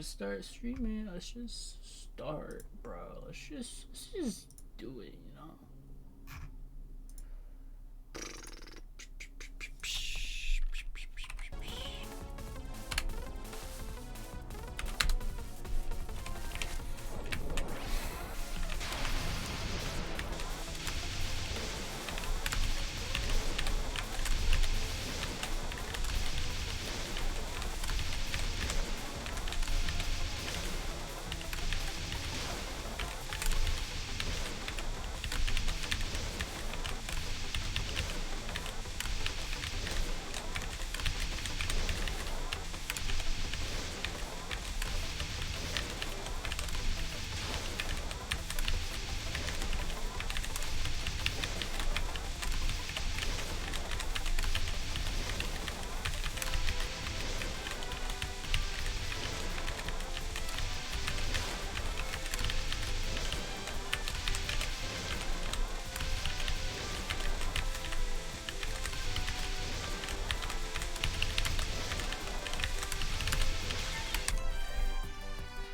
Start streaming. Let's just start, bro. Let's just do it, you know.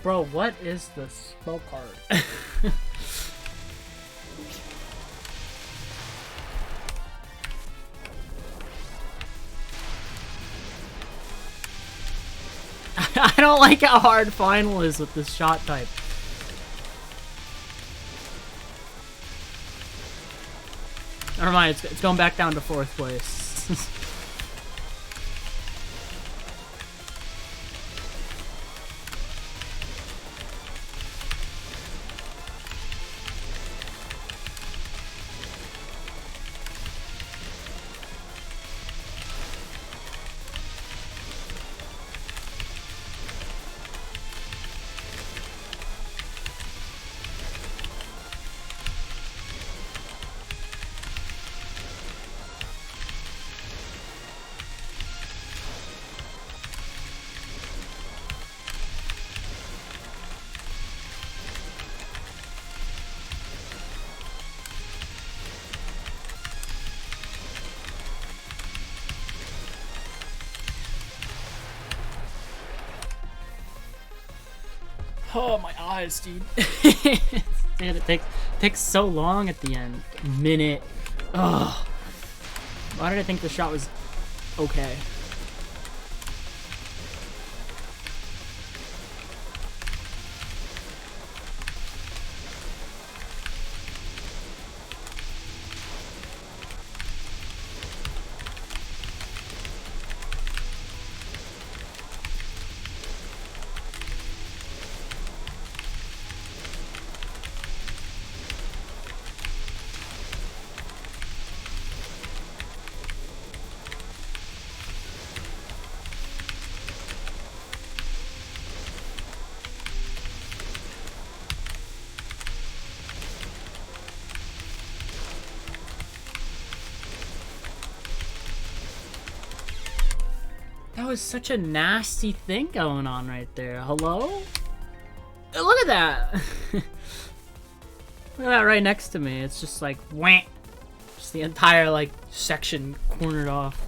Bro, what is the spell card? I don't like how hard final is with this shot type. Never mind, it's going back down to 4th place. Oh, my eyes, dude. Man, it takes so long at the end. Minute. Ugh. Why did I think the shot was okay? That was such a nasty thing going on right there. Hello? Look at that! Look at that right next to me. It's just like, wham! Just the entire, like, section cornered off.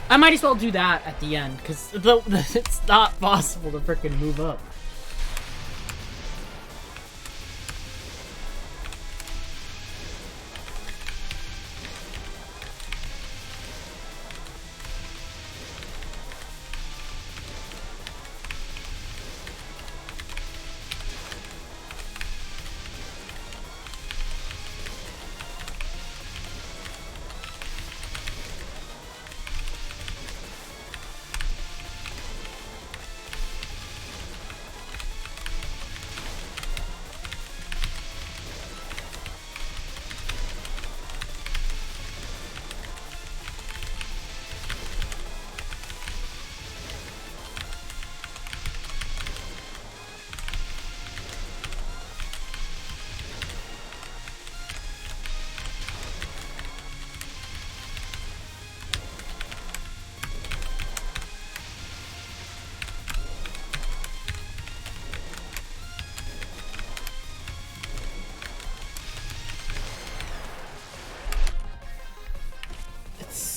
I might as well do that at the end, because it's not possible to frickin' move up.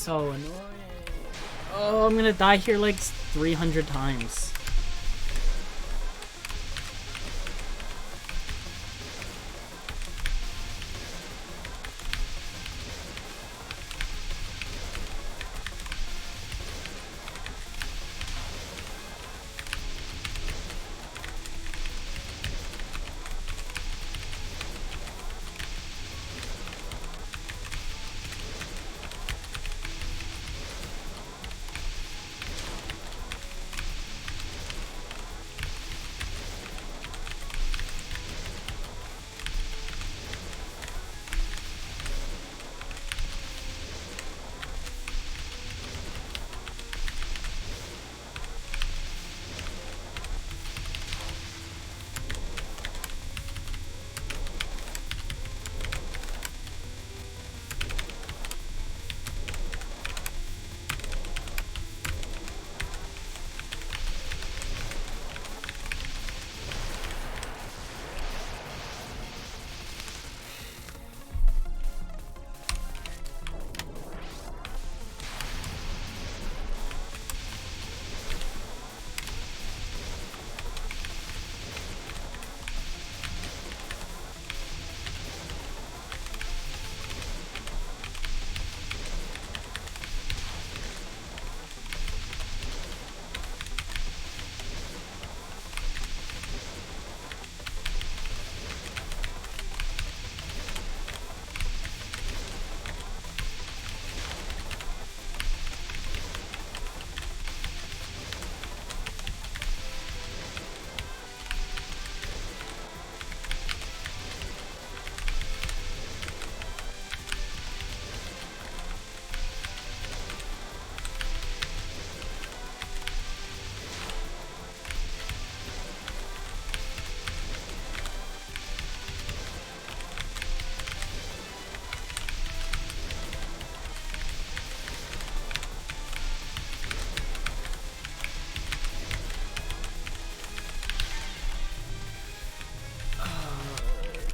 so annoying. Oh, I'm gonna die here like 300 times.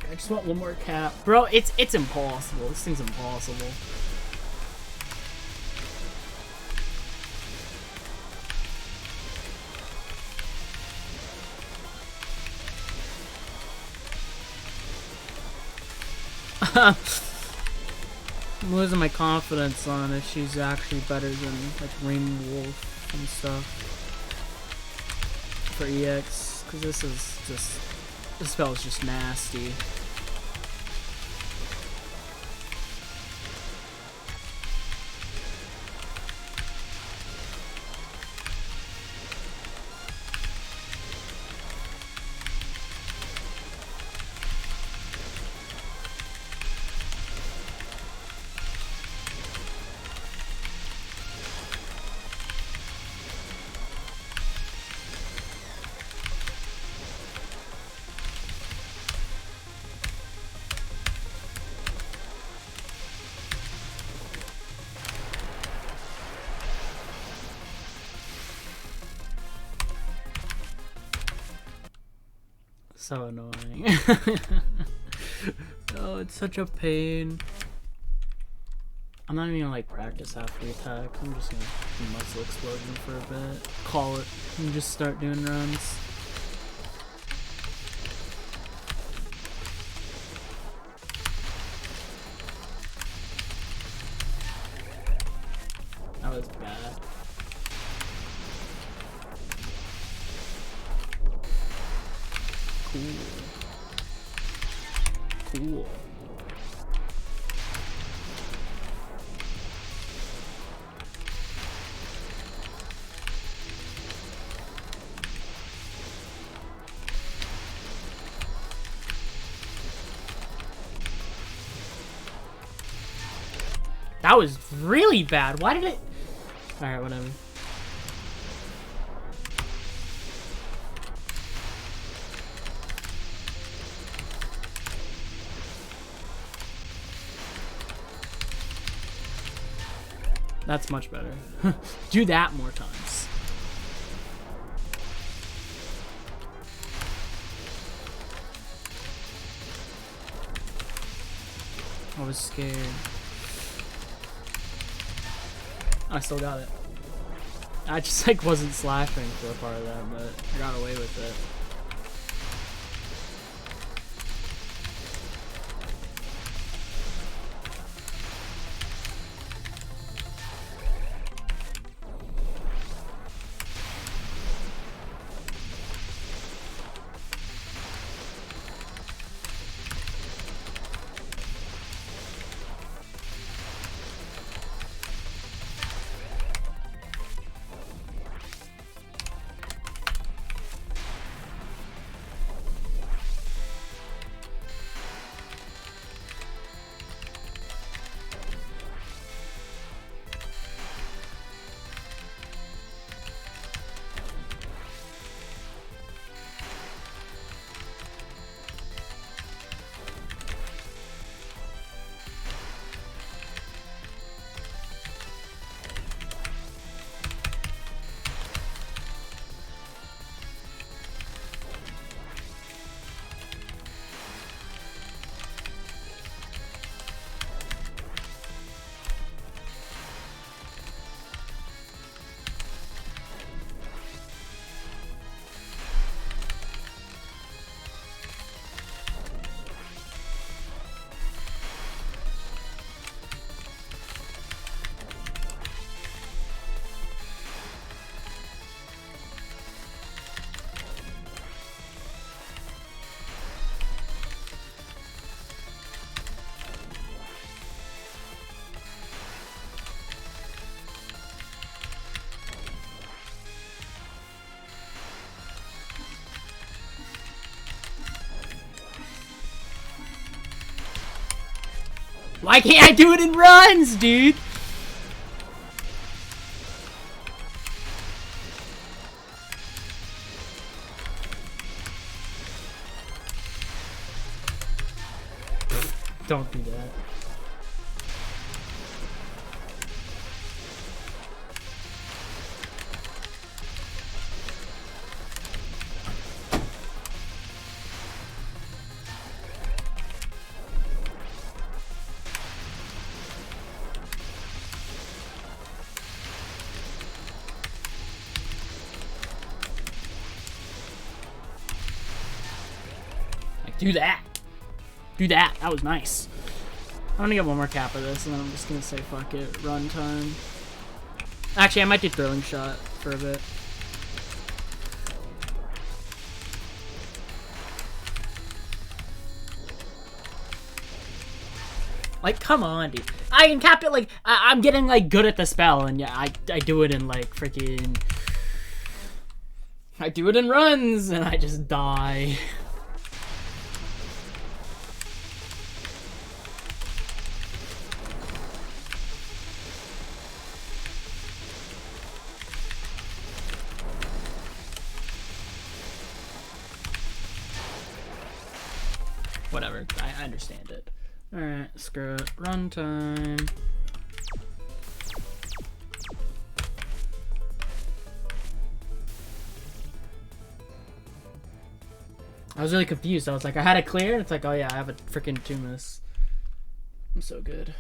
I just want one more cap. Bro, it's impossible. This thing's impossible. I'm losing my confidence on if she's actually better than like Rain Wolf and stuff for EX, because this spell is just nasty. So annoying. Oh, it's such a pain. I'm not even gonna like practice after the attack. I'm just gonna do Muzzle Explosion for a bit, call it, and just start doing runs. That was bad. Cool. Cool. That was really bad. Why did it? Alright, whatever. That's much better. Do that more times. I was scared. I still got it. I just like wasn't slashing for a part of that, but I got away with it. Why can't I do it in runs, dude? Don't do that. Do that. Do that. That was nice. I'm gonna get one more cap of this, and then I'm just gonna say fuck it. Run time. Actually, I might do throwing shot for a bit. Like, come on, dude. I can cap it, like, I'm getting, like, good at the spell, and yeah, I do it in, like, freaking... I do it in runs, and I just die. Whatever, I understand it. Alright, screw it. Runtime. I was really confused. I was like, I had it clear, and it's like, oh yeah, I have a freaking 2-miss. I'm so good.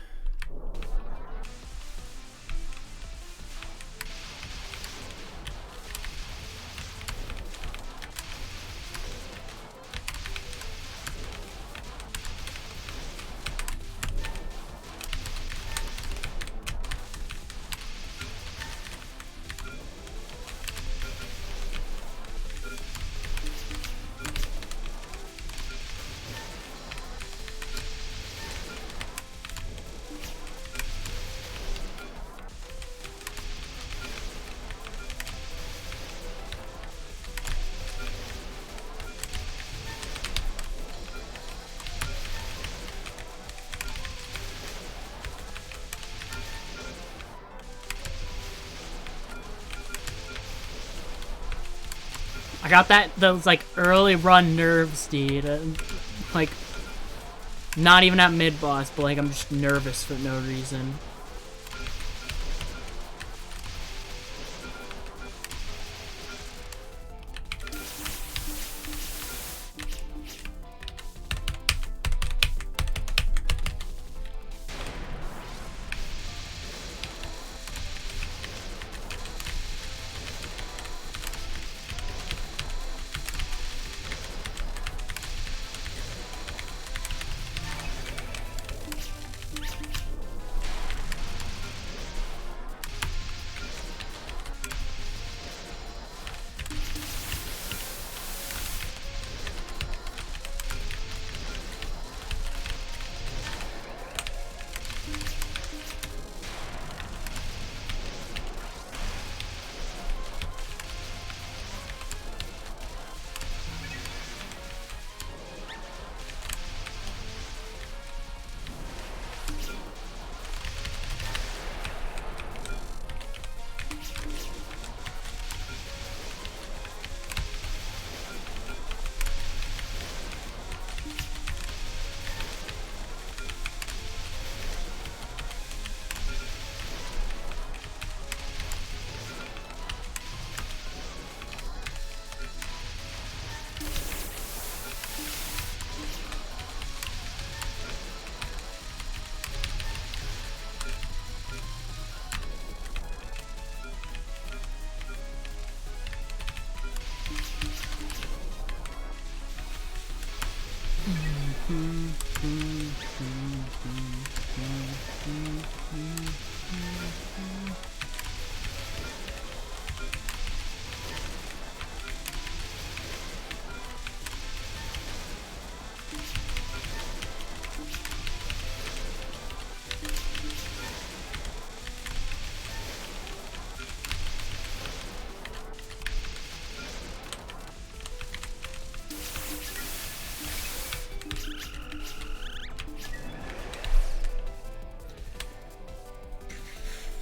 I got those like early run nerves, dude. Like, not even at mid boss, but like I'm just nervous for no reason.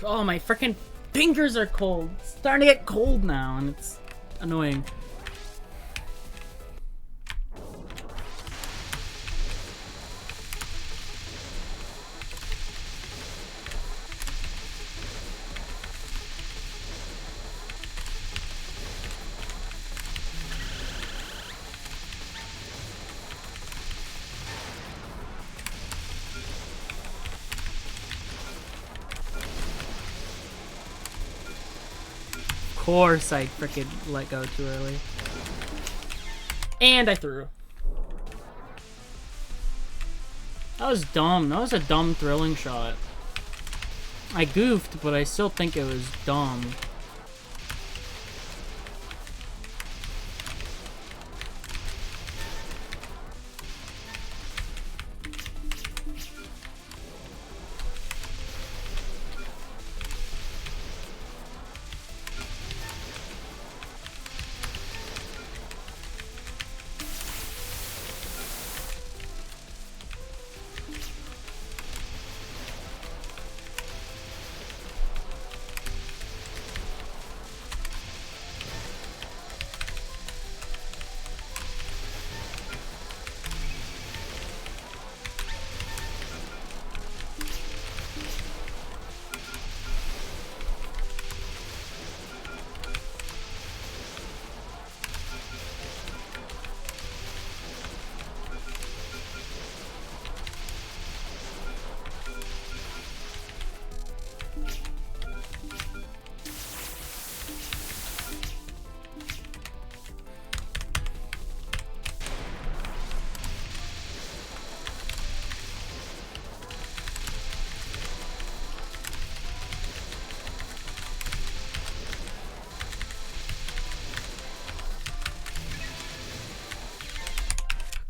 Oh, my freaking fingers are cold. It's starting to get cold now, and it's annoying. Of course I freaking let go too early. And I threw. That was dumb. That was a dumb thrilling shot. I goofed, but I still think it was dumb.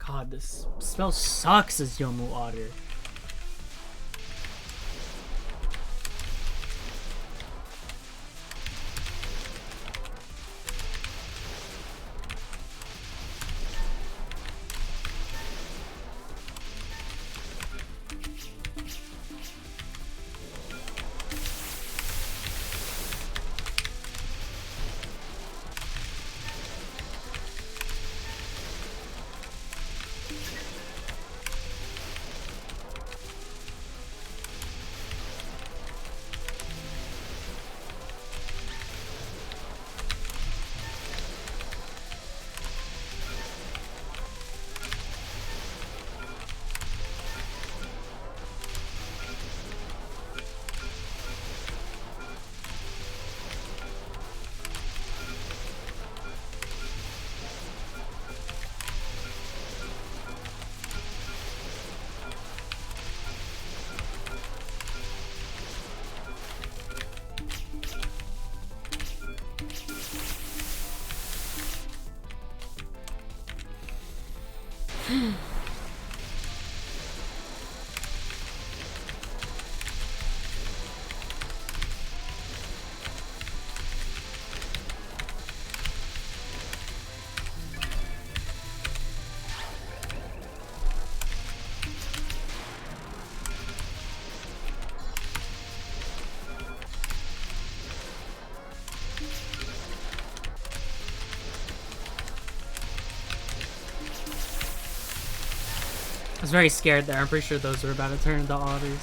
God, this spell sucks as YoumuO Otter. I was very scared there. I'm pretty sure those were about to turn into otters.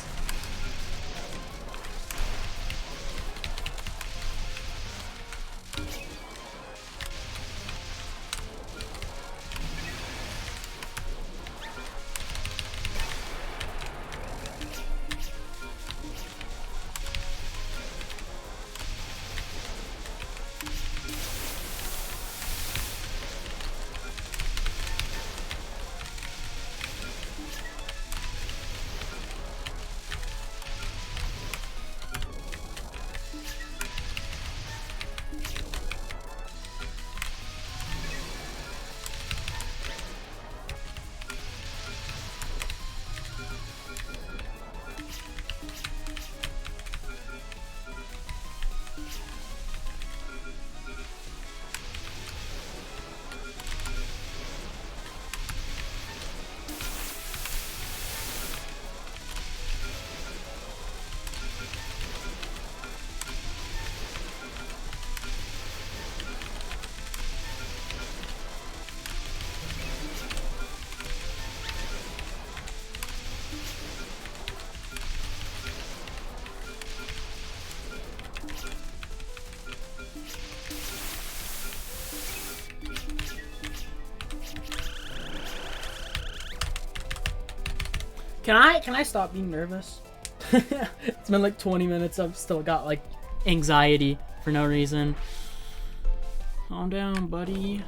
Can I stop being nervous? It's been like 20 minutes. I've still got like anxiety for no reason. Calm down, buddy.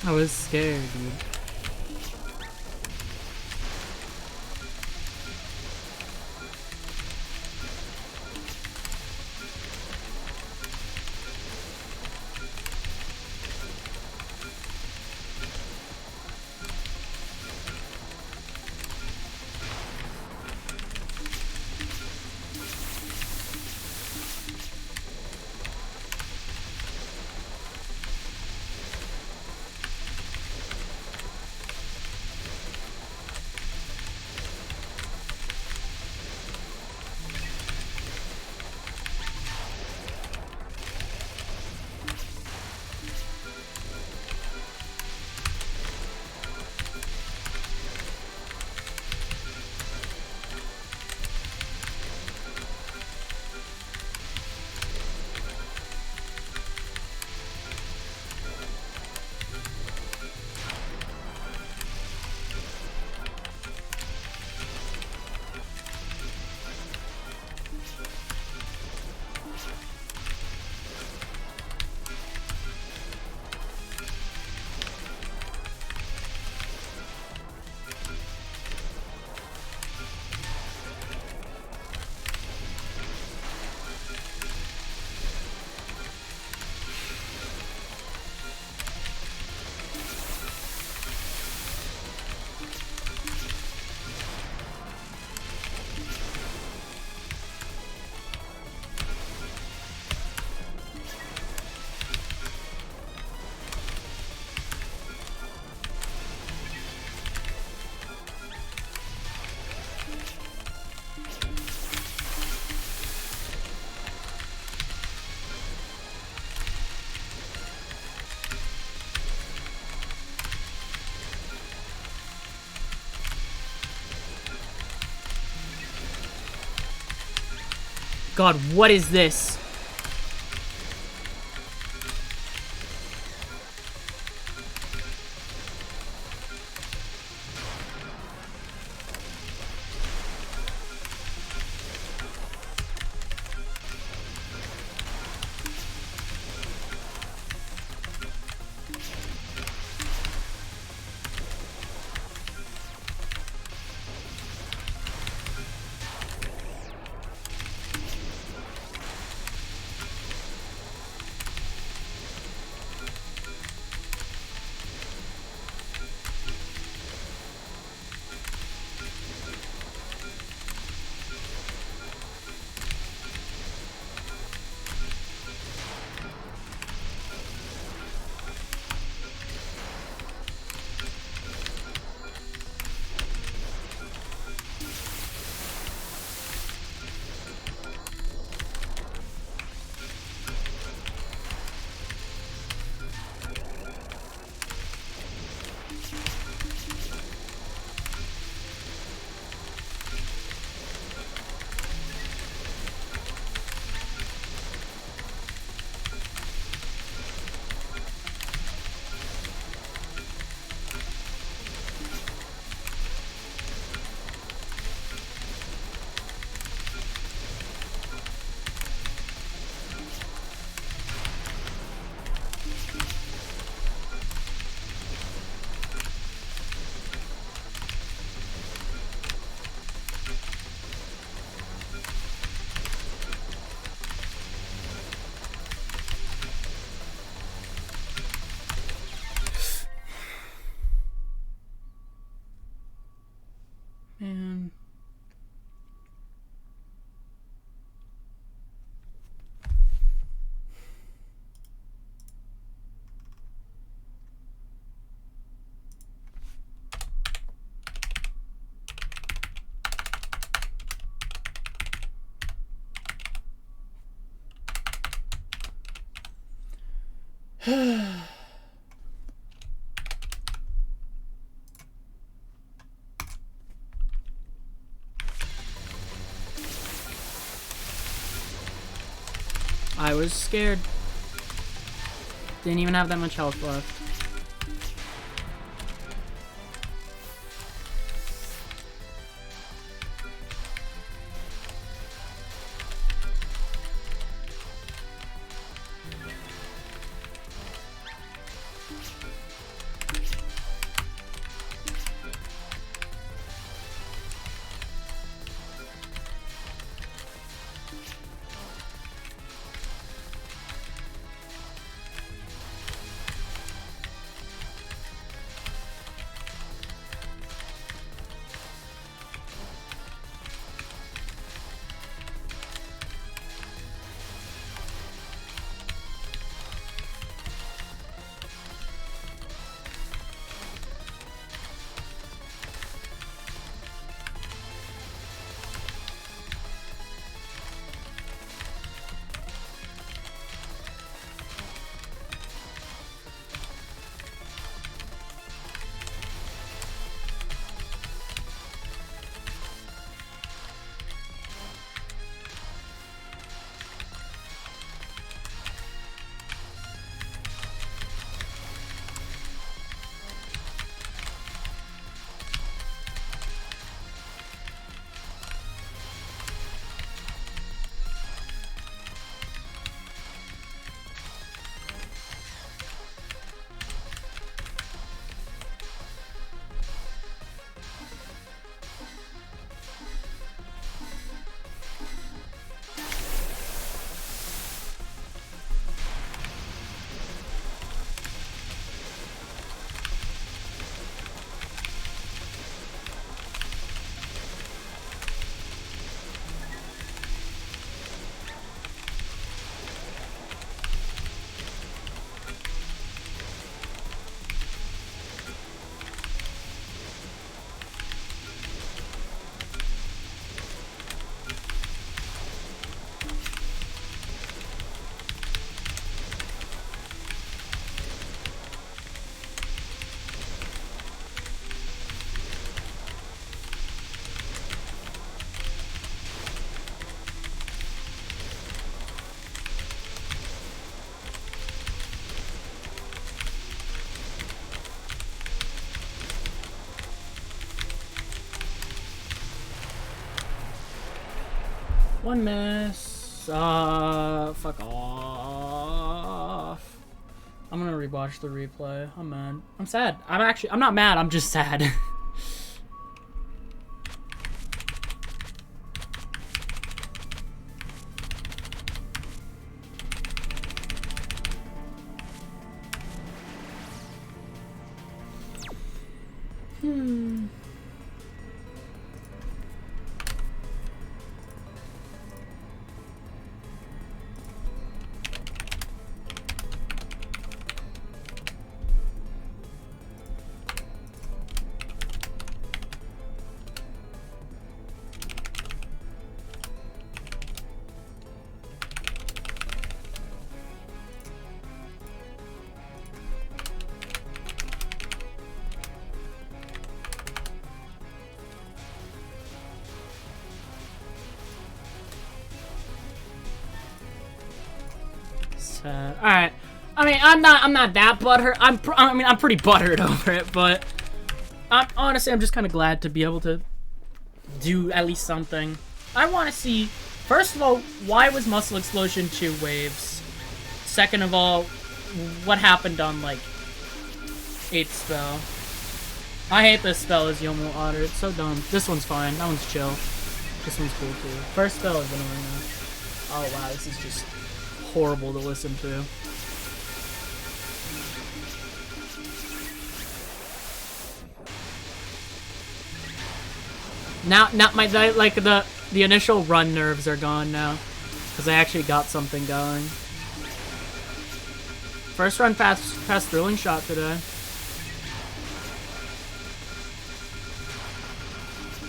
I was scared, dude. God, what is this? I was scared. Didn't even have that much health left. One miss. Fuck off. I'm gonna rewatch the replay. I'm mad. I'm sad. I'm not mad. I'm just sad. Alright. I mean, I'm not that butthurt. I'm pretty butthurt over it, but honestly, I'm just kind of glad to be able to do at least something. I want to see, first of all, why was Muscle Explosion 2 waves? Second of all, what happened on, like, 8th spell? I hate this spell as YoumuO Otter. It's so dumb. This one's fine. That one's chill. This one's cool, too. First spell is annoying, though. Oh, wow. This is just horrible to listen to. Now like the initial run nerves are gone now, because I actually got something going. First run fast thrilling shot today.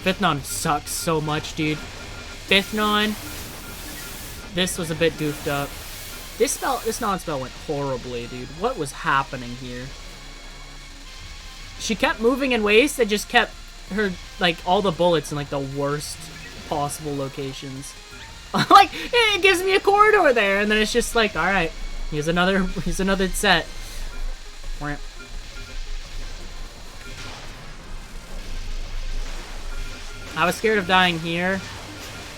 Fifth non sucks so much, dude. Fifth non. This was a bit goofed up. This non-spell went horribly, dude. What was happening here? She kept moving in ways that just kept her, like, all the bullets in, like, the worst possible locations. Like, it gives me a corridor there, and then it's just like, alright, here's another set. I was scared of dying here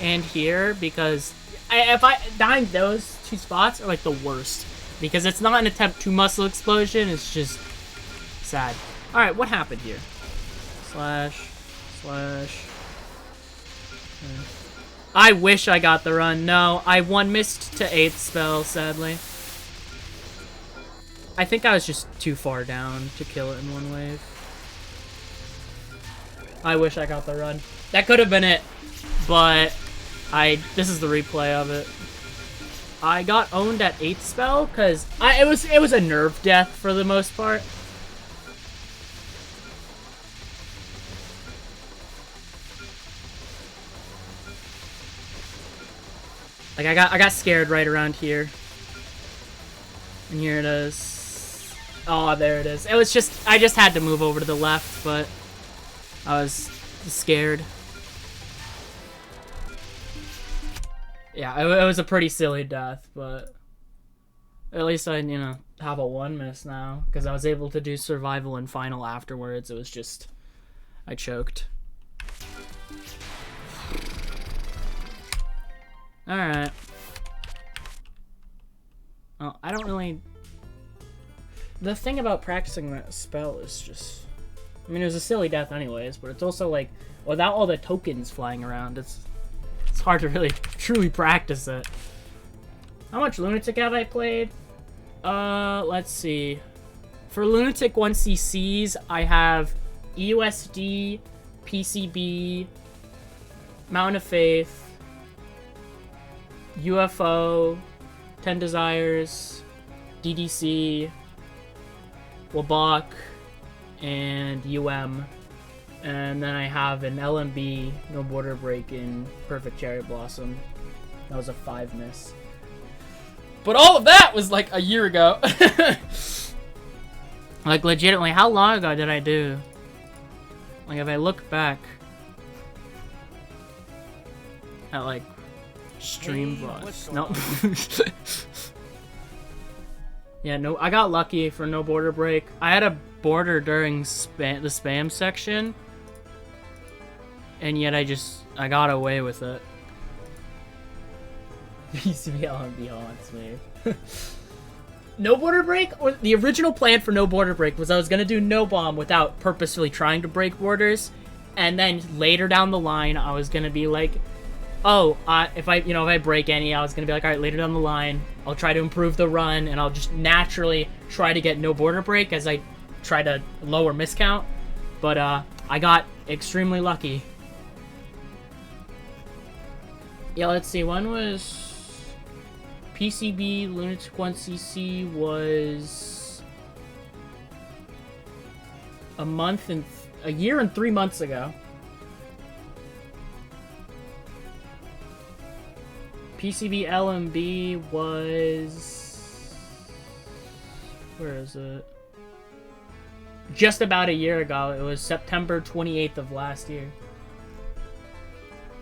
and here because if I dying those two spots are like the worst because it's not an attempt to muscle explosion, it's just sad. All right, what happened here? Slash. I wish I got the run. No, I missed to 8th spell, sadly. I think I was just too far down to kill it in one wave. I wish I got the run. That could have been it, but this is the replay of it. I got owned at 8th spell because it was a nerve death for the most part. Like I got scared right around here. And here it is. Oh, there it is. It was just I just had to move over to the left, but I was scared. Yeah, it was a pretty silly death, but at least I, you know, have a 1 miss now because I was able to do survival and final afterwards. It was just I choked. Alright. Well, I don't really... The thing about practicing that spell is just... I mean, it was a silly death anyways, but it's also like, without all the tokens flying around, it's hard to really, truly practice it. How much Lunatic have I played? Let's see. For Lunatic 1CCs, I have EUSD, PCB, Mountain of Faith, UFO, 10 Desires, DDC, Wabak, and and then I have an LMB, No Border Break in Perfect Cherry Blossom. That was a 5 miss. But all of that was like a year ago. Like legitimately, how long ago did I do? Like if I look back at like stream VODs. Nope. Yeah, no, I got lucky for No Border Break. I had a border during the spam section, and yet I got away with it. BCBLMB haunts me. No Border Break, or the original plan for No Border Break was I was gonna do No Bomb without purposefully trying to break borders, and then later down the line I was gonna be like, oh, if I break any, I was gonna be like, all right, later down the line, I'll try to improve the run, and I'll just naturally try to get No Border Break as I try to lower miscount. But I got extremely lucky. Yeah, let's see. When was PCB Lunatic 1CC was a year and 3 months ago. PCB LMB was... Where is it? Just about a year ago. It was September 28th of last year.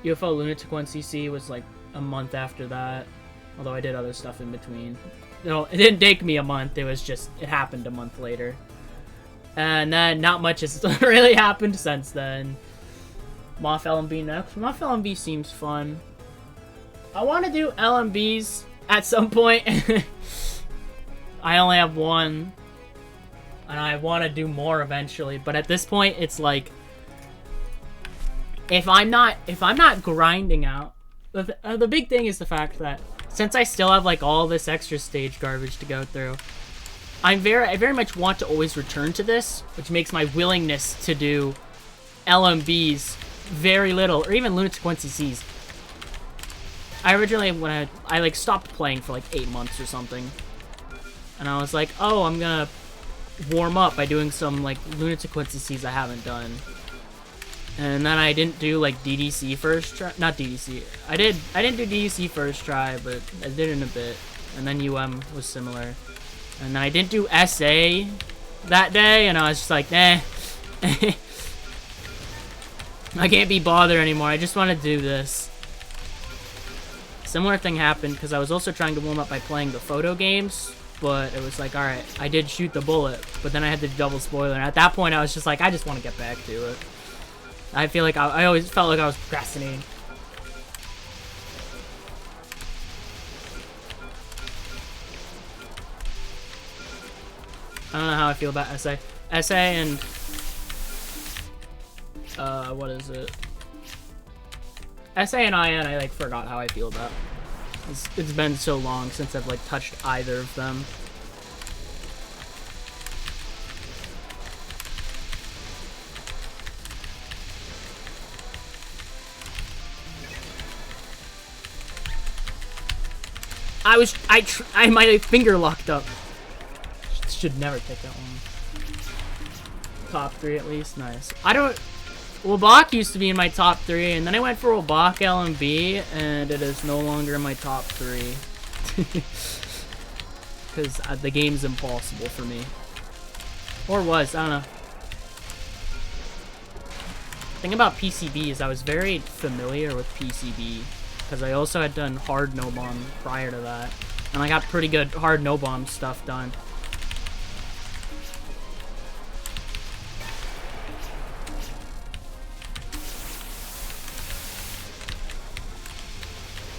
UFO Lunatic 1CC was like a month after that. Although I did other stuff in between. No, it didn't take me a month. It was just... It happened a month later. And then not much has really happened since then. Moth LMB next. Moth LMB seems fun. I want to do LMBs at some point. I only have one. And I want to do more eventually. But at this point, it's like... If I'm not grinding out... The big thing is the fact that since I still have like all this extra stage garbage to go through, I very much want to always return to this, which makes my willingness to do LMBs very little, or even Lunatic 1CCs. I originally, when I like stopped playing for like 8 months or something, and I was like, oh, I'm gonna warm up by doing some like Lunatic 1CCs I haven't done. And then I didn't do like DDC first try, not DDC. I didn't do DDC first try, but I did in a bit. and then was similar. And then I didn't do SA that day, and I was just like, eh. I can't be bothered anymore. I just want to do this. Similar thing happened because I was also trying to warm up by playing the photo games, but it was like, alright, I did shoot the bullet, but then I had the double spoiler, and at that point I was just like, I just want to get back to it. I feel like I always felt like I was procrastinating. I don't know how I feel about SA. SA and... what is it? SA and IN, I, like, forgot how I feel about. It's been so long since I've, like, touched either of them. My finger locked up. Should never take that one. Top 3 at least, nice. WBaWC used to be in my top 3, and then I went for WBaWC LMB, and it is no longer in my top 3. Because the game's impossible for me. Or was, I don't know. The thing about PCB is I was very familiar with PCB, because I also had done hard no-bomb prior to that. And I got pretty good hard no-bomb stuff done.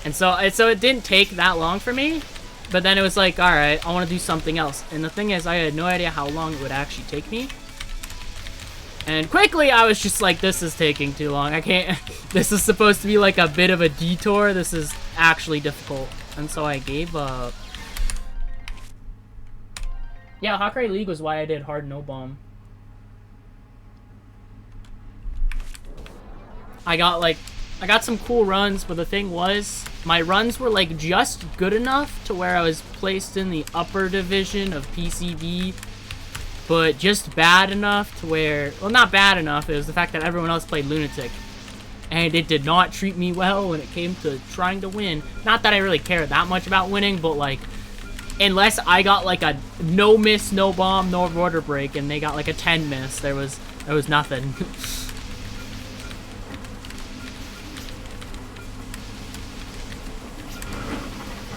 And so it didn't take that long for me, but then it was like, alright, I want to do something else. And the thing is, I had no idea how long it would actually take me. And quickly, I was just like, this is taking too long. I can't, this is supposed to be like a bit of a detour. This is actually difficult. And so I gave up. Yeah, Hakurei League was why I did hard no bomb. I got some cool runs, but the thing was, my runs were like just good enough to where I was placed in the upper division of PCB, but just bad enough to where, well, not bad enough, it was the fact that everyone else played Lunatic, and it did not treat me well when it came to trying to win. Not that I really cared that much about winning, but like, unless I got like a no miss, no bomb, no border break, and they got like a 10 miss, there was nothing.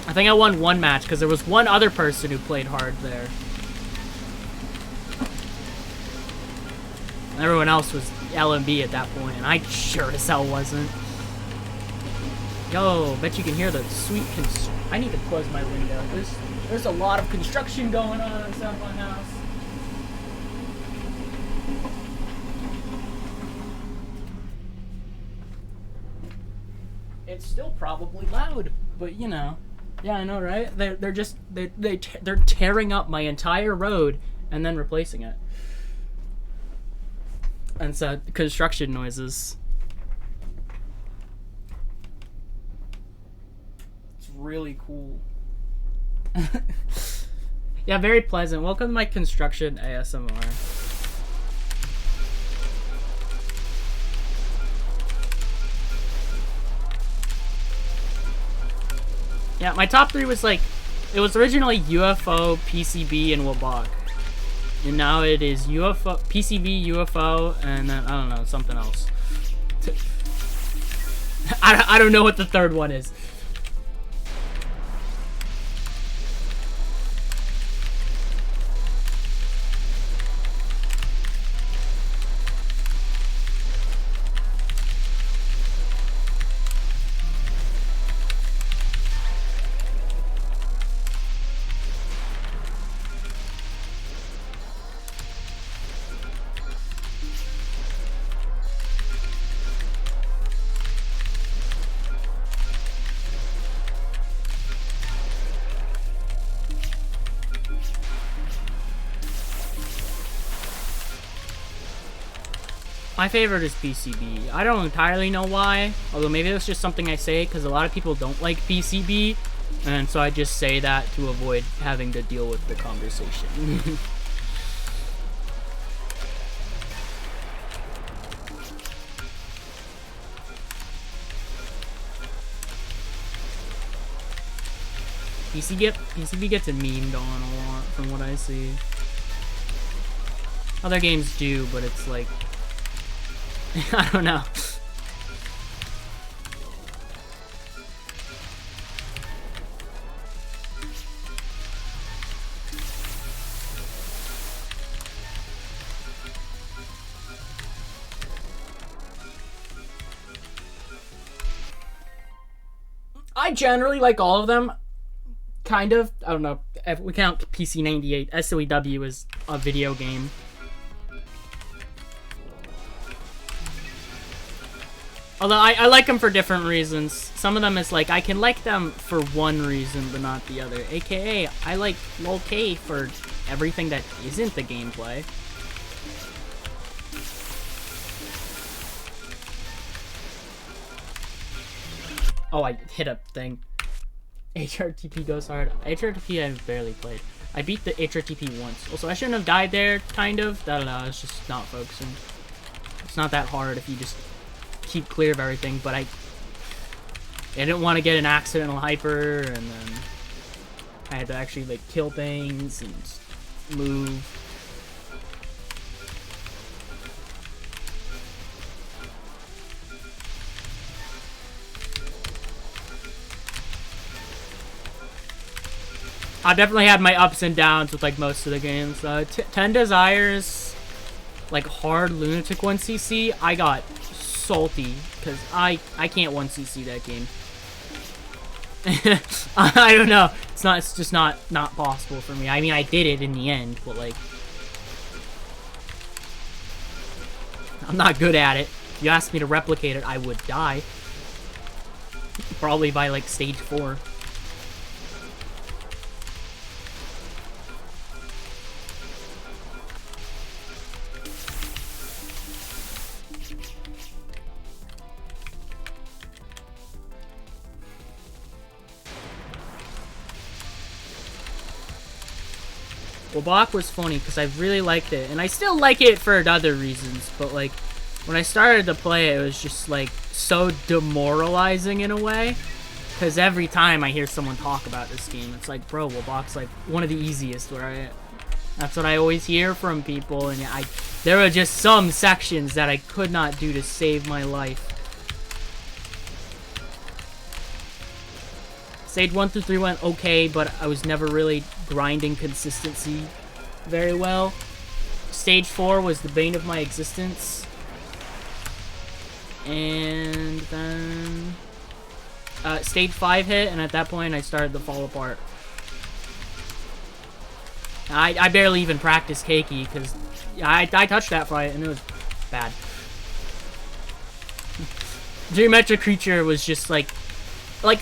I think I won one match because there was one other person who played hard there. And everyone else was LMB at that point, and I sure as hell wasn't. Yo, bet you can hear the sweet I need to close my window. There's a lot of construction going on inside my house. It's still probably loud, but you know. Yeah, I know, right? They're tearing up my entire road and then replacing it. And so construction noises. It's really cool. Yeah, very pleasant. Welcome to my construction ASMR. Yeah, my top 3 was like, it was originally UFO, PCB, and WBaWC. And now it is UFO, PCB, UFO, and then, I don't know, something else. I don't know what the third one is. My favorite is PCB. I don't entirely know why, although maybe that's just something I say because a lot of people don't like PCB, and so I just say that to avoid having to deal with the conversation. PCB gets a memed on a lot from what I see. Other games do, but it's like I don't know. I generally like all of them. Kind of. I don't know. If we count PC98. SOEW is a video game. Although I like them for different reasons. Some of them is like, I can like them for one reason, but not the other. AKA, I like LOL-K for everything that isn't the gameplay. Oh, I hit a thing. HRTP goes hard. HRTP I've barely played. I beat the HRTP once. Also, I shouldn't have died there, kind of. I don't know, it's just not focusing. It's not that hard if you just keep clear of everything, but I didn't want to get an accidental hyper, and then I had to actually, like, kill things and move. I definitely had my ups and downs with like most of the games. 10 Desires, like hard Lunatic 1cc, I got salty because I can't 1cc that game. I don't know. It's just not possible for me. I mean, I did it in the end, but like I'm not good at it. If you asked me to replicate it, I would die. Probably by like stage 4. WBaWC was funny because I really liked it, and I still like it for other reasons, but like when I started to play it, it was just like so demoralizing in a way, because every time I hear someone talk about this game, it's like, bro, WBaWC's like one of the easiest, right? That's what I always hear from people, and there were just some sections that I could not do to save my life. Stage 1 through 3 went okay, but I was never really grinding consistency very well. Stage 4 was the bane of my existence. And then stage 5 hit, and at that point I started to fall apart. I barely even practiced Keiki, because I touched that fight, and it was bad. Geometric Creature was just like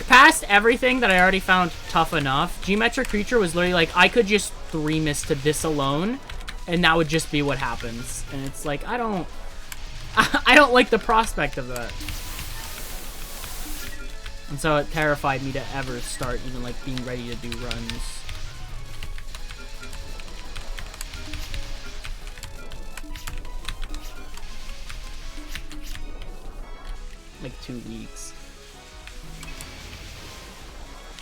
past everything that I already found tough enough, Geometric Creature was literally like, I could just 3-miss to this alone, and that would just be what happens. And it's like, I don't like the prospect of that. And so it terrified me to ever start even like being ready to do runs. Like 2 weeks.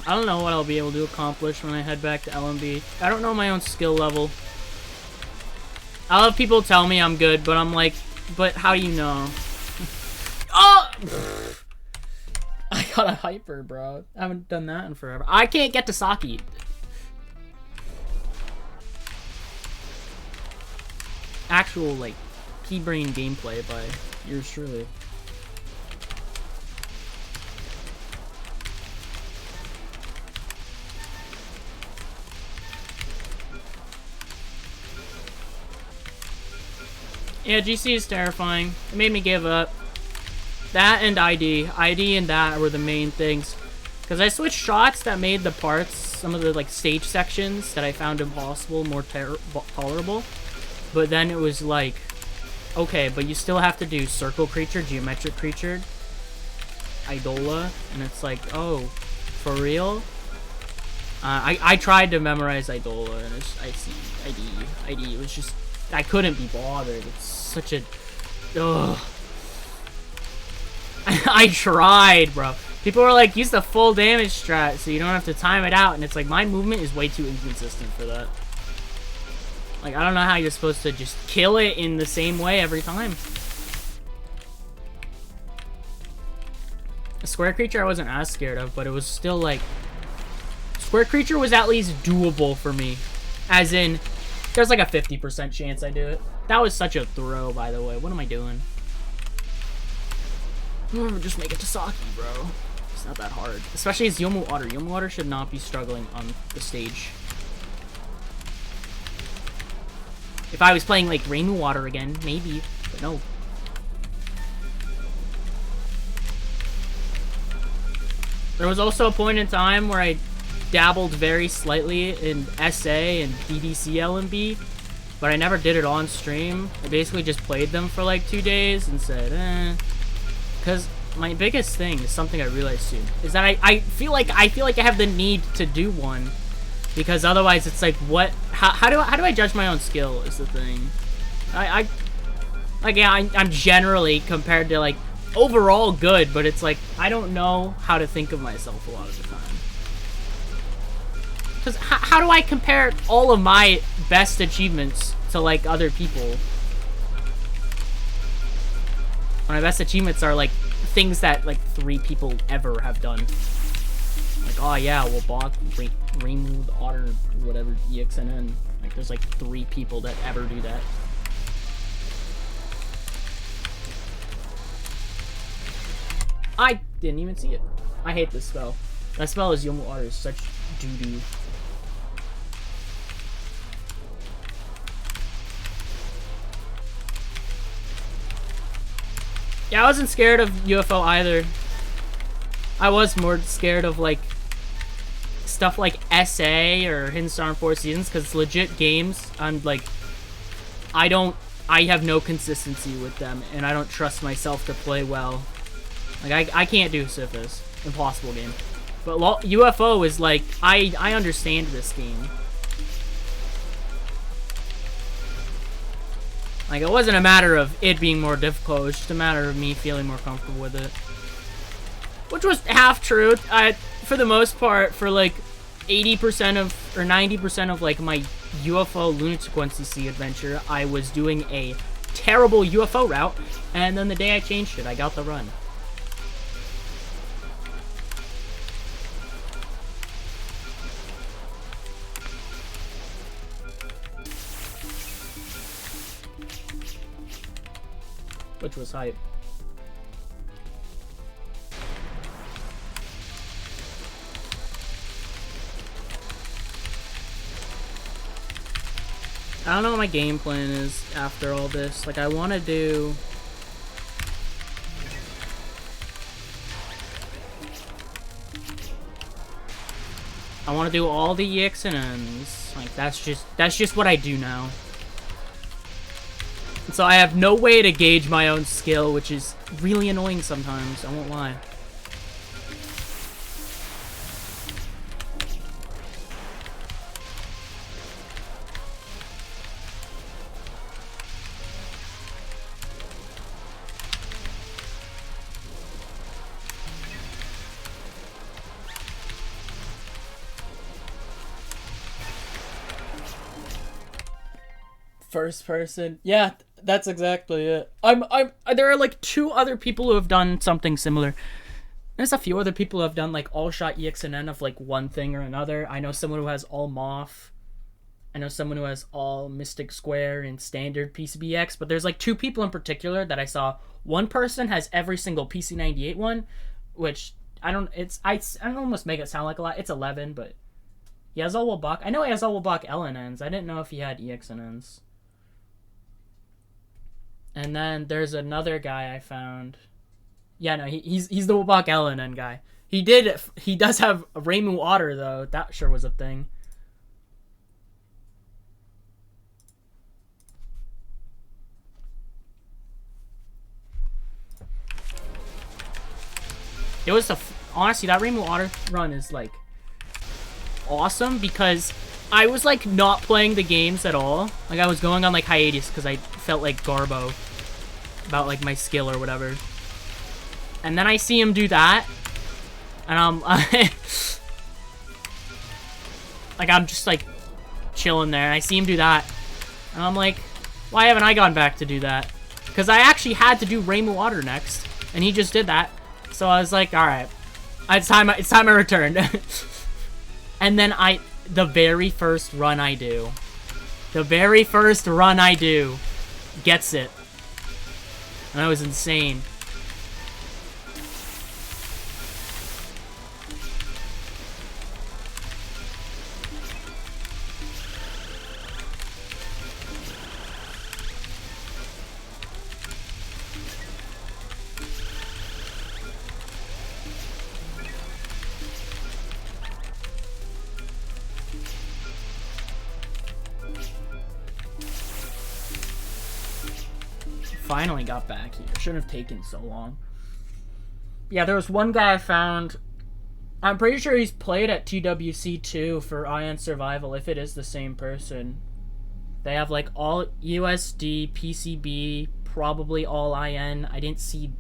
I don't know what I'll be able to accomplish when I head back to LMB. I don't know my own skill level. I'll have people tell me I'm good, but I'm like, but how do you know? Oh! I got a hyper, bro. I haven't done that in forever. I can't get to Saki. Actual, like, pea-brain gameplay by yours truly. Yeah, GC is terrifying. It made me give up. That and ID. ID and that were the main things. Because I switched shots that made the parts, some of the like stage sections that I found impossible, more tolerable. But then it was like, okay, but you still have to do Circle Creature, Geometric Creature, Idola, and it's like, oh, for real? I tried to memorize Idola, and I see ID. It was just, I couldn't be bothered. It's such a, ugh. I tried, bro. People are like, use the full damage strat so you don't have to time it out, and it's like, my movement is way too inconsistent for that. Like, I don't know how you're supposed to just kill it in the same way every time. A square creature I wasn't as scared of, but it was still like... Square creature was at least doable for me. As in, there's like a 50% chance I do it. That was such a throw, by the way. What am I doing? Just make it to Saki, bro. It's not that hard. Especially as YoumuO Otter. YoumuO Otter should not be struggling on the stage. If I was playing like Rainbow Water again, maybe. But no. There was also a point in time where I dabbled very slightly in SA and DDC LMB, but I never did it on stream. I basically just played them for like 2 days and said, eh. Because my biggest thing is something I realized soon, is that I feel like I have the need to do one, because otherwise it's like, what? How do I judge my own skill is the thing. I'm generally, compared to like overall good, but it's like I don't know how to think of myself a lot of the time. Because how do I compare all of my best achievements to like other people? My best achievements are like things that like 3 people ever have done. Like, oh yeah, well, Rainbow Otter, whatever, ExNNN. Like, there's like 3 people that ever do that. I didn't even see it. I hate this spell. That spell is YoumuO Otter, is such doo-doo. Yeah, I wasn't scared of UFO either. I was more scared of like stuff like SA or Hidden Star in 4 Seasons, because it's legit games. I'm like, I have no consistency with them, and I don't trust myself to play well. Like, I can't do Sifis. Impossible game. But UFO is like, I understand this game. Like, it wasn't a matter of it being more difficult, it was just a matter of me feeling more comfortable with it. Which was half true. For the most part, for like 80% of, or 90% of like my UFO Lunatic Sequency adventure, I was doing a terrible UFO route, and then the day I changed it, I got the run. Which was hype. I don't know what my game plan is after all this. Like, I want to do... I want to do all the ExNNNs. Like, that's just what I do now. So I have no way to gauge my own skill, which is really annoying sometimes, I won't lie. First person. Yeah, that's exactly it. There are like 2 other people who have done something similar. There's a few other people who have done like all shot ExNNN of like one thing or another. I know someone who has all Moth. I know someone who has all Mystic Square and standard PCBX, but there's like 2 people in particular that I saw. One person has every single PC98 one, which I don't almost make it sound like a lot. It's 11, but he has all WBaWC. I know he has all WBaWC LNNs. I didn't know if he had ExNNNs. And then there's another guy I found. Yeah, no, he's the WBaWC LNN guy. He does have a Rainbow Otter though. That sure was a thing. It was honestly, that Rainbow Otter run is like awesome, because I was like not playing the games at all. Like, I was going on like hiatus because I felt like Garbo about like my skill or whatever. And then I see him do that, And like, I'm just, like, chilling there, and I see him do that. And I'm like, why haven't I gone back to do that? Because I actually had to do Rainbow Water next, and he just did that. So I was like, alright, it's time I returned. And then the very first run I do, gets it. And that was insane. Finally got back here. Shouldn't have taken so long. Yeah, there was one guy I found. I'm pretty sure he's played at TWC too for Ion Survival, if it is the same person. They have like all USD, PCB, probably all IN. I didn't see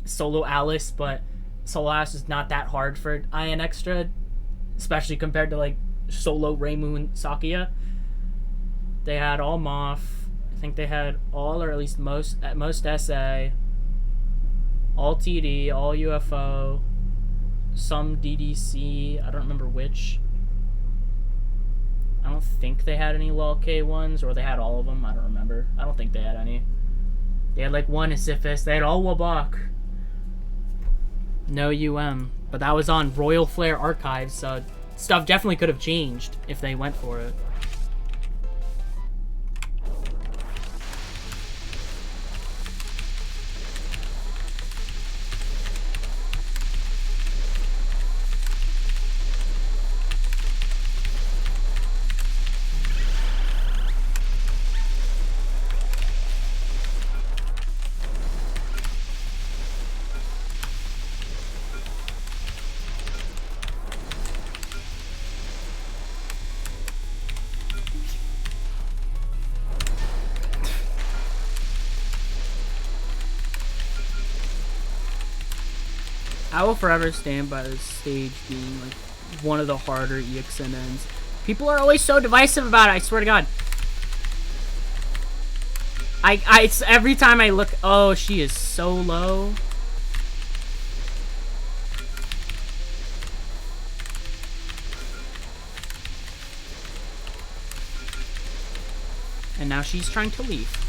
Solo Alice, but Solo Alice is not that hard for IN Extra, especially compared to like Solo Reimu and Sakuya. They had all Moth. I think they had all, or at least most SA, all TD, all UFO, some DDC, I don't remember which. I don't think they had any LOL-K ones, or they had all of them, I don't remember. I don't think they had any. They had like one Isifis, they had all Wabak. No but that was on Royal Flare Archives, so stuff definitely could have changed if they went for it. I will forever stand by this stage being like one of the harder ExNNNs. People are always so divisive about it, I swear to God. It's every time I look, oh, she is so low. And now she's trying to leave.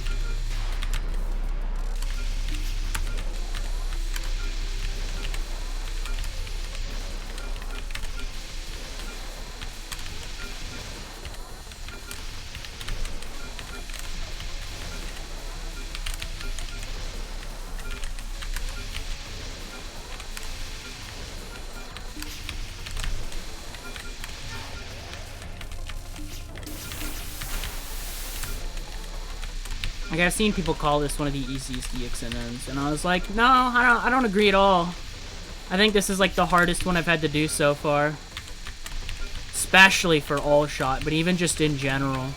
Like, I've seen people call this one of the easiest ExNNNs, and I was like, no, I don't agree at all. I think this is like the hardest one I've had to do so far. Especially for all shot, but even just in general.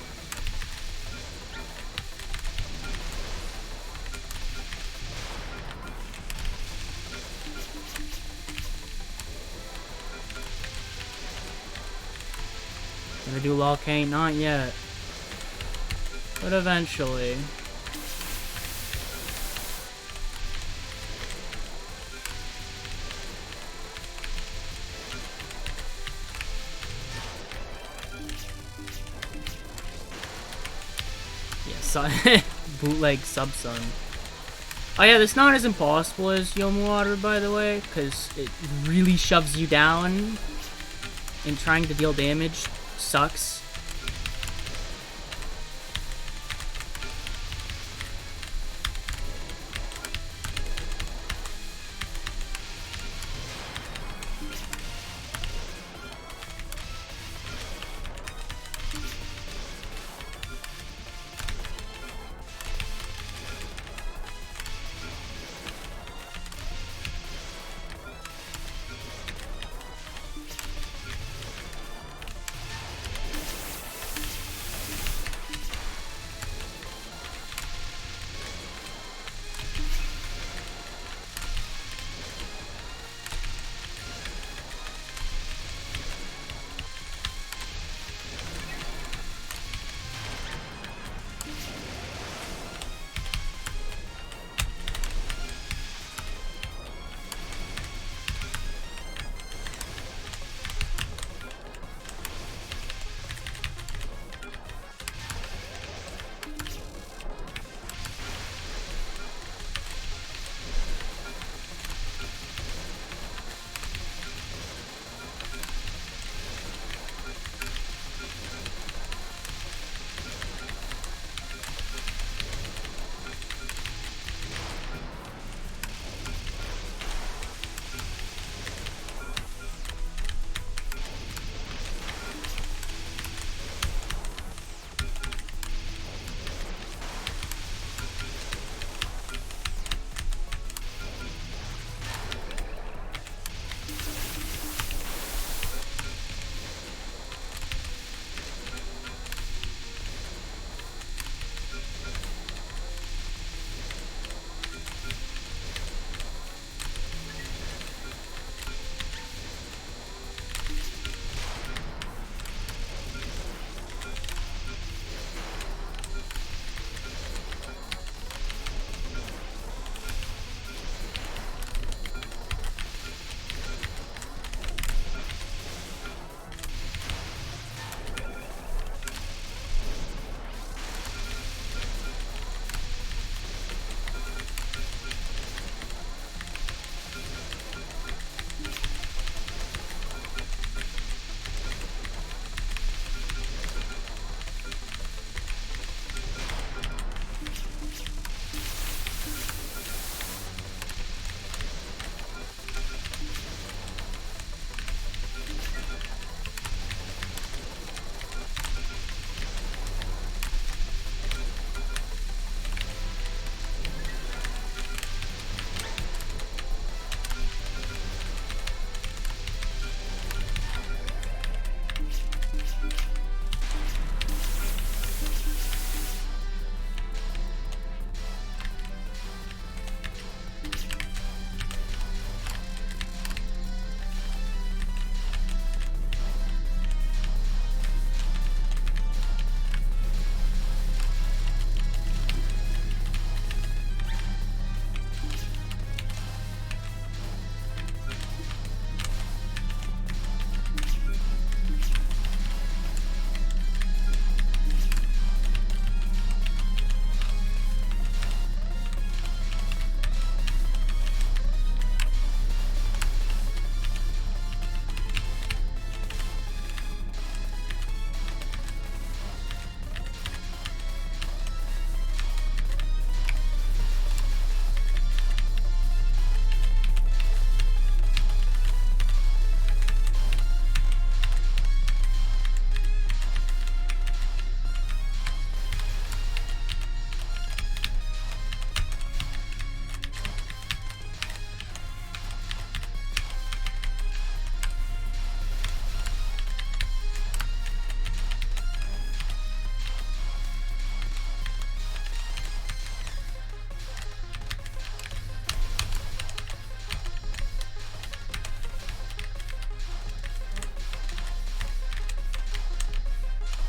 Gonna do LOL-K? Not yet. But eventually. Yeah, bootleg Subsun. Oh yeah, this not as impossible as YoumuO, by the way, because it really shoves you down, and trying to deal damage sucks.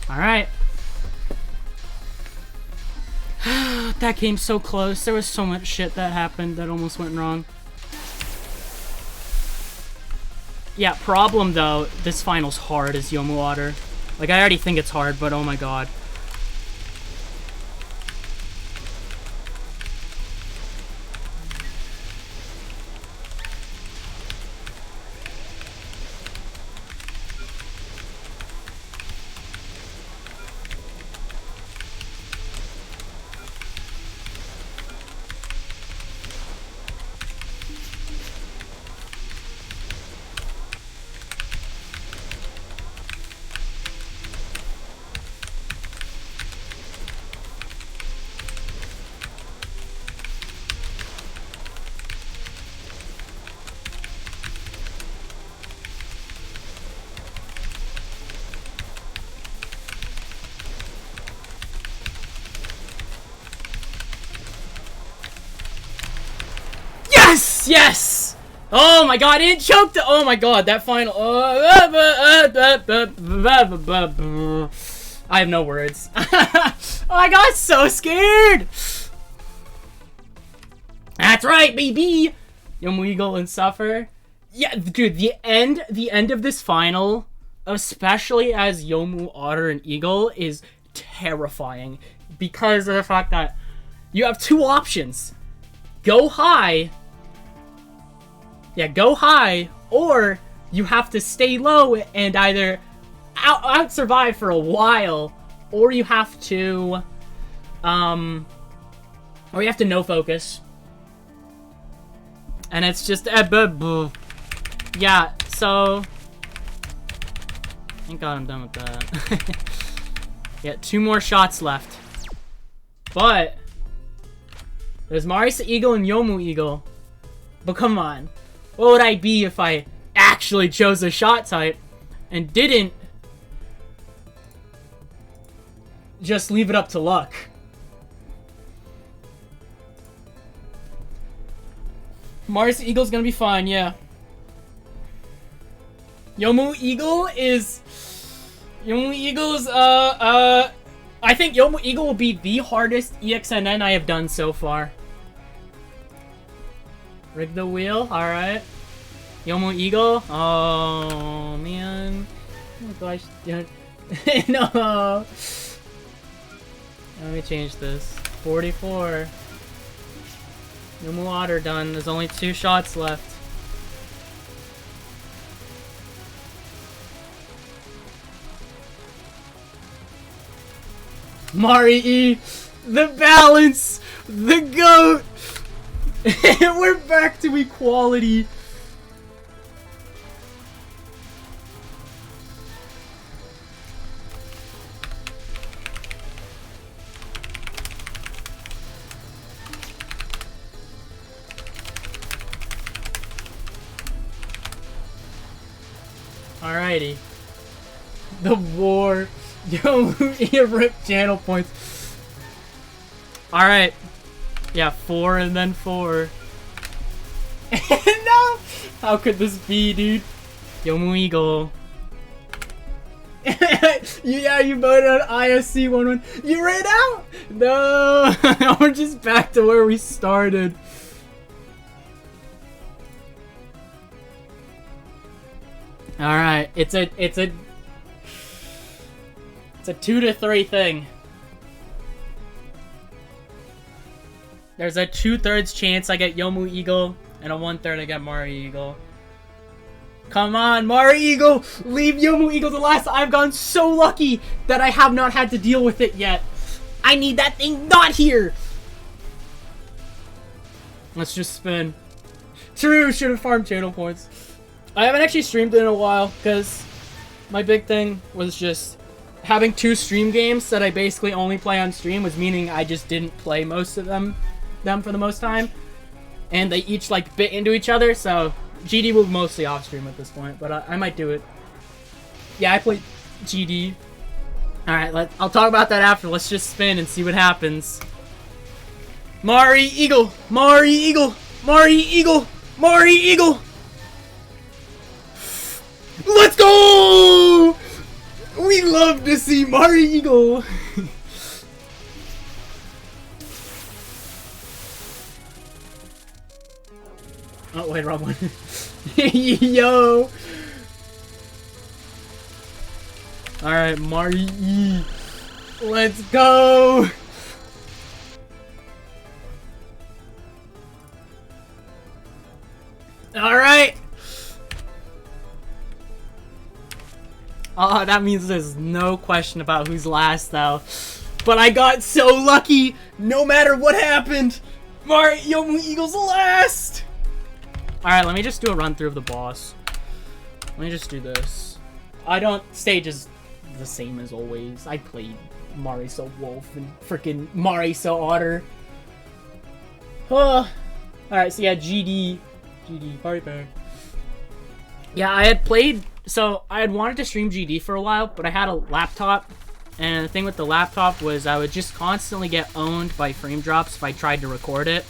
Alright. That game's so close. There was so much shit that happened that almost went wrong. Yeah, problem though, this final's hard as YoumuO. Like, I already think it's hard, but oh my god. Yes! Yes! Oh my god, it choked! Oh my god, that final... I have no words. Oh, I got so scared! That's right, baby! YoumuO and Suffer. Yeah, dude, the end of this final, especially as YoumuO and Eagle, is terrifying. Because of the fact that you have two options. Go high... Yeah, go high, or you have to stay low and either out-survive for a while, or you have to, or you have to no focus. And it's just, yeah, so, thank god I'm done with that. Yeah, 2 more shots left. But, there's MariE Eagle and YoumuO. But come on. What would I be if I actually chose a shot type and didn't just leave it up to luck? MariE Eagle's gonna be fine, yeah. YoumuO is... YoumuO's, I think YoumuO will be the hardest ExNNN I have done so far. Rig the wheel, alright. YoumuO. Oh, man. Oh gosh. No. Let me change this. 44. YoumuO done. There's only 2 shots left. MariE, the balance, the GOAT. We're back to equality. Alrighty. The war. Yo, rip channel points. Alright. Yeah, 4 and then 4. No! How could this be, dude? YoumuO. Yeah, you voted on ISC 1-1. You ran out? No! We're just back to where we started. Alright, it's a 2 to 3 thing. There's a 2/3 chance I get YoumuO and a 1/3 I get MariE. Come on, MariE! Leave YoumuO to last. I've gotten so lucky that I have not had to deal with it yet. I need that thing not here. Let's just spin. True, should have farmed channel points. I haven't actually streamed in a while because my big thing was just having 2 stream games that I basically only play on stream, was meaning I just didn't play most of them for the most time, and they each like bit into each other, so GD will mostly off stream at this point, but I might do it. Yeah, I played GD. Alright, I'll talk about that after. Let's just spin and see what happens. MariE! MariE! MariE! MariE! Let's go! We love to see WBaWC MariE Eagle. Oh wait, wrong one. Yo. All right, MariE. Let's go. All right. Oh, that means there's no question about who's last, though. But I got so lucky. No matter what happened, YoumuO Eagle's last. All right, let me just do a run through of the boss. Let me just do this. Stage is the same as always. I played MariE so Wolf and freaking MariE so Otter. All right, so yeah, GD party pack. Yeah, I had played. So, I had wanted to stream GD for a while, but I had a laptop, and the thing with the laptop was I would just constantly get owned by frame drops if I tried to record it.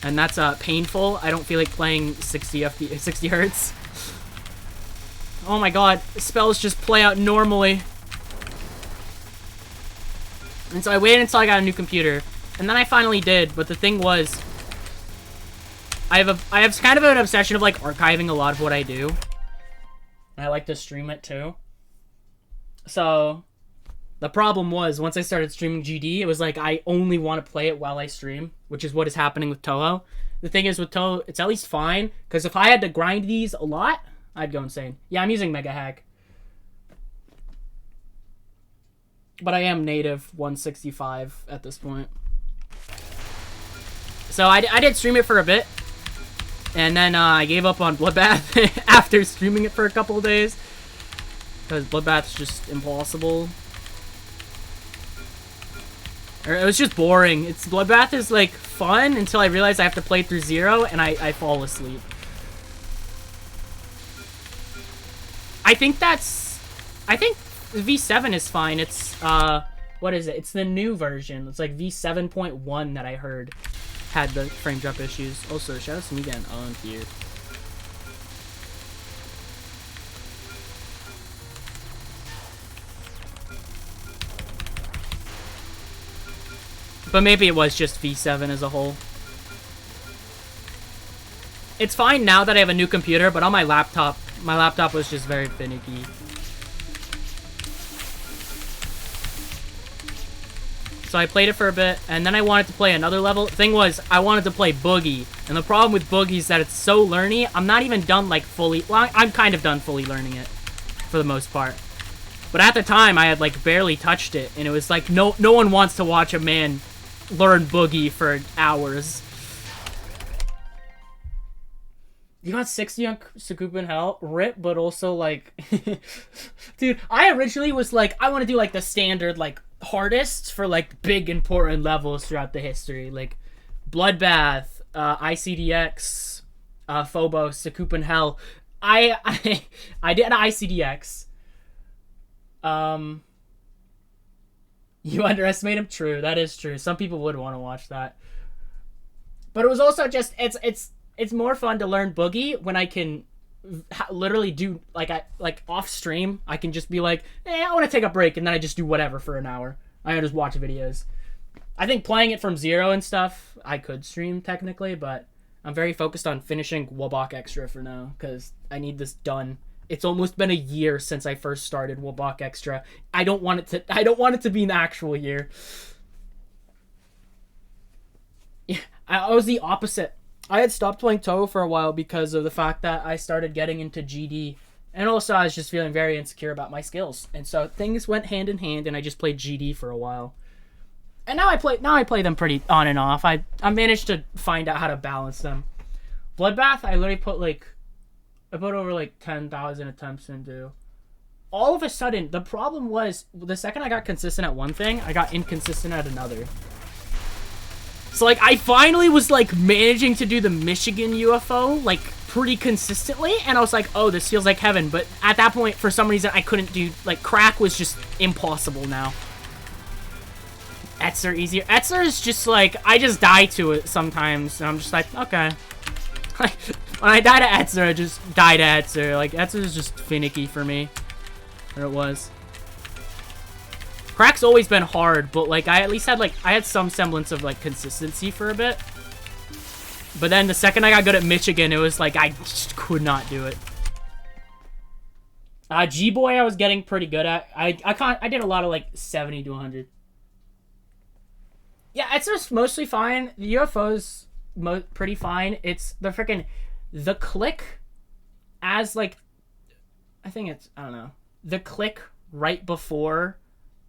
And that's painful. I don't feel like playing 60 hertz. Oh my god, spells just play out normally. And so I waited until I got a new computer, and then I finally did, but the thing was, I have kind of an obsession of like archiving a lot of what I do. I like to stream it too. So the problem was once I started streaming GD, it was like I only want to play it while I stream, which is what is happening with Toho. The thing is with Toho, it's at least fine, because if I had to grind these a lot, I'd go insane. Yeah, I'm using Mega Hack. But I am native 165 at this point. So I did stream it for a bit. And then I gave up on Bloodbath after streaming it for a couple of days. Because Bloodbath's just impossible. Or it was just boring. Bloodbath is like fun until I realize I have to play through 0 and I fall asleep. I think V7 is fine. It's what is it? It's the new version. It's like V7.1 that I heard had the frame drop issues. Also, shout out to me getting owned here. But maybe it was just V7 as a whole. It's fine now that I have a new computer, but on my laptop was just very finicky. So I played it for a bit, and then I wanted to play another level. The thing was, I wanted to play Boogie, and the problem with Boogie is that it's so learny. I'm not even done, like, fully... Well, I'm kind of done fully learning it, for the most part. But at the time, I had, like, barely touched it, and it was like, no one wants to watch a man learn Boogie for hours. You got 60 on Sakupin Hell? RIP, but also, like... Dude, I originally was like, I want to do, like, the standard, like, hardest for like big important levels throughout the history, like Bloodbath, ICDX, Phobos, Sakupin Hell. I did ICDX. You underestimate him? True, that is true. Some people would want to watch that, but it was also just it's more fun to learn Boogie when I can literally do like off stream. I can just be like, I want to take a break, and then I just do whatever for an hour. I just watch videos. I think playing it from 0 and stuff, I could stream technically, but I'm very focused on finishing WBaWC Extra for now because I need this done. It's almost been a year since I first started WBaWC Extra. I don't want it to be an actual year. Yeah, I was the opposite. I had stopped playing Toho for a while because of the fact that I started getting into GD. And also I was just feeling very insecure about my skills. And so things went hand in hand and I just played GD for a while. And now I play them pretty on and off. I managed to find out how to balance them. Bloodbath, I literally put over like 10,000 attempts into. All of a sudden, the problem was the second I got consistent at one thing, I got inconsistent at another. So, like, I finally was, like, managing to do the Michigan UFO, like, pretty consistently. And I was like, oh, this feels like heaven. But at that point, for some reason, I couldn't do, like, crack was just impossible now. Etzer easier. Etzer is just, like, I just die to it sometimes. And I'm just like, okay. When I die to Etzer, I just die to Etzer. Like, Etzer is just finicky for me. Or it was. Crack's always been hard, but like I at least had I had some semblance of like consistency for a bit. But then the second I got good at Michigan, it was like I just could not do it. G-Boy I was getting pretty good at. I did a lot of like 70 to 100. Yeah, it's just mostly fine. The UFO's pretty fine. It's the click as like, I think it's, I don't know. The click right before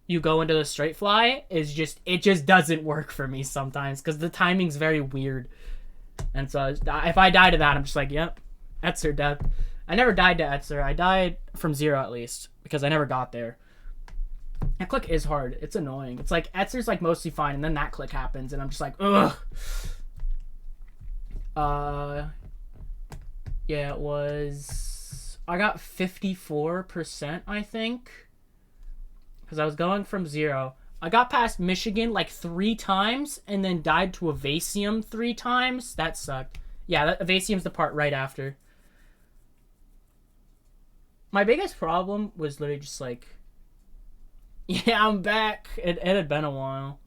you go into the straight fly is just, it just doesn't work for me sometimes because the timing's very weird. And so if I die to that, I'm just like, yep, Etzer death. I never died to Etzer. I died from 0 at least because I never got there. That click is hard. It's annoying. It's like Etzer's like mostly fine, and then that click happens, and I'm just like, ugh. Yeah, it was. I got 54%, I think, because I was going from 0. I got past Michigan like 3 times, and then died to Evasium 3 times. That sucked. Yeah, Evasium's the part right after. My biggest problem was literally just like, yeah, I'm back. It had been a while.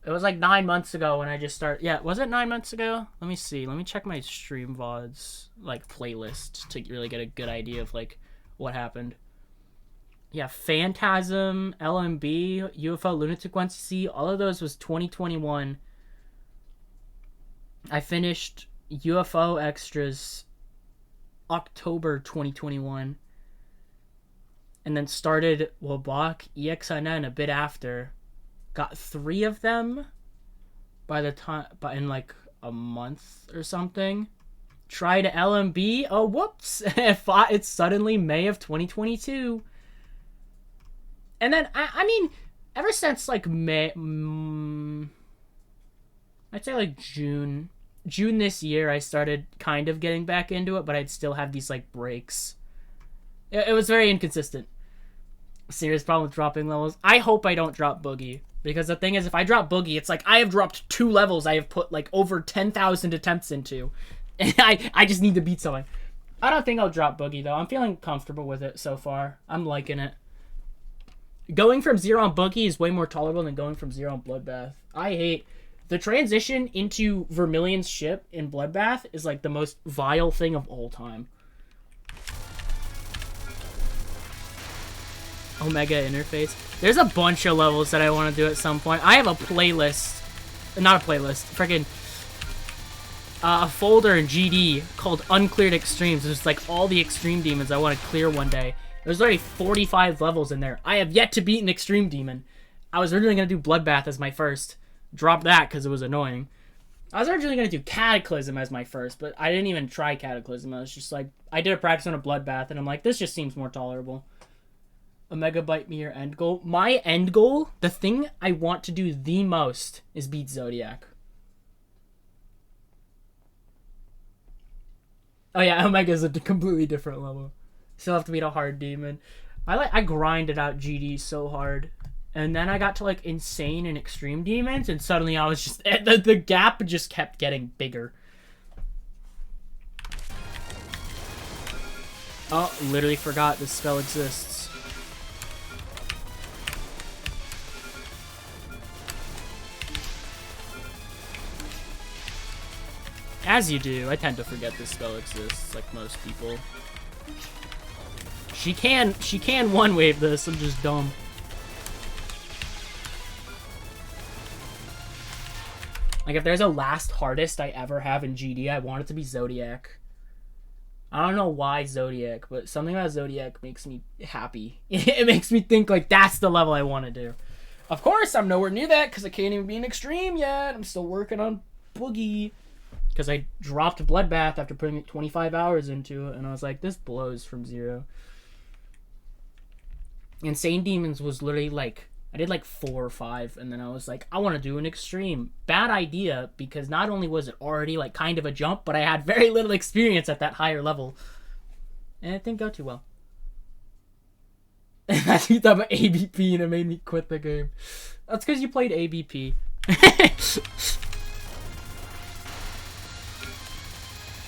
It was like 9 months ago when I just started. Yeah, was it 9 months ago? Let me see. Let me check my stream VODs like playlist to really get a good idea of like what happened. Yeah, Phantasm, LMB, UFO Lunatic 1cc, all of those was 2021. I finished UFO Extras October 2021. And then started WBaWC, ExNNN a bit after. Got 3 of them by the time, but in like a month or something. Tried LMB. Oh, whoops. It's suddenly May of 2022. And then, I mean, ever since like May, I'd say like June this year, I started kind of getting back into it, but I'd still have these like breaks. It was very inconsistent. Serious problem with dropping levels. I hope I don't drop Boogie. Because the thing is, if I drop Boogie, it's like I have dropped 2 levels I have put like over 10,000 attempts into. And I just need to beat someone. I don't think I'll drop Boogie though. I'm feeling comfortable with it so far. I'm liking it. Going from 0 on Boogie is way more tolerable than going from 0 on Bloodbath. I hate... The transition into Vermilion's ship in Bloodbath is like the most vile thing of all time. Omega interface. There's a bunch of levels that I want to do at some point. I have a playlist. Not a playlist. Freaking... a folder in GD called Uncleared Extremes. There's like all the extreme demons I want to clear one day. There's already 45 levels in there. I have yet to beat an extreme demon. I was originally going to do Bloodbath as my first. Dropped that because it was annoying. I was originally going to do Cataclysm as my first, but I didn't even try Cataclysm. I was just like, I did a practice on a Bloodbath, and I'm like, this just seems more tolerable. A megabyte me your end goal. My end goal, the thing I want to do the most, is beat Zodiac. Oh yeah, Omega's a completely different level. Still have to beat a hard demon. I grinded out GD so hard. And then I got to like insane and extreme demons, and suddenly I was just... The gap just kept getting bigger. Oh, literally forgot this spell exists. As you do. I tend to forget this spell exists, like most people. She can one-wave this, I'm just dumb. Like, if there's a last hardest I ever have in GD, I want it to be Zodiac. I don't know why Zodiac, but something about Zodiac makes me happy. It makes me think, like, that's the level I want to do. Of course, I'm nowhere near that, because I can't even be an extreme yet. I'm still working on Boogie. Because I dropped Bloodbath after putting 25 hours into it, and I was like, this blows from 0. Insane Demons was literally like, I did like 4 or 5, and then I was like, I want to do an extreme. Bad idea, because not only was it already like kind of a jump, but I had very little experience at that higher level. And it didn't go too well. And I thought about ABP and it made me quit the game. That's because you played ABP.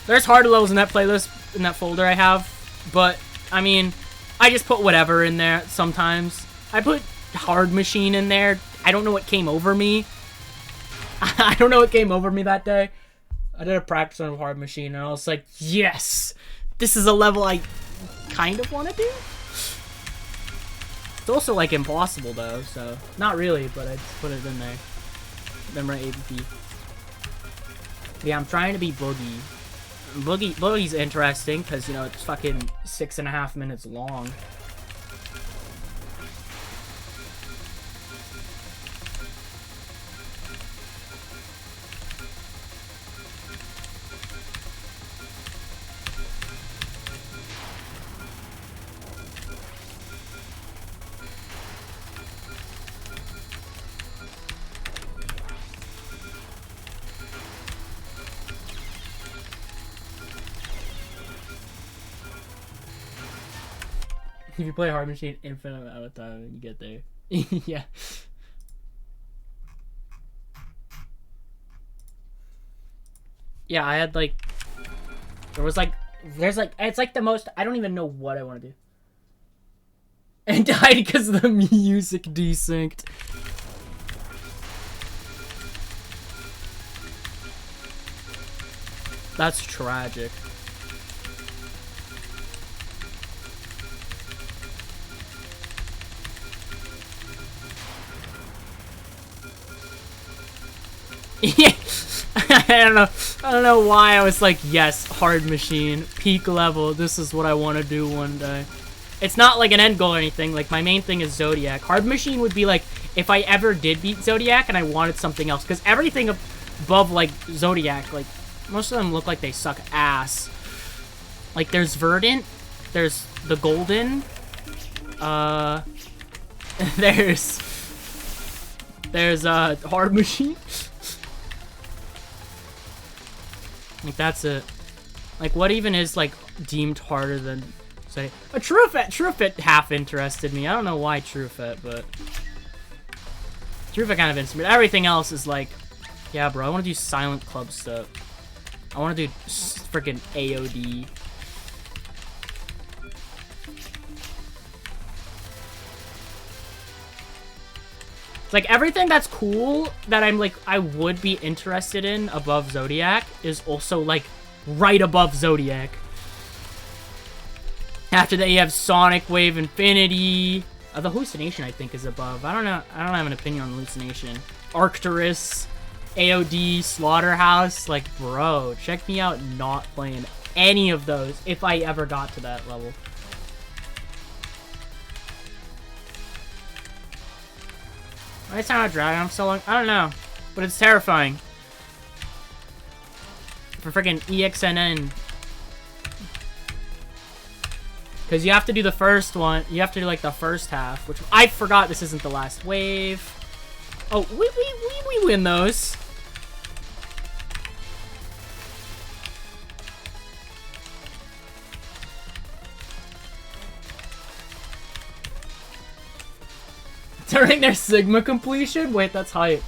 There's harder levels in that playlist, in that folder I have, but, I mean, I just put whatever in there sometimes. I put hard machine in there. I don't know what came over me. I don't know what came over me that day. I did a practice on hard machine and I was like, yes, this is a level I kind of want to do. It's also like impossible though, so not really, but I just put it in there. Then we're AVP. Yeah, I'm trying to beat Boogie. Boogie's interesting because, you know, it's fucking 6.5 minutes long. If you play hard machine infinite amount of time and you get there. Yeah. Yeah, I had like there's like it's like the most, I don't even know what I want to do. And died because the music desynced. That's tragic. Yeah. I don't know why I was like, yes, hard machine, peak level, this is what I want to do one day. It's not like an end goal or anything. Like, my main thing is Zodiac. Hard machine would be like if I ever did beat Zodiac and I wanted something else, because everything above like Zodiac, like most of them look like they suck ass. Like, there's Verdant, there's the Golden, there's hard machine. Like, that's it. Like, what even is, like, deemed harder than, say, a Truefit half interested me. I don't know why Truefit, but Truefit kind of interested me. Everything else is like, yeah, bro, I want to do Silent Club stuff. I want to do freaking AOD. It's like everything that's cool that I'm like, I would be interested in above Zodiac is also like right above Zodiac. After that, you have Sonic Wave Infinity. The Hallucination, I think, is above. I don't know. I don't have an opinion on Hallucination. Arcturus, AOD, Slaughterhouse. Like, bro, check me out not playing any of those if I ever got to that level. Why is not a dragon? I'm so long. I don't know, but it's terrifying. For freaking ExNNN. Because you have to do the first one. You have to do like the first half, which I forgot this isn't the last wave. Oh, we win those. During their Sigma completion? Wait, that's hype.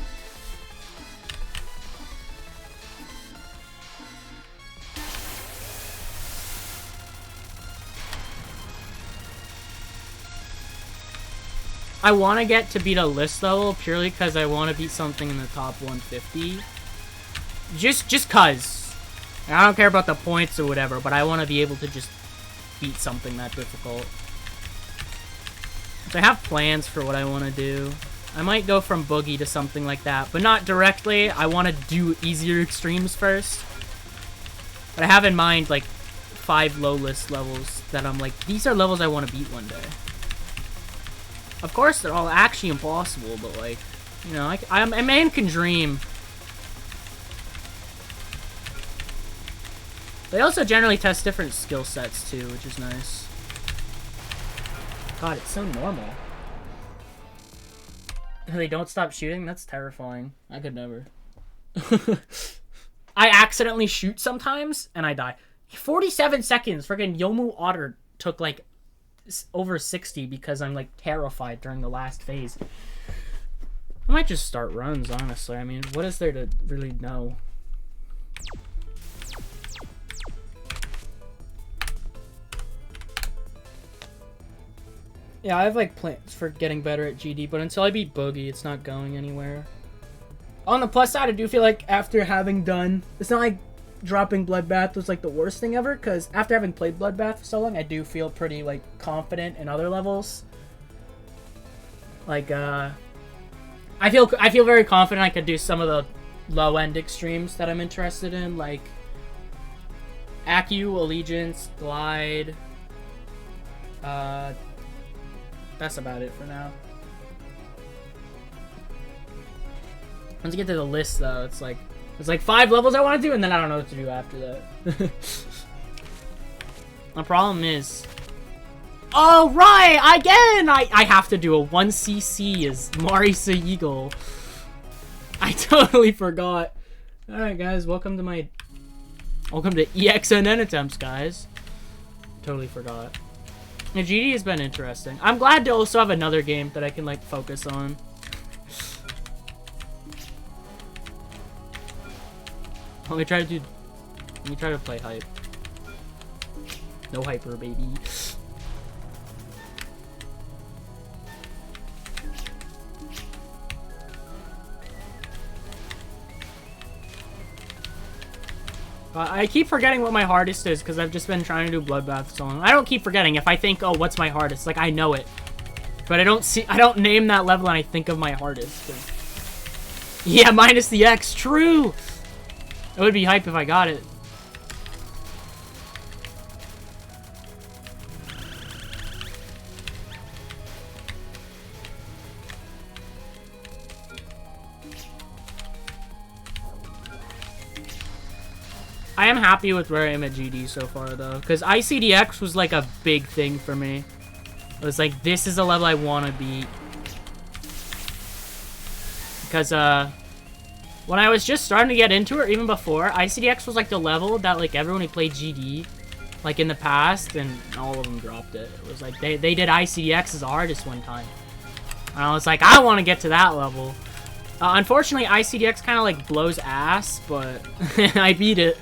I want to get to beat a list level purely because I want to beat something in the top 150. Just cause. I don't care about the points or whatever, but I want to be able to just beat something that difficult. So I have plans for what I want to do. I might go from Boogie to something like that, but not directly. I want to do easier extremes first. But I have in mind, like, 5 low list levels that I'm like, these are levels I want to beat one day. Of course, they're all actually impossible, but, like, you know, a man can dream. They also generally test different skill sets, too, which is nice. God, it's so normal. They don't stop shooting? That's terrifying. I could never. I accidentally shoot sometimes, and I die. 47 seconds! Friggin' YoumuO Otter took, like, over 60 because I'm, like, terrified during the last phase. I might just start runs, honestly. I mean, what is there to really know? Yeah, I have like plans for getting better at GD, but until I beat Boogie, it's not going anywhere. On the plus side, I do feel like after having done, it's not like dropping Bloodbath was like the worst thing ever, because after having played Bloodbath for so long, I do feel pretty like confident in other levels. Like I feel very confident I could do some of the low end extremes that I'm interested in, like Accu, Allegiance, Glide. That's about it for now. Once you get to the list, though, it's like 5 levels I want to do, and then I don't know what to do after that. The problem is, oh right, again, I have to do a 1cc as MariE Eagle. I totally forgot. All right, guys, welcome to ExNNN attempts, guys. Totally forgot. The GD has been interesting. I'm glad to also have another game that I can like focus on. Let me try to play hype. No hyper, baby. I keep forgetting what my hardest is because I've just been trying to do Bloodbath so long. I don't keep forgetting. If I think, oh, what's my hardest? Like, I know it. But I don't name that level and I think of my hardest. Yeah, minus the X. True! It would be hype if I got it. I am happy with where I am at GD so far, though. Because ICDX was, like, a big thing for me. It was like, this is a level I want to beat. Because, when I was just starting to get into it, even before, ICDX was, like, the level that, like, everyone who played GD, like, in the past, and all of them dropped it. It was like, they did ICDX as the hardest one time. And I was like, I want to get to that level. Unfortunately, ICDX kind of, like, blows ass, but I beat it.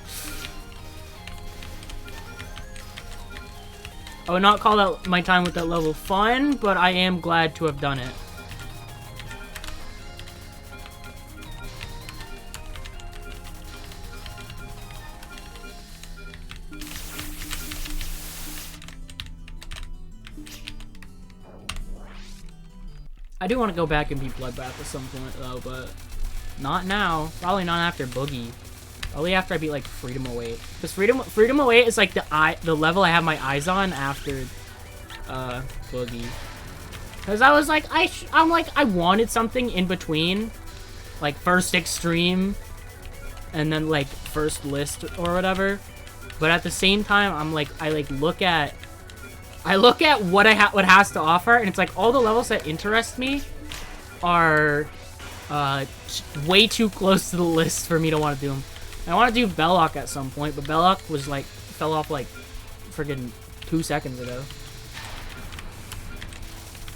I would not call that my time with that level fun, but I am glad to have done it. I do want to go back and beat Bloodbath at some point, though, but not now. Probably not after Boogie. Only after I beat, like, Freedom 08. Because Freedom 08 is, like, the level I have my eyes on after, Boogie. Because I was like, I wanted something in between, like, first Extreme, and then, like, first List or whatever. But at the same time, I'm like, I look at what what has to offer, and it's like all the levels that interest me are, way too close to the list for me to want to do them. I want to do Belloc at some point, but Belloc was like, fell off like friggin' 2 seconds ago.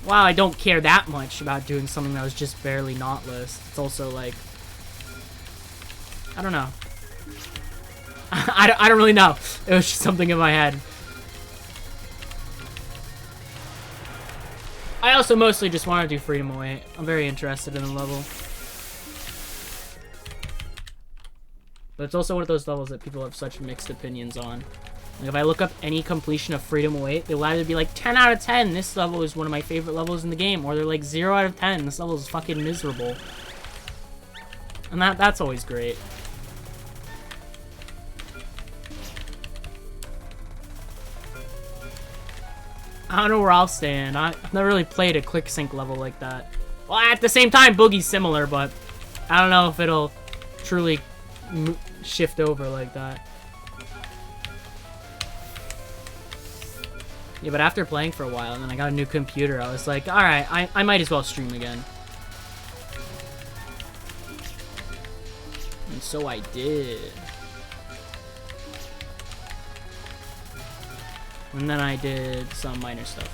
Wow, I don't care that much about doing something that was just barely not list. It's also like, I don't know. I don't really know. It was just something in my head. I also mostly just want to do Freedom 08. I'm very interested in the level. But it's also one of those levels that people have such mixed opinions on. Like, if I look up any completion of Freedom 08, they'll either be like 10 out of 10, this level is one of my favorite levels in the game, or they're like 0 out of 10, this level is fucking miserable. And that's always great. I don't know where I'll stand. I've never really played a quick sync level like that. Well, at the same time, Boogie's similar, but I don't know if it'll truly shift over like that. Yeah, but after playing for a while, and then I got a new computer, I was like, alright, I might as well stream again. And so I did. And then I did some minor stuff.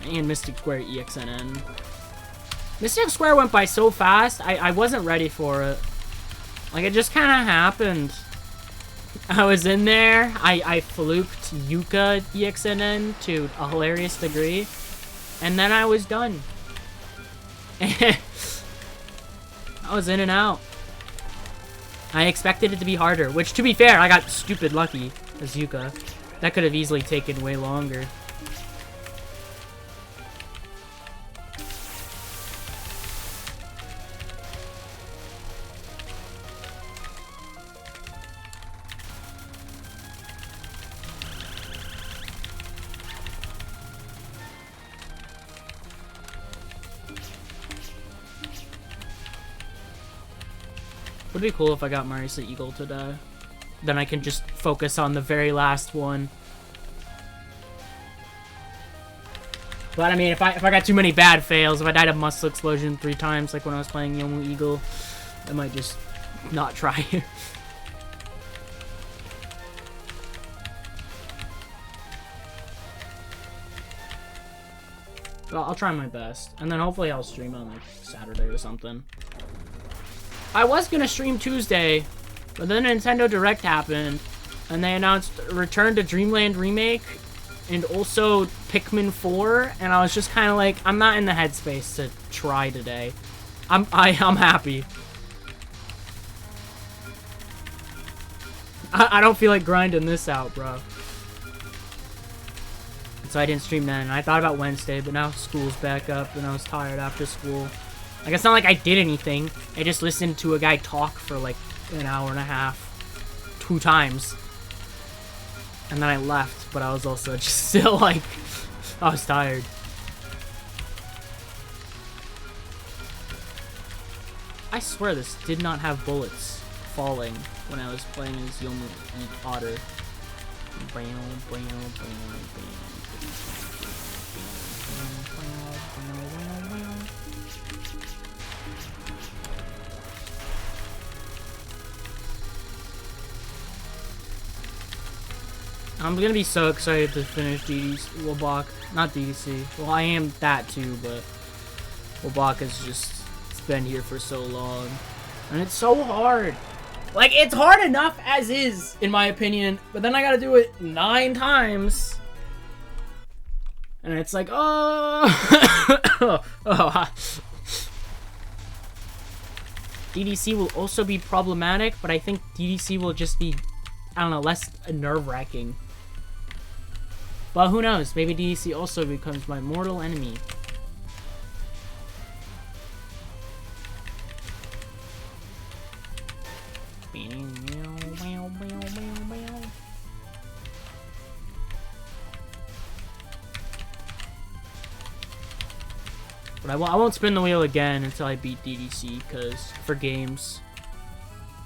And Mystic Square ExNNN. Mystic Square went by so fast, I wasn't ready for it. Like, it just kind of happened. I was in there. I fluked Yuka ExNNN to a hilarious degree. And then I was done. I was in and out. I expected it to be harder, which, to be fair, I got stupid lucky as Yuka. That could have easily taken way longer. Would be cool if I got MariE Eagle today. Then I can just focus on the very last one. But I mean, if I got too many bad fails, if I died of muscle explosion 3 times, like when I was playing YoumuO Eagle, I might just not try. Well, I'll try my best, and then hopefully I'll stream on like Saturday or something. I was gonna stream Tuesday, but then Nintendo Direct happened, and they announced Return to Dreamland Remake, and also Pikmin 4, and I was just kind of like, I'm not in the headspace to try today. I'm happy. I don't feel like grinding this out, bro. So I didn't stream then. I thought about Wednesday, but now school's back up, and I was tired after school. Like, it's not like I did anything. I just listened to a guy talk for like an hour and a half, 2 times. And then I left, but I was also just still like, I was tired. I swear this did not have bullets falling when I was playing as YoumuO Otter. I'm gonna be so excited to finish DDC, WBaWC, not DDC. Well, I am that too, but WBaWC has just, it's been here for so long. And it's so hard. Like, it's hard enough as is, in my opinion, but then I gotta do it 9 times. And it's like, oh. DDC will also be problematic, but I think DDC will just be, I don't know, less nerve-wracking. Well, who knows? Maybe DDC also becomes my mortal enemy. But I won't spin the wheel again until I beat DDC, because for games.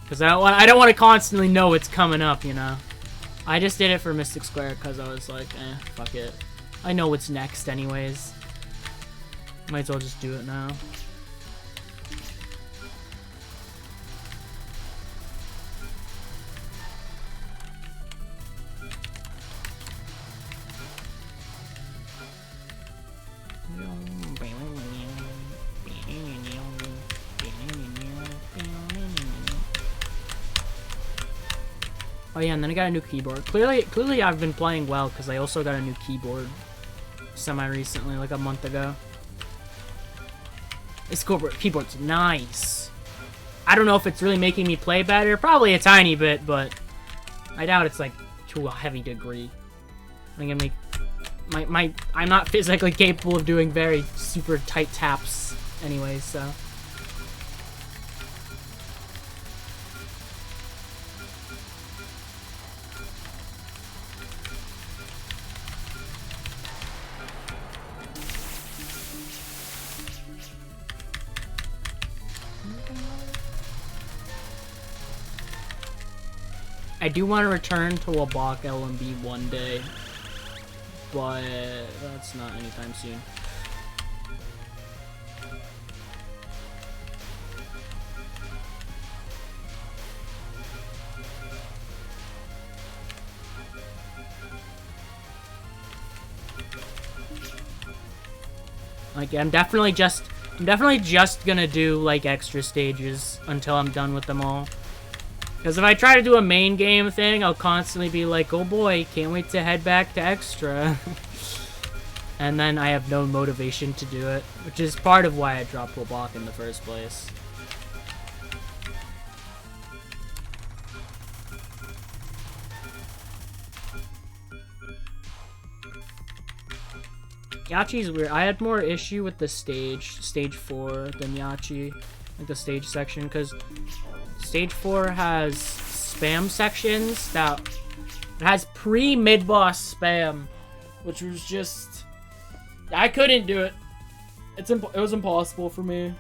Because I don't want to constantly know it's coming up, you know. I just did it for Mystic Square because I was like, fuck it. I know what's next anyways. Might as well just do it now. Oh yeah, and then I got a new keyboard. Clearly I've been playing well because I also got a new keyboard semi-recently, like a month ago. This keyboard's nice. I don't know if it's really making me play better. Probably a tiny bit, but I doubt it's like to a heavy degree. I'm gonna make I'm not physically capable of doing very super tight taps anyway, so. I do want to return to WBaWC LMB one day, but that's not anytime soon. Like, I'm definitely just gonna do like extra stages until I'm done with them all. Because if I try to do a main game thing, I'll constantly be like, oh boy, can't wait to head back to extra. And then I have no motivation to do it, which is part of why I dropped WBaWC in the first place. Yachi's weird. I had more issue with the stage 4 than Yachi, like the stage section, because stage 4 has spam sections that it has pre-mid-boss spam, which was just, I couldn't do it. It was impossible for me.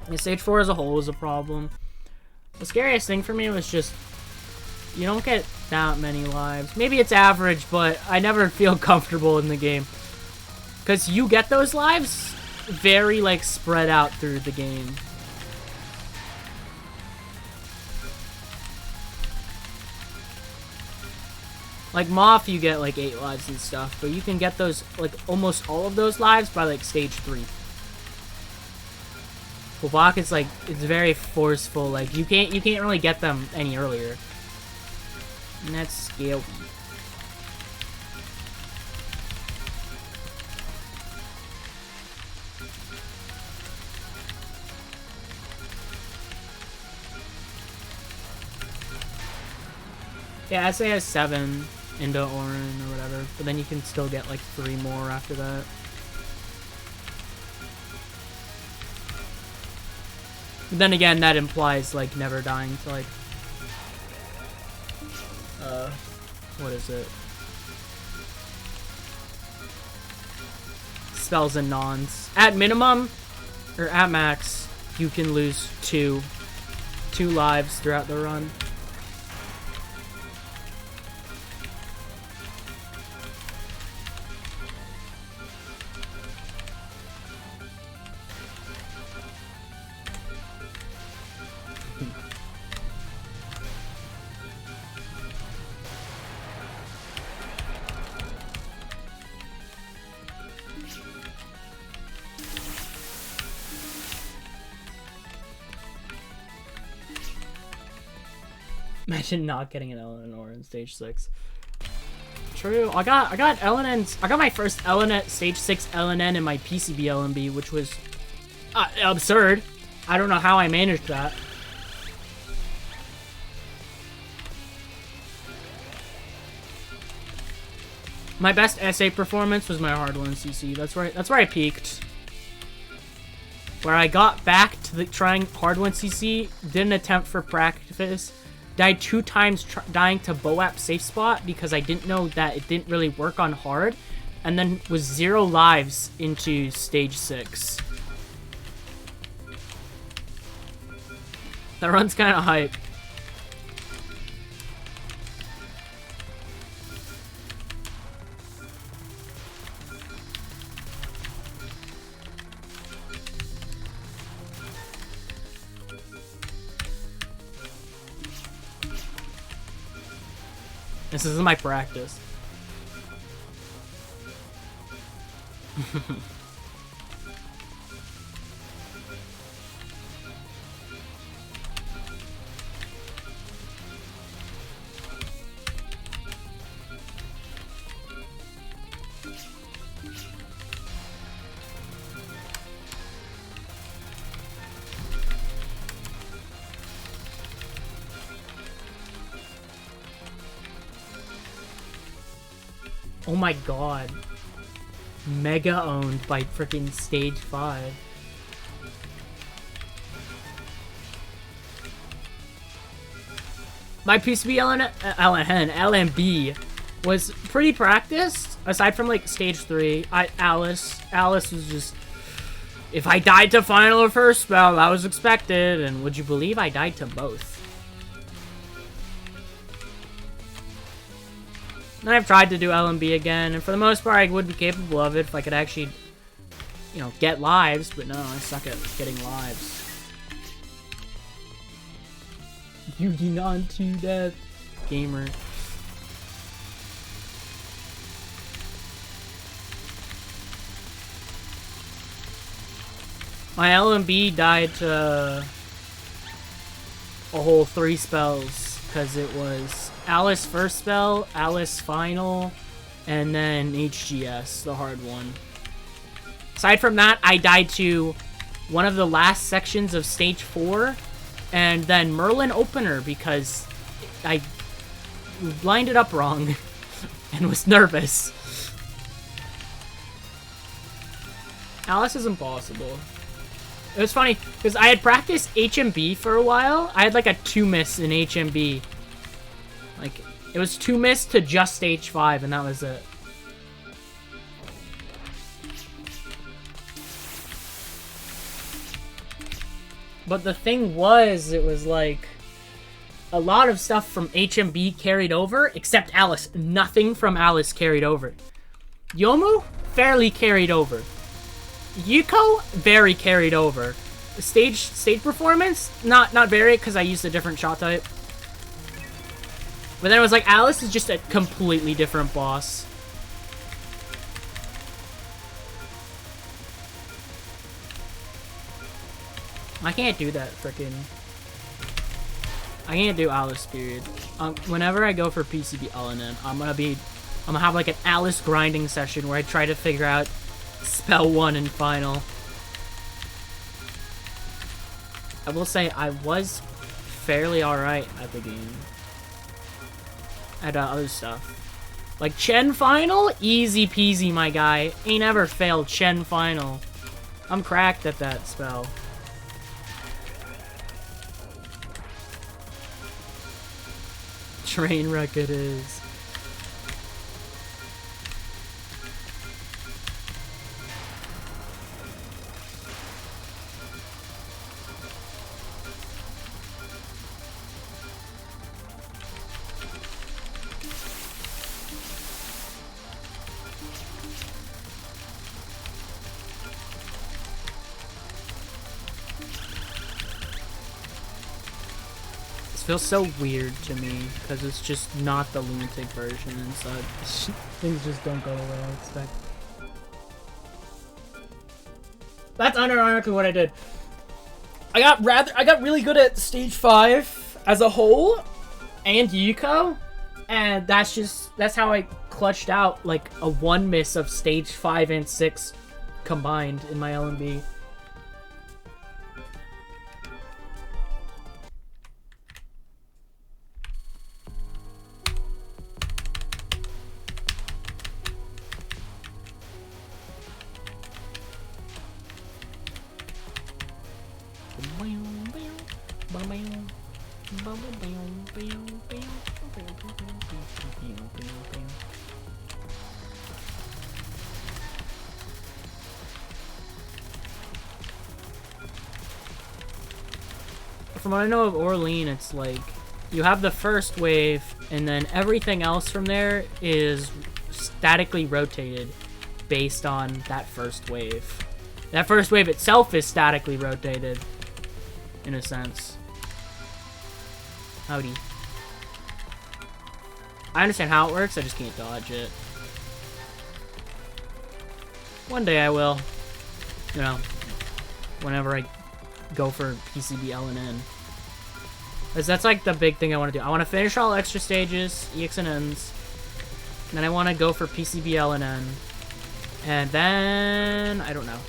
And stage 4 as a whole was a problem. The scariest thing for me was just, you don't get that many lives. Maybe it's average, but I never feel comfortable in the game. Because you get those lives very, like, spread out through the game. Like, Moth, you get, like, 8 lives and stuff. But you can get those, like, almost all of those lives by, like, stage 3. WBaWC is, like, it's very forceful. Like, you can't really get them any earlier. And that's scary. Yeah, SA has 7 into Orin or whatever, but then you can still get like 3 more after that. But then again, that implies like never dying to like what is it? Spells and nons. At minimum, or at max, you can lose 2 lives throughout the run. Imagine not getting an LNN in stage 6. True. I got LNNs. I got my first LNN stage 6 LNN in my PCB LNB, which was absurd. I don't know how I managed that. My best SA performance was my hard one CC. That's where I peaked. Where I got back to trying hard one CC, did an attempt for practice. Died 2 times dying to BOAP safe spot because I didn't know that it didn't really work on hard, and then was 0 lives into stage 6. That run's kind of hype. This is my practice. Oh my god. Mega owned by freaking stage 5. My PCB LNB was pretty practiced, aside from like stage 3. Alice was just, if I died to final or first spell, that was expected, and would you believe I died to both? And I've tried to do LMB again, and for the most part, I would be capable of it if I could actually, you know, get lives, but no, I suck at getting lives. Yugi non to death. Gamer. My LMB died to a whole 3 spells, because it was Alice first spell, Alice final, and then HGS, the hard one. Aside from that, I died to one of the last sections of stage 4, and then Merlin opener because I lined it up wrong and was nervous. Alice is impossible. It was funny, because I had practiced HMB for a while. I had like a 2 miss in HMB. Like, it was 2 miss to just stage 5, and that was it. But the thing was, it was like, a lot of stuff from HMB carried over, except Alice. Nothing from Alice carried over. YoumuO, fairly carried over. Yuko, very carried over. Stage performance, not very, because I used a different shot type. But then it was like, Alice is just a completely different boss. I can't do that frickin'. I can't do Alice, period. Whenever I go for PCB-LNN, I'm gonna have like an Alice grinding session where I try to figure out spell 1 and final. I will say I was fairly alright at the game. At other stuff. Like Chen final? Easy peasy, my guy. Ain't ever failed Chen final. I'm cracked at that spell. Train wreck it is. Feels so weird to me because it's just not the lunatic version and such. Things just don't go the way I expect. That's unironically what I did. I got really good at stage 5 as a whole and Yuko, and that's how I clutched out like a 1 miss of stage 5 and 6 combined in my LMB. From what I know of Orlean, it's like you have the first wave, and then everything else from there is statically rotated based on that first wave. That first wave itself is statically rotated, in a sense. Howdy. I understand how it works, I just can't dodge it. One day I will. You know, whenever I go for PCB-LNN. Because that's like the big thing I want to do. I want to finish all extra stages, ExNNNs. And then I want to go for PCB-LNN. And then, I don't know.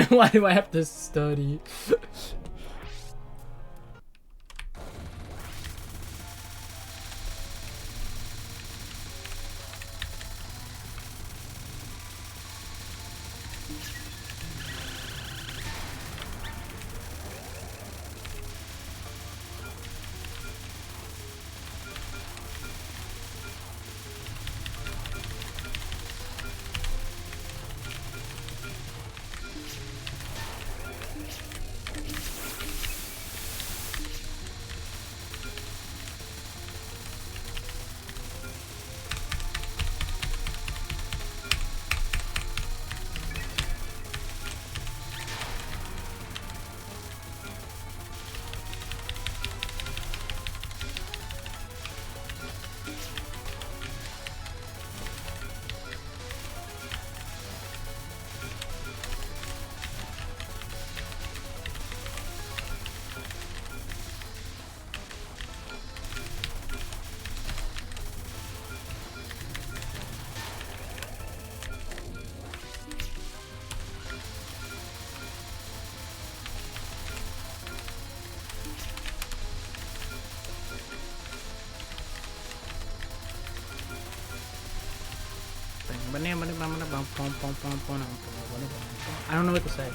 Why do I have to study? I don't know what to say.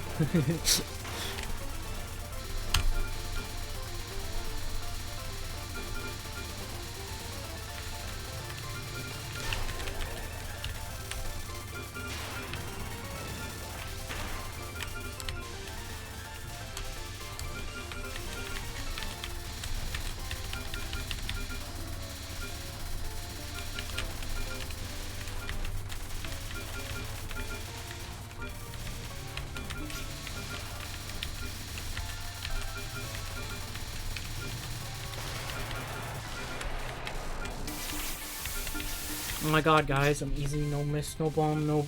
Oh my god, guys, I'm easy, no miss, no bomb, no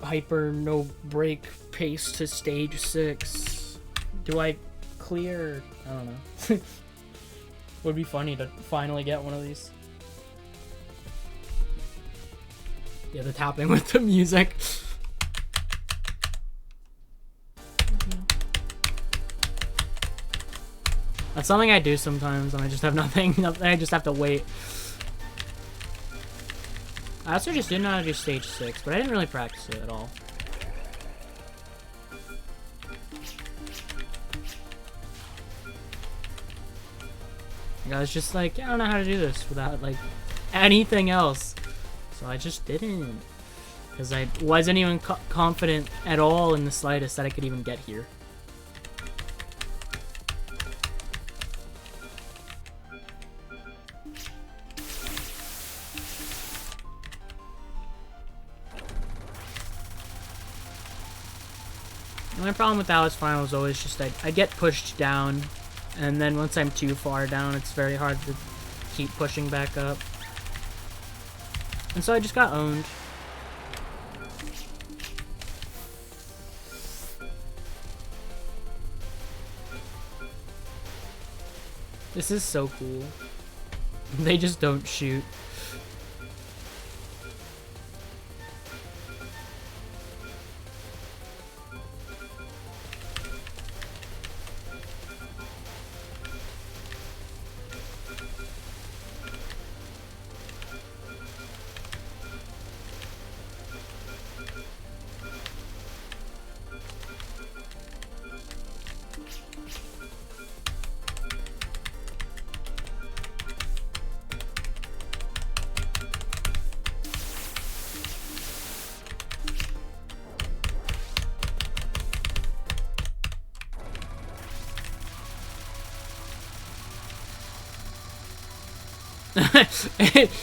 hyper, no break, pace to stage 6. Do I clear? I don't know. Would be funny to finally get one of these. Yeah, the tapping with the music. That's something I do sometimes, and I just have nothing. I just have to wait. I also just didn't know how to do stage 6, but I didn't really practice it at all. I was just like, I don't know how to do this without like anything else. So I just didn't. Because I wasn't even confident at all in the slightest that I could even get here. My problem with Alice Final is always just I get pushed down, and then once I'm too far down, it's very hard to keep pushing back up. And so I just got owned. This is so cool. They just don't shoot.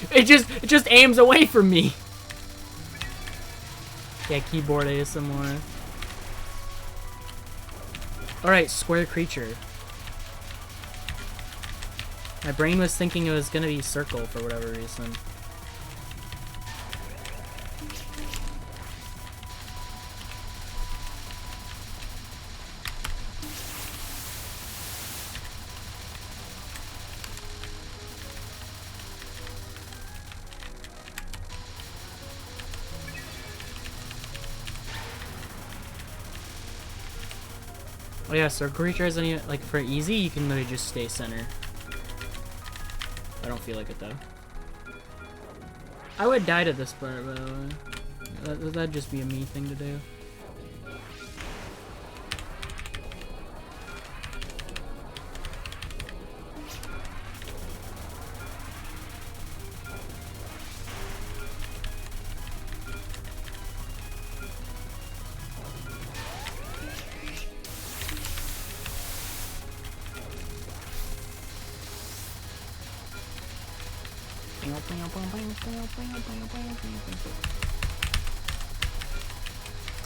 it just aims away from me. Yeah, keyboard ASMR. Alright, square creature. My brain was thinking it was gonna be circle for whatever reason. Oh yeah, circle creatures, and like for easy, you can literally just stay center. I don't feel like it though. I would die to this part, but that'd just be a me thing to do.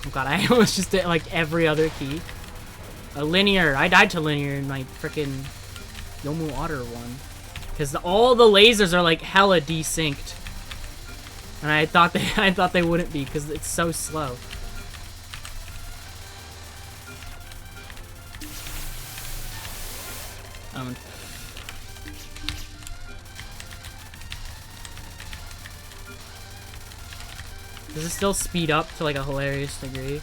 Oh god, I almost just did like every other key. Linear. I died to linear in my frickin' YoumuO Otter one. Because all the lasers are like hella desynced. And I thought they wouldn't be because it's so slow. Does it still speed up to like a hilarious degree?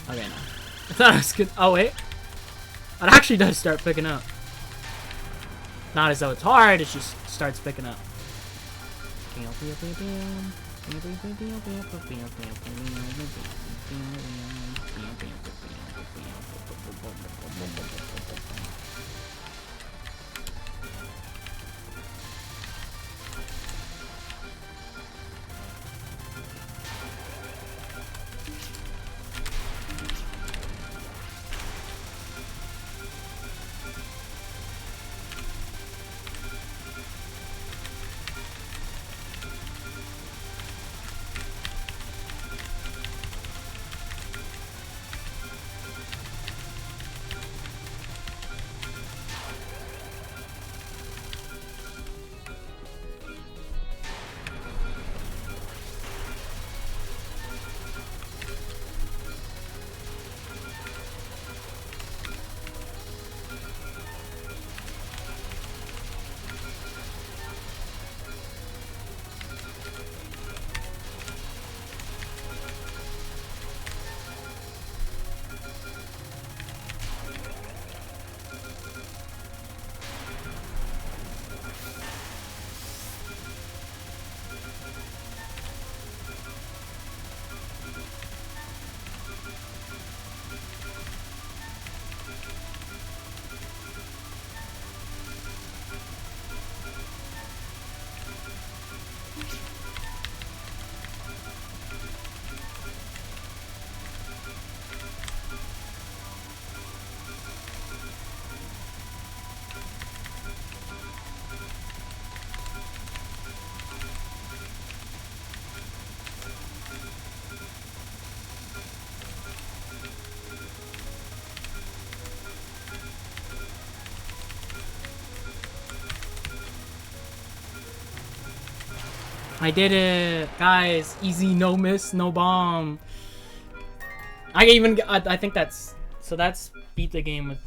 Okay, no. I thought it was good. Oh, wait. It actually does start picking up. Not as though it's hard, it just starts picking up. I did it, guys. Easy, no miss, no bomb. I think that's beat the game with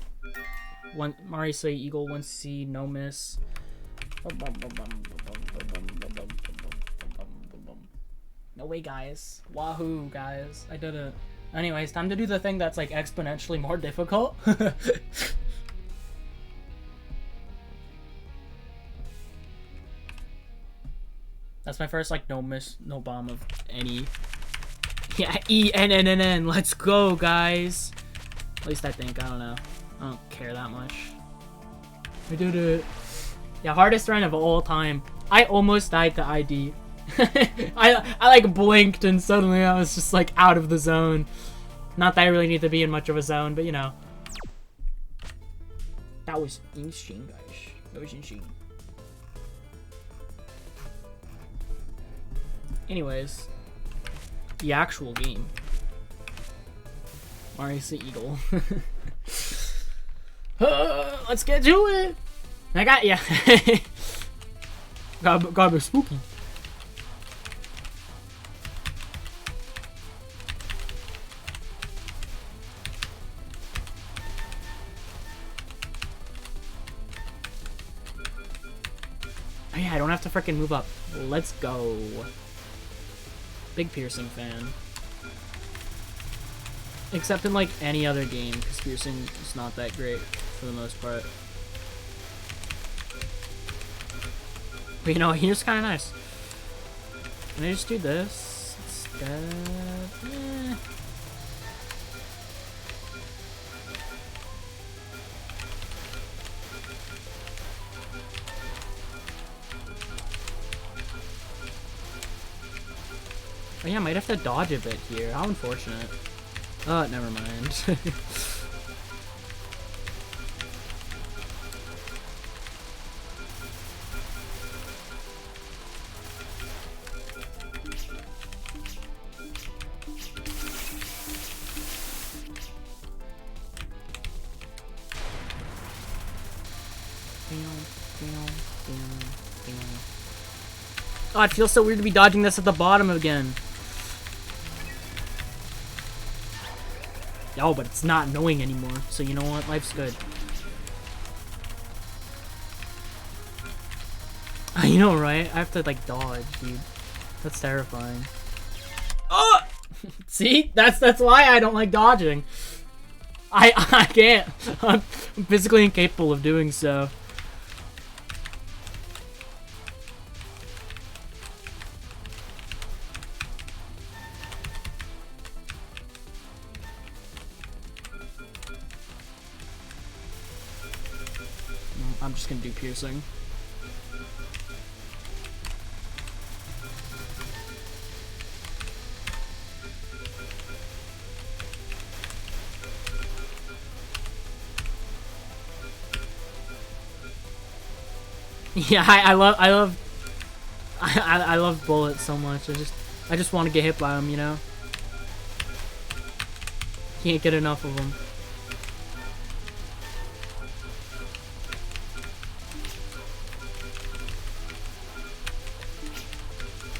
one MariE Slay Eagle 1C, no miss. No way, guys. Wahoo, guys. I did it. Anyways, time to do the thing that's like exponentially more difficult. That's my first like no miss, no bomb of any. Yeah, ExNNNN. Let's go, guys. At least I think. I don't know. I don't care that much. We did it. Yeah, hardest run of all time. I almost died to ID. I like blinked and suddenly I was just like out of the zone. Not that I really need to be in much of a zone, but you know. That was insane, guys. That was insane. Anyways, the actual game. MariE Slay Eagle. Let's get to it. I got yeah. Gotta be spooky. Oh yeah, I don't have to freaking move up. Let's go. Big piercing fan. except in like any other game, because piercing is not that great for the most part. But you know, here's kind of nice. Can I just do this instead? Oh yeah, I might have to dodge a bit here. How unfortunate. Oh, never mind. Oh, it feels so weird to be dodging this at the bottom again. Oh, but it's not annoying anymore, so you know what? Life's good. You know, right? I have to, like, dodge, dude. That's terrifying. Oh! See? That's why I don't like dodging. I can't. I'm physically incapable of doing so. I'm just gonna do piercing. Yeah, I love bullets so much. I just want to get hit by them, you know. Can't get enough of them.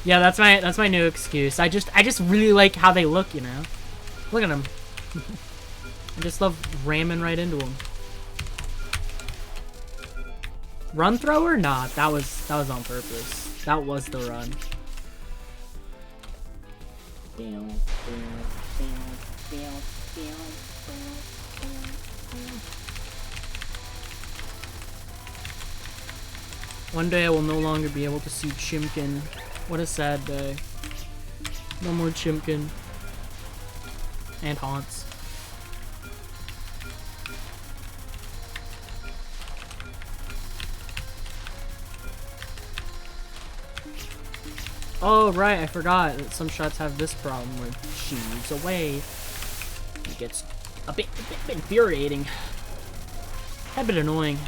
Yeah, that's my new excuse. I just really like how they look, you know. Look at them. I just love ramming right into them. Run thrower? Nah, that was on purpose. That was the run. One day I will no longer be able to see Chimkin. What a sad day. No more Chimkin. And Haunts. Oh, right, I forgot that some shots have this problem where she moves away. It gets a bit infuriating. A bit annoying.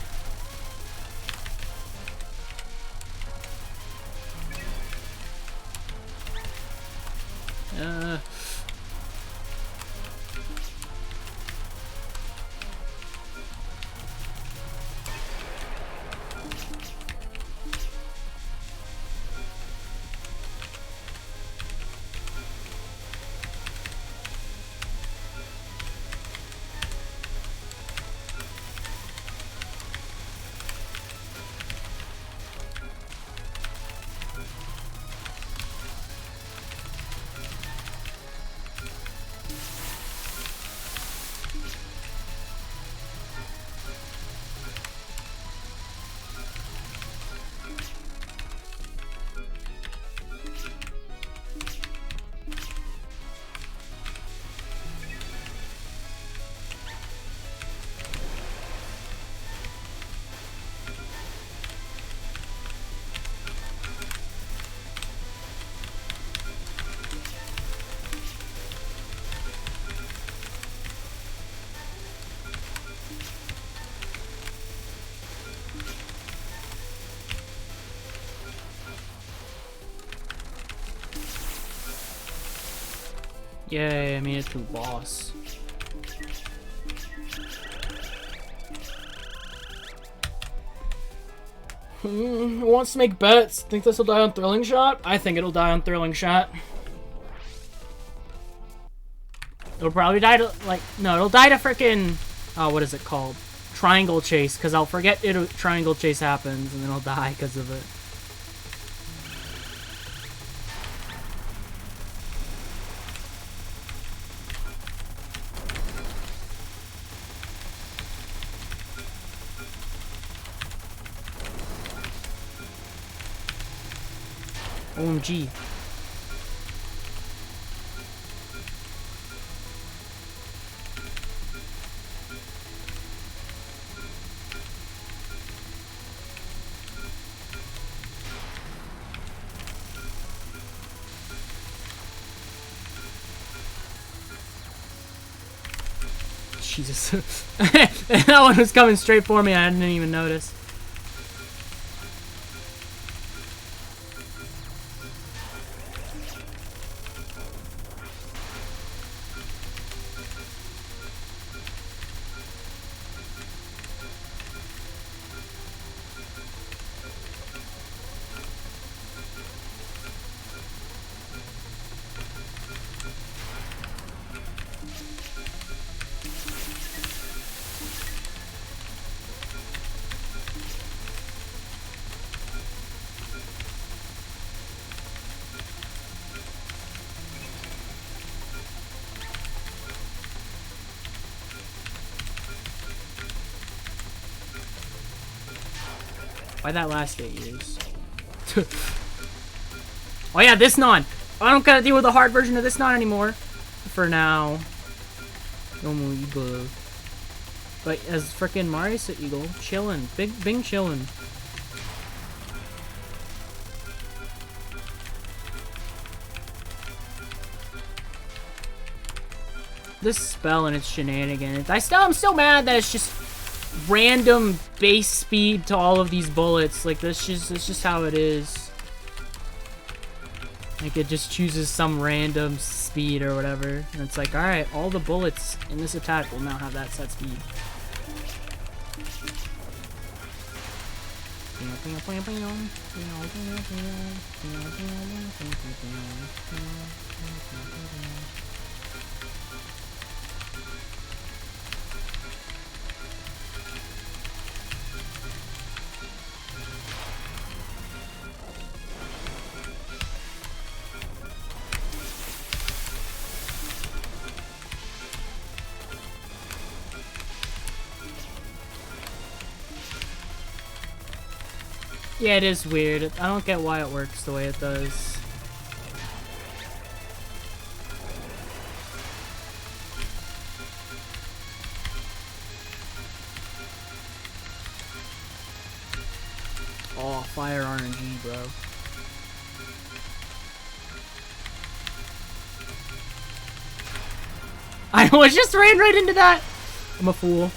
Yay, I made it to boss. Who wants to make bets? Think this will die on Thrilling Shot? I think it'll die on Thrilling Shot. It'll probably die to, like, no, it'll die to frickin', what is it called? Triangle Chase, because I'll forget Triangle Chase happens, and then I'll die because of it. OMG. Jesus. That one was coming straight for me. I didn't even notice. Why'd that last 8 years? Oh yeah, this non! I don't gotta deal with the hard version of this non anymore. For now. YoumuO. But as frickin' MariE Eagle, chillin'. Bing chillin'. This spell and its shenanigans. I'm still mad that it's just random base speed to all of these bullets. Like that's just how it is. Like it just chooses some random speed or whatever. And it's like, alright, all the bullets in this attack will now have that set speed. Yeah, it is weird. I don't get why it works the way it does. Oh, fire RNG, bro. I was just ran right into that! I'm a fool.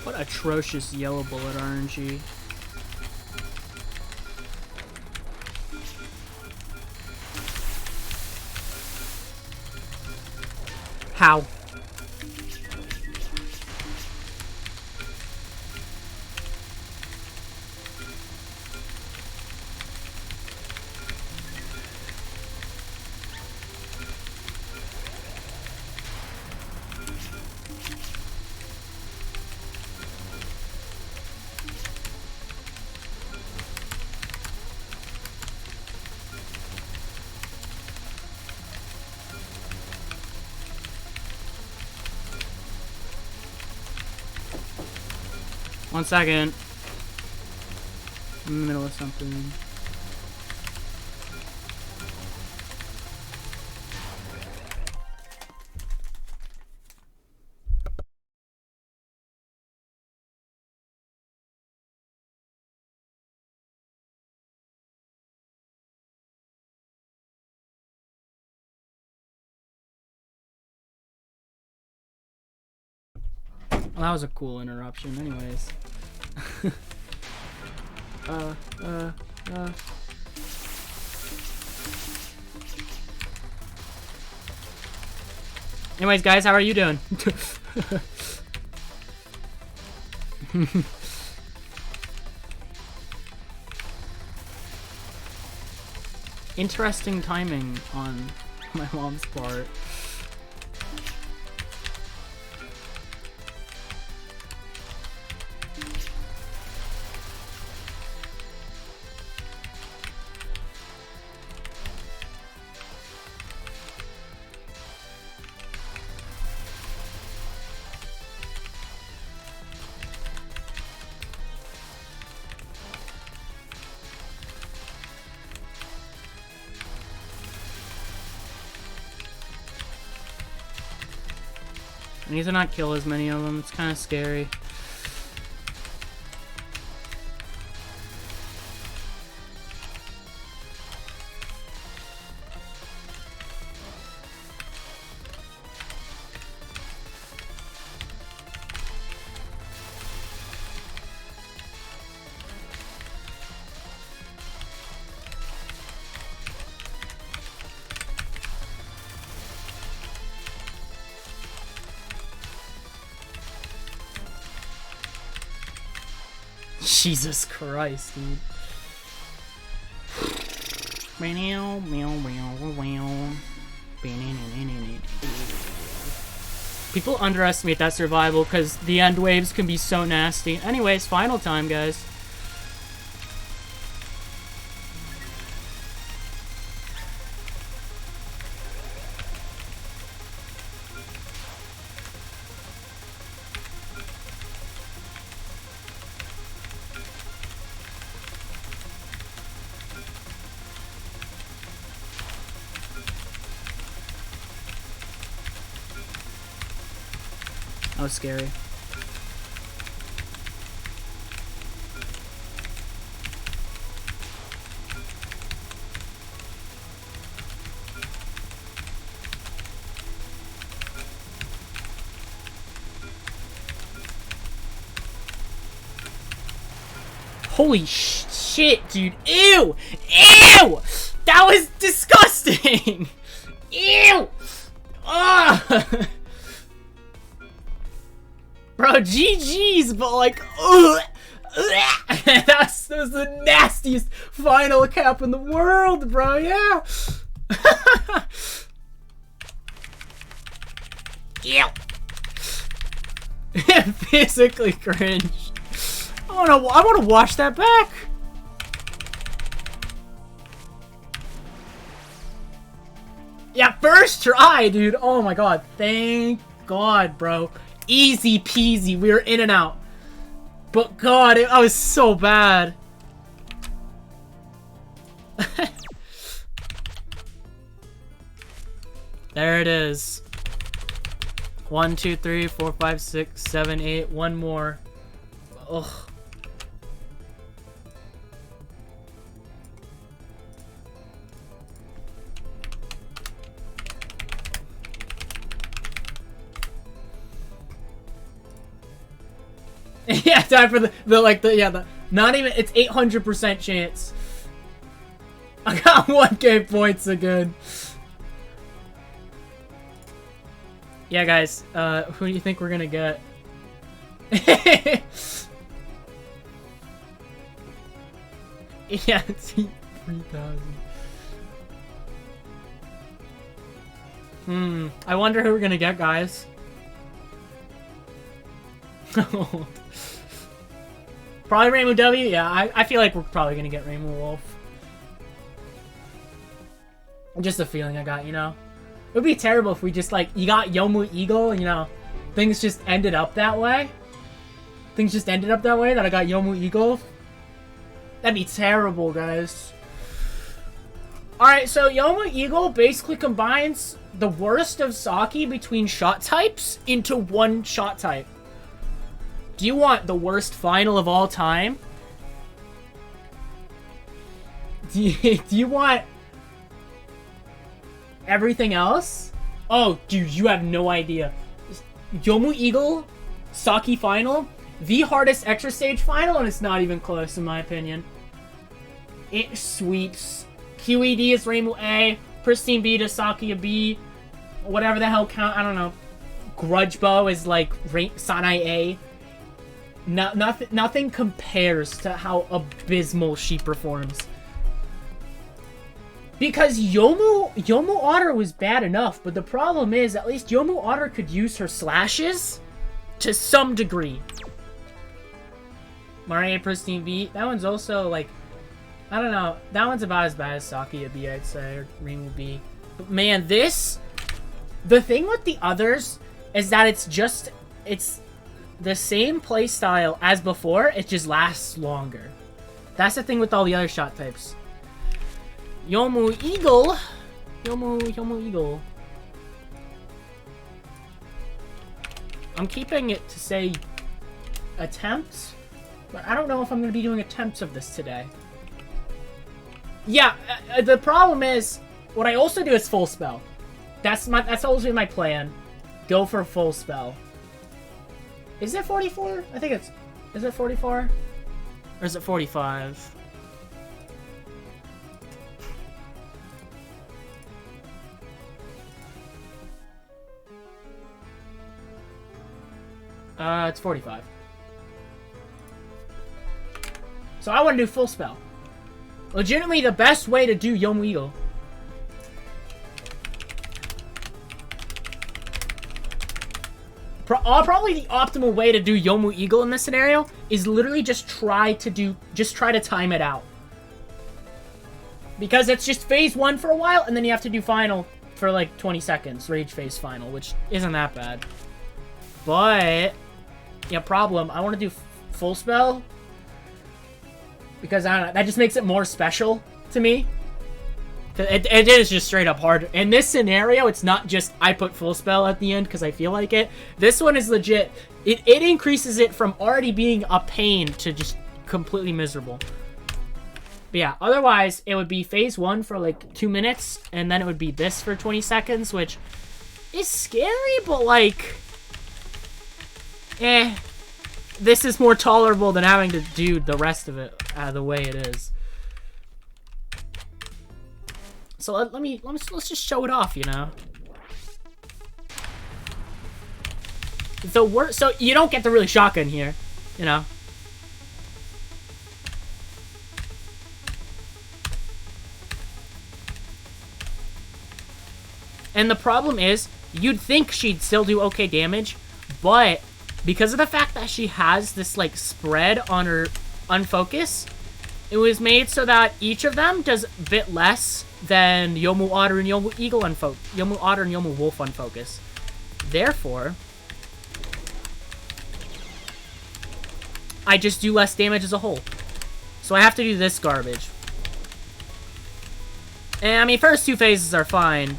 What atrocious yellow bullet RNG. How? One second. I'm in the middle of something. Well, that was a cool interruption anyways. Anyways, guys, how are you doing? Interesting timing on my mom's part. I need to not kill as many of them. It's kind of scary. Jesus Christ, dude. People underestimate that survival because the end waves can be so nasty. Anyways, final time, guys. That was scary. Holy shit, dude. Ew! Ew! That was disgusting! Ew! Ugh! Bro, GG's, but like, ugh! That was the nastiest final cap in the world, bro, yeah! Ew! Physically cringe. I wanna wash that back. Yeah, first try, dude. Oh my god. Thank God, bro. Easy peasy. We were in and out. But god, I was so bad. There it is. 1, 2, 3, 4, 5, 6, 7, 8. One more. Ugh. Yeah, time for the not even, it's 800% chance. I got 1k points again. Yeah, guys, who do you think we're gonna get? Yeah, it's 3,000. I wonder who we're gonna get, guys. Probably Rainbow W? Yeah, I feel like we're probably gonna get Rainbow Wolf. Just a feeling I got, you know? It would be terrible if we just, like, you got YoumuO Eagle, you know, things just ended up that way. Things just ended up that way, that I got YoumuO Eagle. That'd be terrible, guys. Alright, so YoumuO Eagle basically combines the worst of Saki between shot types into one shot type. Do you want the worst final of all time? Do you want everything else? Oh, dude, you have no idea. YoumuO Eagle, Saki final, the hardest extra stage final, and it's not even close in my opinion. It sweeps. QED is Rainbow A, Pristine B to Saki a B. whatever the hell count, I don't know. Grudge Bow is like Sanai A. Nothing compares to how abysmal she performs. Because Yomu Otter was bad enough, but the problem is at least Yomu Otter could use her slashes to some degree. MariE Pristine B, that one's also like, I don't know, that one's about as bad as Sakia B, I'd say, or Rimu B. But man, the thing with the others is that it's the same playstyle as before, it just lasts longer. That's the thing with all the other shot types. YoumuO Eagle. YoumuO Eagle. I'm keeping it to say attempts, but I don't know if I'm going to be doing attempts of this today. Yeah, the problem is, what I also do is full spell. That's always been my plan. Go for full spell. Is it 44? I think it's... Is it 44? Or is it 45? It's 45. So I want to do full spell. Legitimately the best way to do YoumuO Eagle. Probably the optimal way to do YoumuO Eagle in this scenario is literally just try to time it out. Because it's just phase 1 for a while, and then you have to do final for like 20 seconds. Rage phase final, which isn't that bad. But, yeah, problem. I want to do full spell. Because, I don't know, that just makes it more special to me. It is just straight up hard. In this scenario, it's not just I put full spell at the end because I feel like it. This one is legit. It increases it from already being a pain to just completely miserable. But yeah, otherwise, it would be phase 1 for like 2 minutes, and then it would be this for 20 seconds, which is scary, but like... This is more tolerable than having to do the rest of it the way it is. So let's just show it off, you know. So you don't get the really shotgun here, you know. And the problem is, you'd think she'd still do okay damage, but because of the fact that she has this like spread on her unfocus, it was made so that each of them does a bit less than YoumuO Otter and YoumuO Eagle YoumuO Otter and YoumuO Wolf unfocus. Therefore, I just do less damage as a whole. So I have to do this garbage. And I mean, first 2 phases are fine.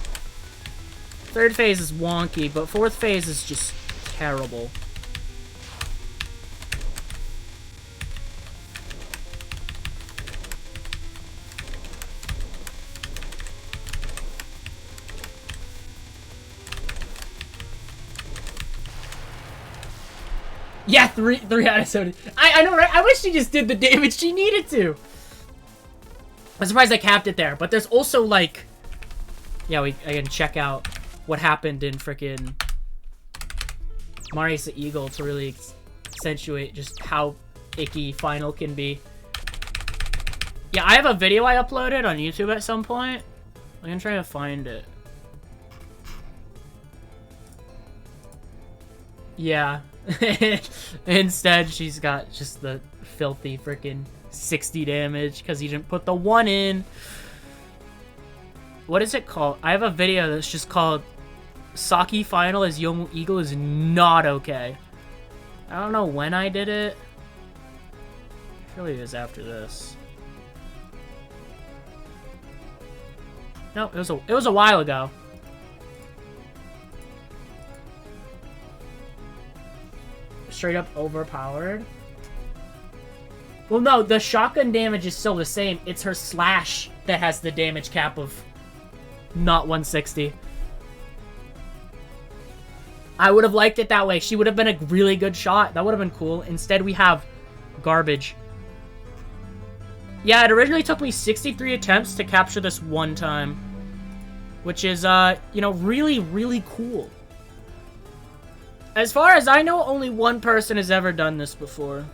3rd phase is wonky, but 4th phase is just terrible. Yeah, 3 out of 7. I know, right? I wish she just did the damage she needed to. I'm surprised I capped it there. But there's also, like... Yeah, I can check out what happened in frickin' MariE Eagle to really accentuate just how icky final can be. Yeah, I have a video I uploaded on YouTube at some point. I'm gonna try to find it. Yeah. Instead, she's got just the filthy freaking 60 damage because he didn't put the 1 in. What is it called? I have a video that's just called Saki Final as YoumuO Eagle is not okay. I don't know when I did it. Surely it was after this. No, it was a while ago. Straight up overpowered. Well, no, the shotgun damage is still the same. It's her slash that has the damage cap of not 160. I would have liked it that way. She would have been a really good shot. That would have been cool. Instead, we have garbage. Yeah, it originally took me 63 attempts to capture this one time. which is, you know, really, really cool. As far as I know, only one person has ever done this before.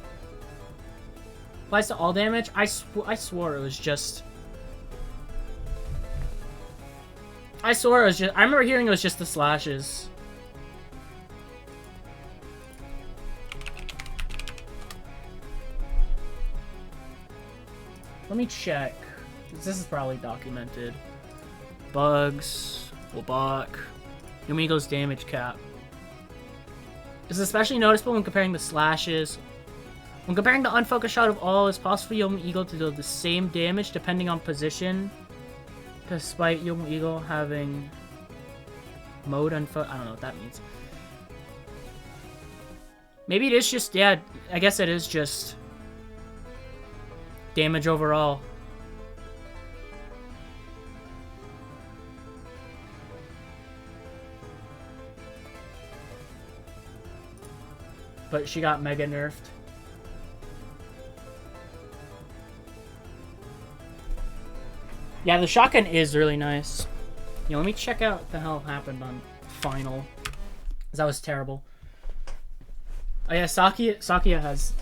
Applies to all damage? I swore it was just... I swore it was just... I remember hearing it was just the slashes. Let me check. This is probably documented. Bugs. Wobok. YoumuO's damage cap. It's especially noticeable when comparing the slashes. When comparing the unfocused shot of all, it's possible for YoumuO to deal the same damage depending on position. Despite YoumuO having mode unfocused. I don't know what that means. Maybe it is just, yeah, I guess it is just damage overall. But she got mega nerfed. Yeah, the shotgun is really nice. Yeah, let me check out what the hell happened on Final. Because that was terrible. Oh yeah, Sakia has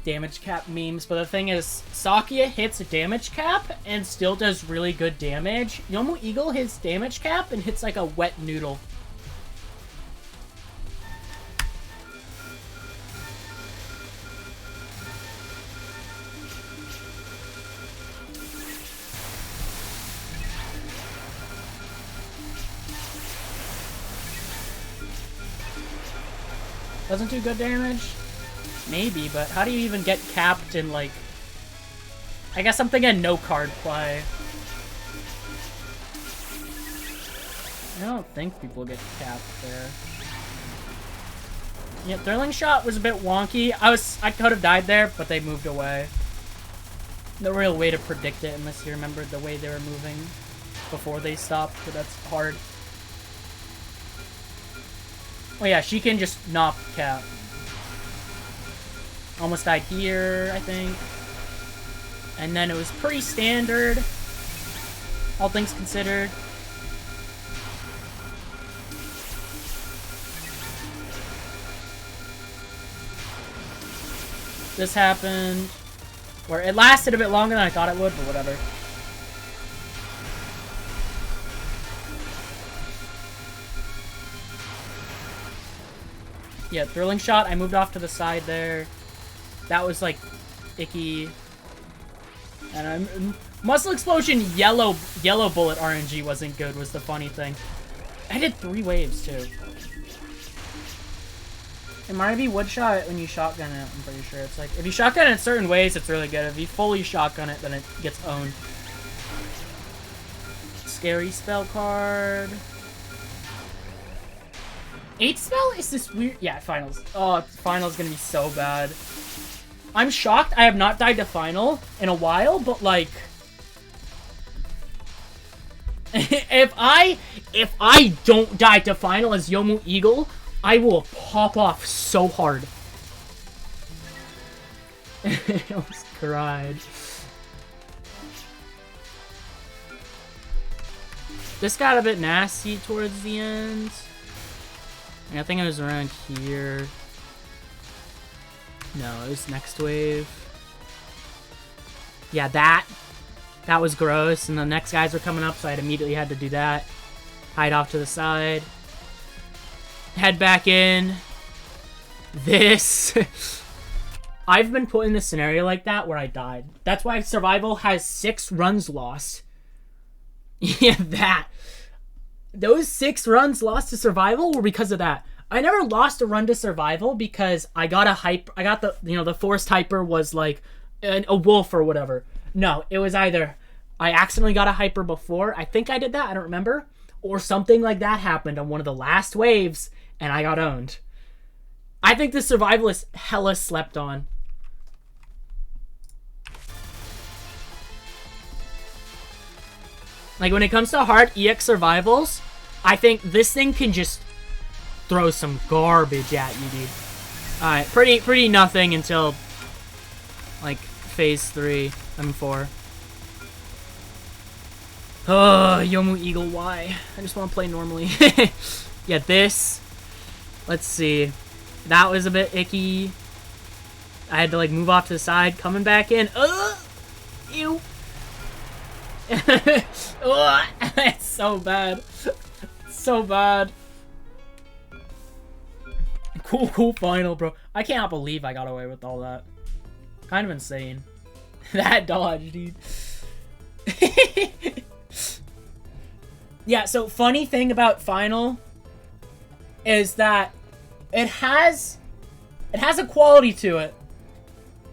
damage cap memes, but the thing is, Sakia hits a damage cap and still does really good damage. YoumuO hits damage cap and hits like a wet noodle. Doesn't do good damage? Maybe, but how do you even get capped in, like... I guess I'm thinking no card play. I don't think people get capped there. Yeah, Thrilling Shot was a bit wonky. I could have died there, but they moved away. No real way to predict it unless you remembered the way they were moving before they stopped, but that's hard. Oh yeah, she can just not cap. Almost died here, I think. And then it was pretty standard, all things considered. This happened, where it lasted a bit longer than I thought it would, but whatever. Yeah, Thrilling Shot, I moved off to the side there. That was, like, icky. And Muscle Explosion yellow bullet RNG wasn't good, was the funny thing. I did 3 waves, too. It might be wood shot when you shotgun it, I'm pretty sure. It's like, if you shotgun it in certain ways, it's really good. If you fully shotgun it, then it gets owned. Scary spell card. 8 spell is this weird... Yeah, finals. Oh, final's gonna be so bad. I'm shocked I have not died to final in a while, but like... if I don't die to final as YoumuO, I will pop off so hard. I almost cried. This got a bit nasty towards the end. I think it was around here. No, it was next wave. Yeah, that was gross. And the next guys were coming up, so I immediately had to do that. Hide off to the side. Head back in. This. I've been put in a scenario like that where I died. That's why survival has 6 runs lost. Yeah, that. Those 6 runs lost to survival were because of that. I never lost a run to survival because I got a hype. I got the, you know, the forced hyper was like a wolf or whatever. No, it was either I accidentally got a hyper before. I think I did that. I don't remember. Or something like that happened on one of the last waves and I got owned. I think the survival is hella slept on. Like, when it comes to hard EX survivals, I think this thing can just throw some garbage at you, dude. Alright, pretty nothing until, like, phase 3 and 4. Oh, Yomu Eagle, why? I just want to play normally. Yeah, this. Let's see. That was a bit icky. I had to like move off to the side, coming back in. Ew. It's so bad. So bad. Cool final, bro. I can't believe I got away with all that. Kind of insane. That dodge, dude. Yeah, so funny thing about final is that it has a quality to it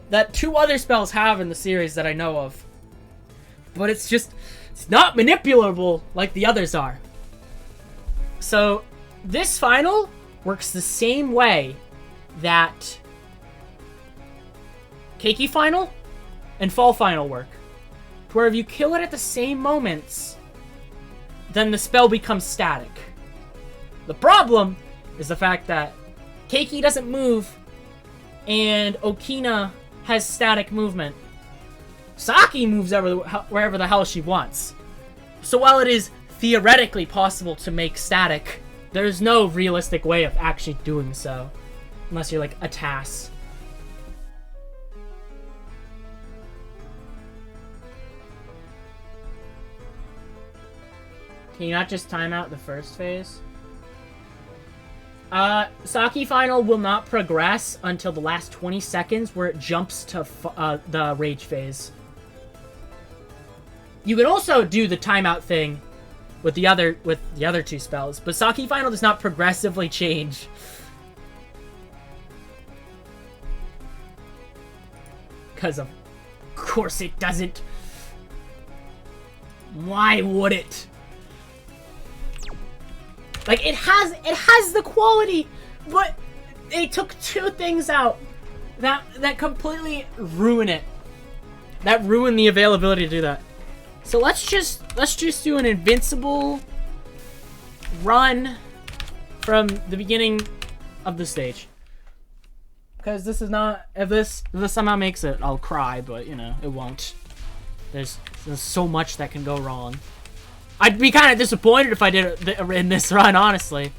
that 2 other spells have in the series that I know of. But it's not manipulable like the others are. So this final works the same way that Keiki final and Fall final work. Where if you kill it at the same moments, then the spell becomes static. The problem is the fact that Keiki doesn't move and Okina has static movement. Saki moves wherever the hell she wants. So while it is theoretically possible to make static, there's no realistic way of actually doing so. Unless you're like a TAS. Can you not just time out the first phase? Saki final will not progress until the last 20 seconds where it jumps to the rage phase. You can also do the timeout thing with the other 2 spells, but Saki final does not progressively change. Because of course it doesn't. Why would it? Like, it has the quality, but they took 2 things out that completely ruin it. That ruined the availability to do that. So let's just do an invincible run from the beginning of the stage. Because this is not, if this somehow makes it, I'll cry, but you know, it won't. There's so much that can go wrong. I'd be kind of disappointed if I did it in this run, honestly.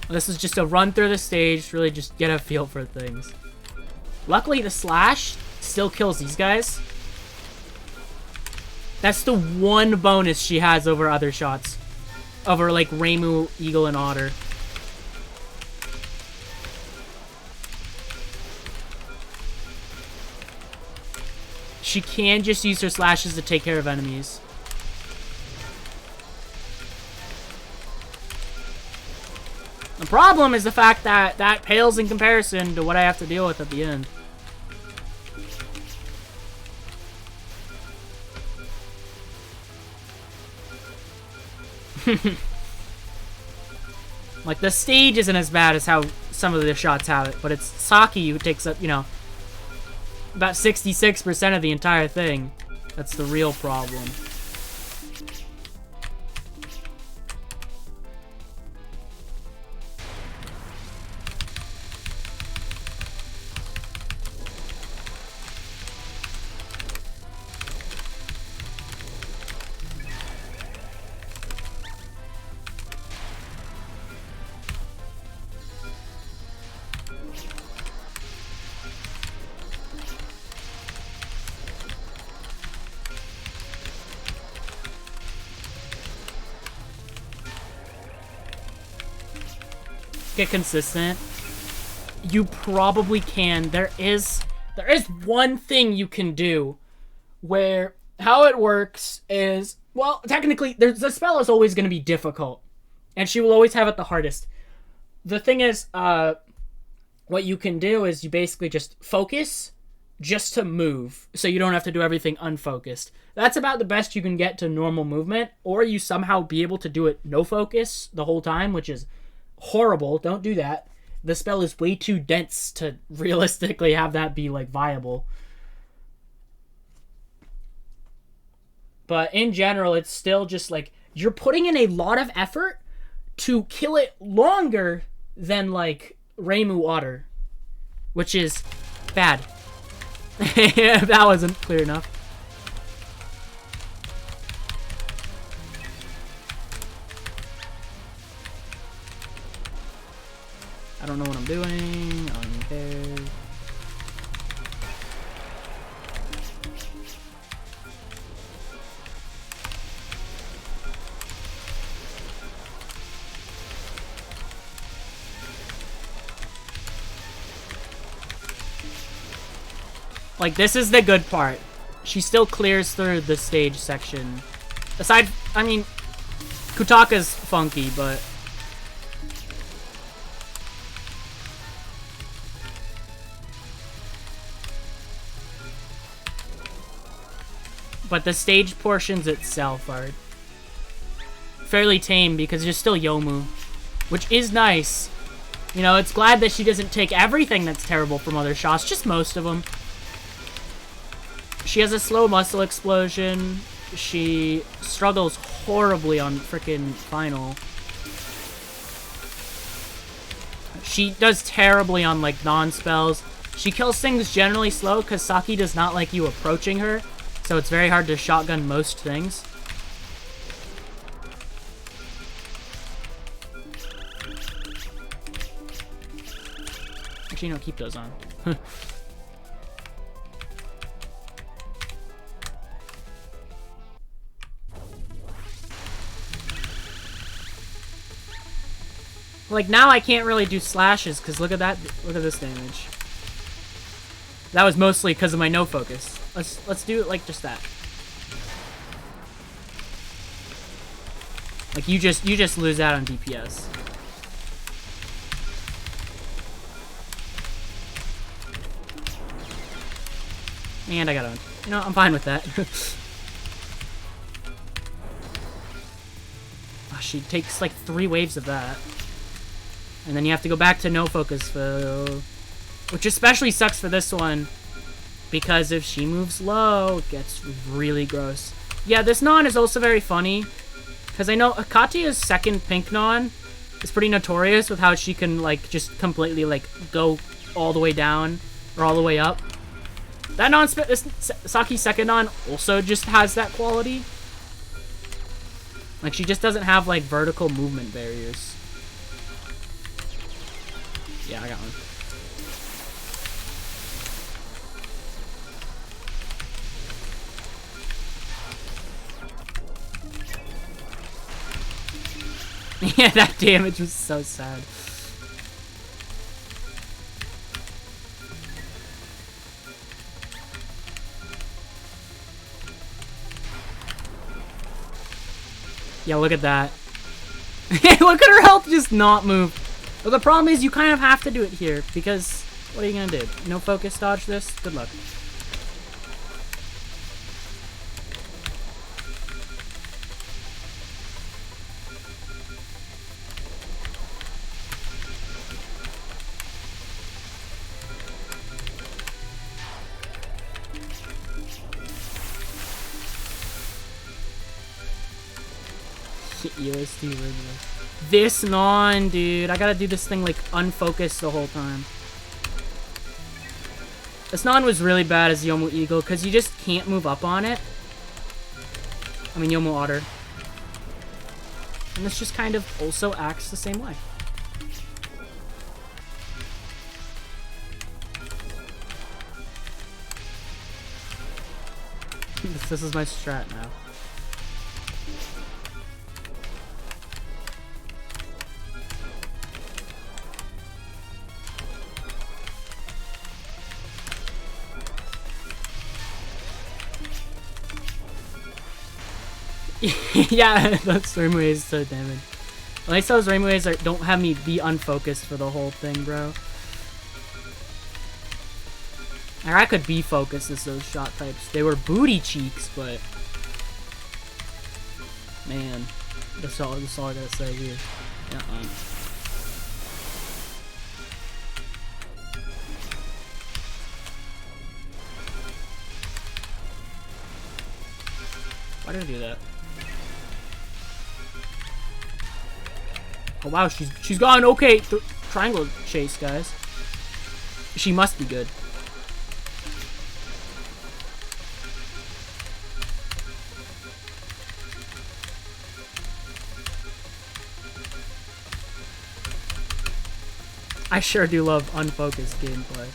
This is just a run through the stage, really just get a feel for things. Luckily, the slash still kills these guys. That's the one bonus she has over other shots. Over, like, Reimu, Eagle, and Otter. She can just use her slashes to take care of enemies. The problem is the fact that that pales in comparison to what I have to deal with at the end. Like, the stage isn't as bad as how some of the shots have it, but it's Saki who takes up, you know, about 66% of the entire thing. That's the real problem. Get consistent. You probably can. There is one thing you can do where how it works is, well, technically the spell is always going to be difficult and she will always have it the hardest. The thing is, what you can do is you basically just focus just to move so you don't have to do everything unfocused. That's about the best you can get to normal movement, or you somehow be able to do it no focus the whole time, which is horrible. Don't do that. The spell is way too dense to realistically have that be like viable. But in general, it's still just like you're putting in a lot of effort to kill it longer than like Reimu Otter, which is bad. That wasn't clear enough. I don't know what I'm doing. I don't even care. Like, this is the good part. She still clears through the stage section. Aside, I mean, Kutaka's funky, but... But the stage portions itself are fairly tame because you're still YoumuO, which is nice. You know, it's glad that she doesn't take everything that's terrible from other shots, just most of them. She has a slow muscle explosion. She struggles horribly on frickin' final. She does terribly on, like, non-spells. She kills things generally slow because Saki does not like you approaching her. So it's very hard to shotgun most things. Actually, no, keep those on. Like, now I can't really do slashes, because look at that. Look at this damage. That was mostly because of my no focus. Let's do it like just that. Like, you just lose out on DPS. And I got owned. You know, I'm fine with that. Oh, she takes like 3 waves of that. And then you have to go back to no focus, which especially sucks for this one, because if she moves low, it gets really gross. Yeah, this non is also very funny, because I know Katia's second pink non is pretty notorious with how she can, like, just completely, like, go all the way down or all the way up. That non, Saki's second non also just has that quality. Like, she just doesn't have, like, vertical movement barriers. Yeah, I got one. Yeah, that damage was so sad. Yeah, look at that. Look at her health just not move. Well, the problem is you kind of have to do it here, because what are you gonna do? No focus dodge this? Good luck. USD regular. This non, dude. I gotta do this thing like unfocused the whole time. This non was really bad as YoumuO Eagle because you just can't move up on it. I mean YoumuO Otter. And this just kind of also acts the same way. This is my strat now. Yeah, those Rainbow is so damaged. At least those Rainbow waves don't have me be unfocused for the whole thing, bro. Or I could be focused as those shot types. They were booty cheeks, but man, that's all I gotta say here. Why did I do that? Oh wow, she's gone. Okay, triangle chase, guys. She must be good. I sure do love unfocused gameplay.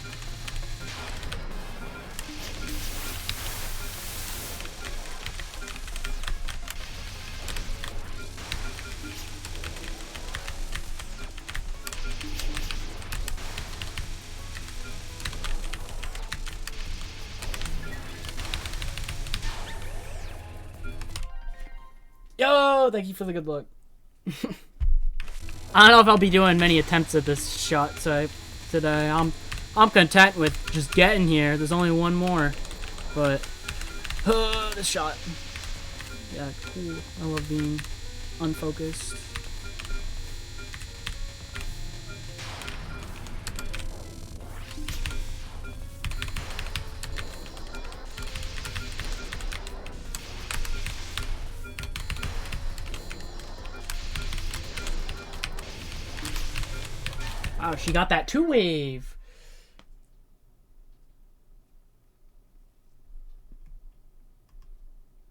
Yo, thank you for the good luck. I don't know if I'll be doing many attempts at this shot type today. I'm content with just getting here. There's only one more, but this shot. Yeah, cool. I love being unfocused. Wow, she got that 2-wave.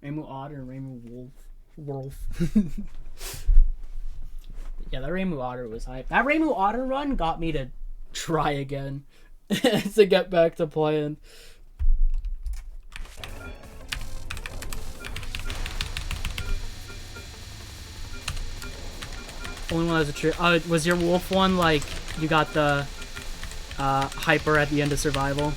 Rainbow Otter, Rainbow Wolf. Yeah, that Rainbow Otter was hype. That Rainbow Otter run got me to try again. To get back to playing. Only one that was a true. Was your wolf one like you got the hyper at the end of survival?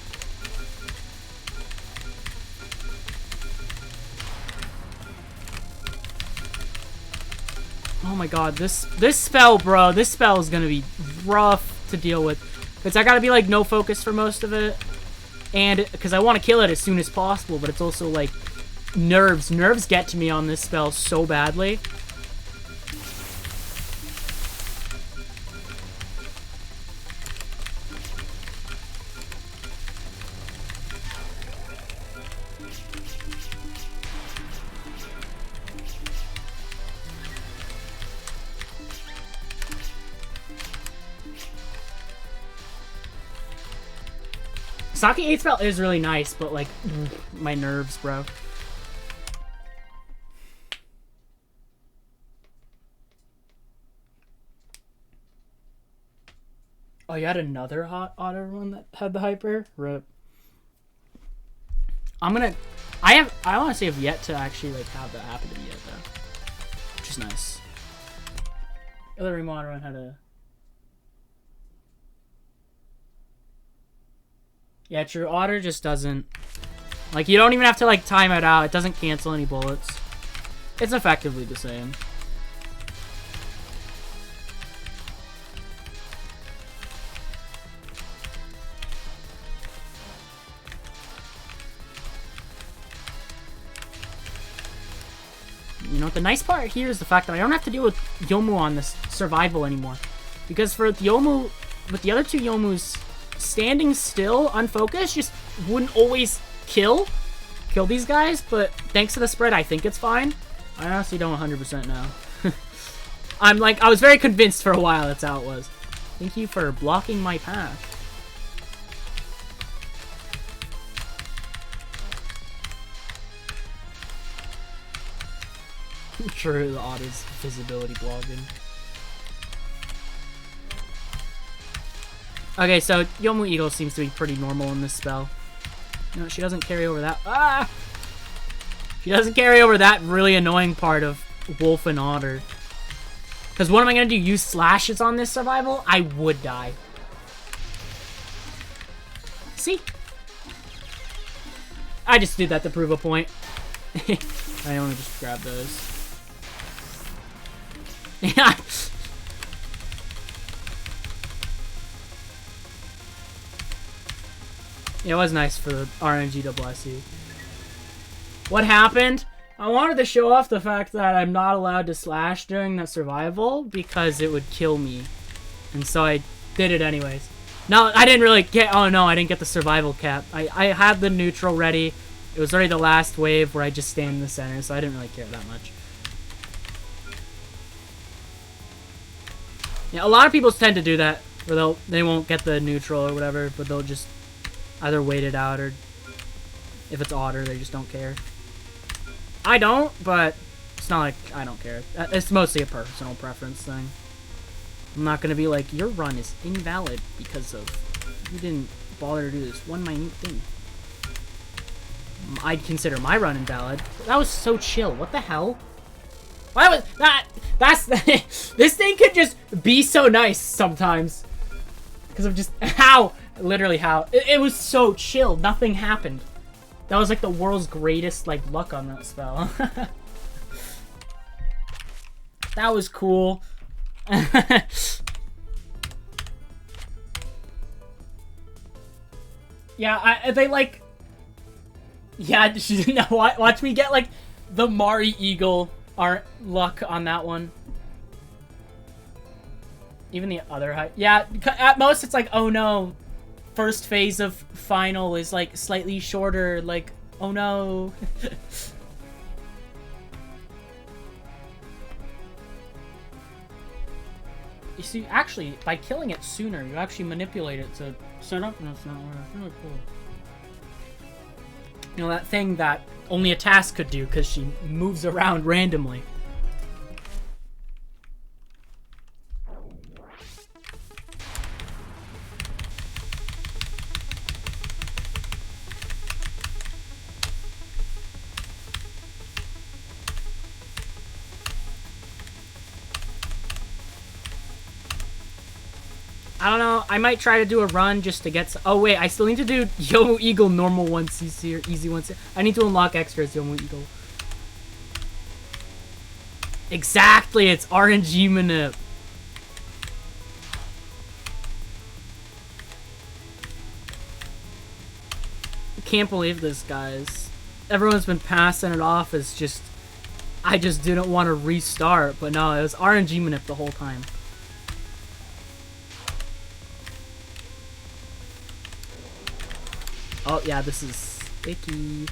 Oh my god, this spell, bro. This spell is gonna be rough to deal with. Because I gotta be like no focus for most of it. And because I want to kill it as soon as possible, but it's also like nerves. Nerves get to me on this spell so badly. Saki 8 spell is really nice, but like, my nerves, bro. Oh, you had another hot otter one that had the hyper? Rip. I honestly have yet to actually like have that happen to me yet though. Which is nice. The other Rainbow Otter one had a... Yeah, true. Otter just doesn't... Like, you don't even have to, like, time it out. It doesn't cancel any bullets. It's effectively the same. You know, the nice part here is the fact that I don't have to deal with YoumuO on this survival anymore. Because for YoumuO, with the other two YoumuOs, standing still, unfocused, just wouldn't always kill these guys, but thanks to the spread, I think it's fine. I honestly don't 100% know. I was very convinced for a while that's how it was. Thank you for blocking my path. True, the Otter's visibility blogging. Okay, so YoumuO Eagle seems to be pretty normal in this spell. You know, she doesn't carry over that... Ah! She doesn't carry over that really annoying part of Wolf and Otter. Because what am I going to do? Use slashes on this survival? I would die. See? I just did that to prove a point. I only just grab those. Yeah. It was nice for the RNG WBaWC. What happened? I wanted to show off the fact that I'm not allowed to slash during the survival because it would kill me. And so I did it anyways. No, I didn't really get... Oh no, I didn't get the survival cap. I had the neutral ready. It was already the last wave where I just stand in the center, so I didn't really care that much. Yeah, a lot of people tend to do that, where they won't get the neutral or whatever, but they'll just either wait it out, or if it's Otter, they just don't care. I don't, but it's not like I don't care. It's mostly a personal preference thing. I'm not gonna be like, your run is invalid because of you didn't bother to do this one minute thing. I'd consider my run invalid. That was so chill. What the hell? Why was that? That's this thing could just be so nice sometimes. Because of just how, literally how. It was so chill. Nothing happened. That was like the world's greatest like luck on that spell. That was cool. Yeah, they like. Yeah, no, watch me get like the MariE Eagle art luck on that one. Even the other high. Yeah, at most it's like, oh no, first phase of final is like slightly shorter. Like, oh no. You see, actually, by killing it sooner, you actually manipulate it to set up. No, it's not. It's really cool. You know, that thing that only a task could do because she moves around randomly. I don't know. I might try to do a run just to get. Oh wait, I still need to do YoumuO Eagle normal 1cc or easy 1cc. I need to unlock extras YoumuO Eagle. Exactly, it's RNG manip. I can't believe this, guys. Everyone's been passing it off as just. I just didn't want to restart, but no, it was RNG manip the whole time. Oh, yeah, this is icky.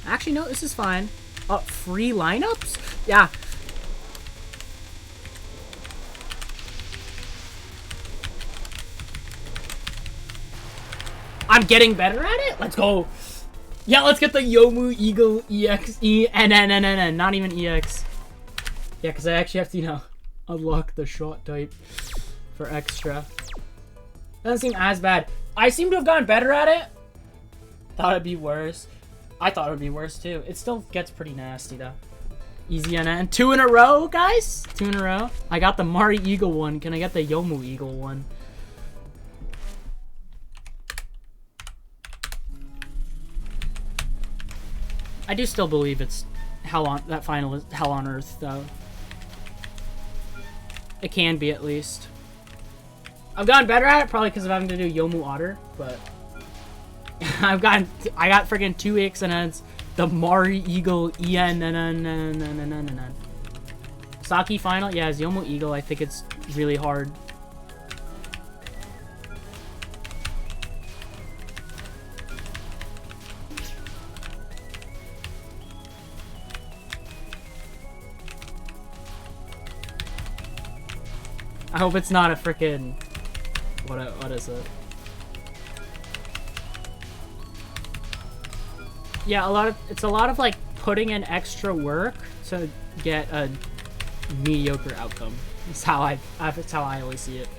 Actually, no, this is fine. Oh, free lineups? Yeah. I'm getting better at it? Let's go. Yeah, let's get the YoumuO Eagle ExNNNN. Not even EX. Yeah, because I actually have to, you know, unlock the shot type for extra. Doesn't seem as bad. I seem to have gotten better at it. Thought it'd be worse. I thought it would be worse too. It still gets pretty nasty though. Easy NN. 2 in a row, guys. 2 in a row. I got the MariE Eagle one. Can I get the YoumuO Eagle one? I do still believe it's hell on that final is hell on earth though. It can be at least. I've gotten better at it probably because of having to do YoumuO Otter, but I got freaking 2 ExNNNs, the MariE Eagle ExNNNN. Saki final, yeah, it's YoumuO Eagle. I think it's really hard. I hope it's not a freaking. What is it? Yeah, it's a lot of like putting in extra work to get a mediocre outcome. It's how I always see it.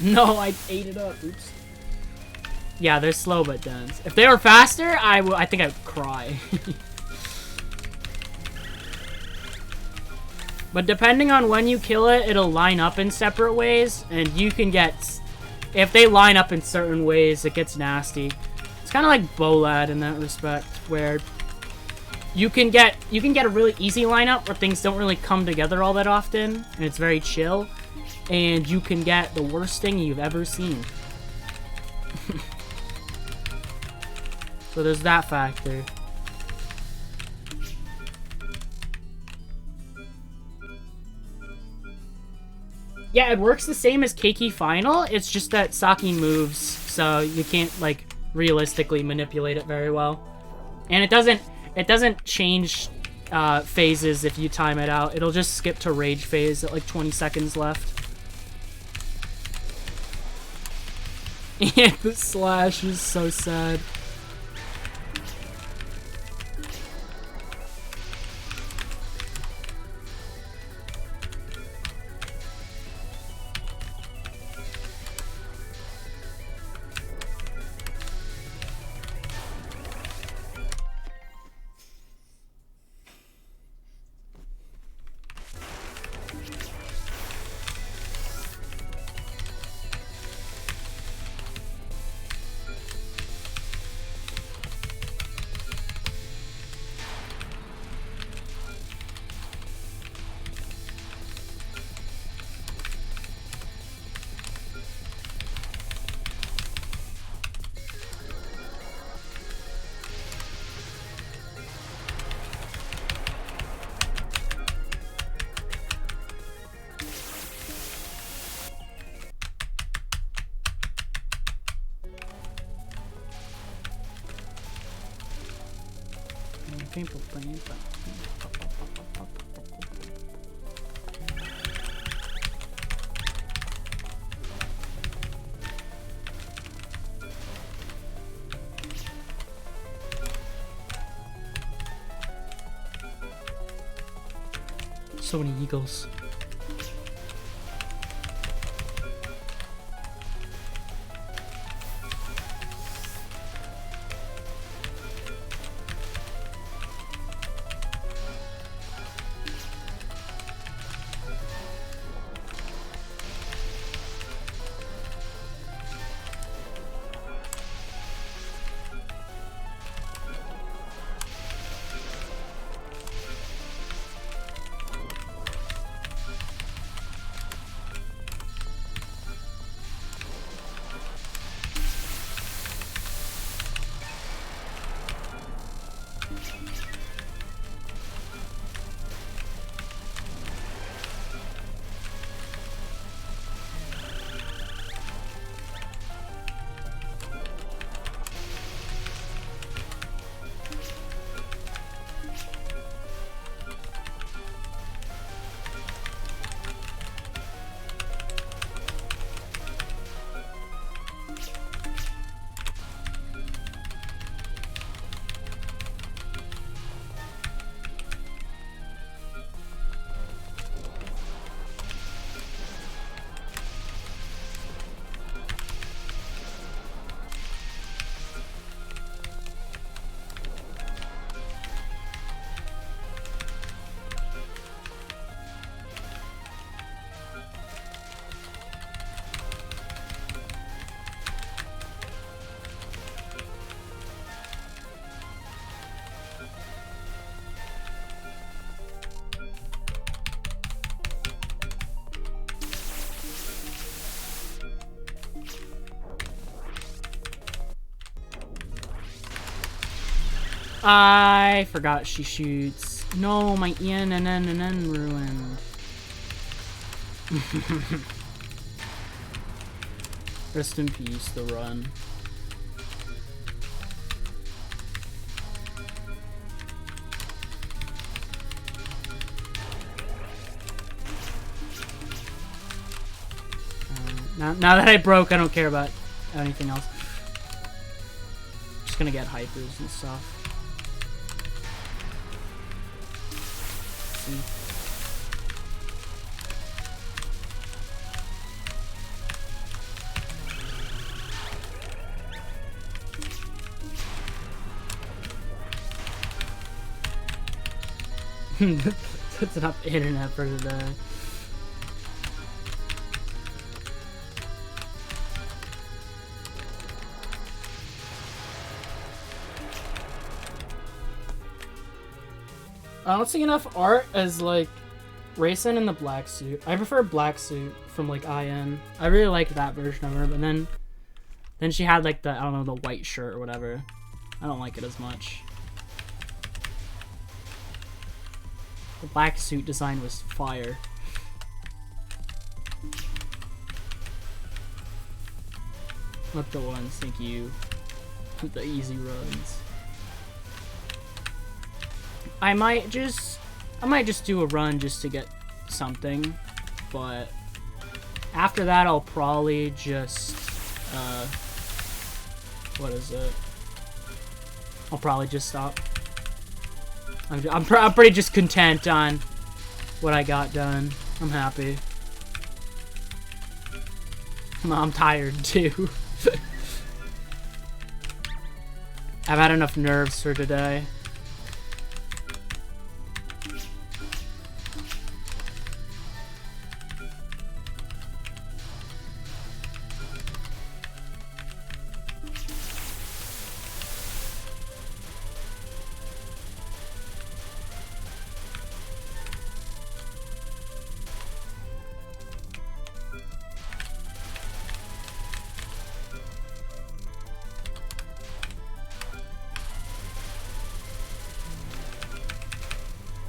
No, I ate it up. Oops. Yeah, they're slow but dense. If they were faster, I think I'd cry. But depending on when you kill it, it'll line up in separate ways, and you can get. If they line up in certain ways, it gets nasty. It's kind of like Bolad in that respect, where you can get a really easy lineup where things don't really come together all that often, and it's very chill. And you can get the worst thing you've ever seen. So there's that factor. Yeah, it works the same as Keiki Final. It's just that Saki moves, so you can't like realistically manipulate it very well. And it doesn't change phases if you time it out. It'll just skip to rage phase at like 20 seconds left. And the slash is so sad. So many eagles. I forgot she shoots. No, my ExNNNN ruined. Rest in peace, the run. Now that I broke, I don't care about anything else. Just gonna get hypers and stuff. That's enough internet for today. I don't see enough art as like Racing in the black suit. I prefer black suit from like IN. I really like that version of her, but then she had like the, I don't know, the white shirt or whatever. I don't like it as much. The black suit design was fire. Not the ones, thank you. The easy runs. I might just do a run just to get something, but after that I'll probably just what is it? I'll probably just stop. I'm pretty just content on what I got done. I'm happy. I'm tired too. I've had enough nerves for today.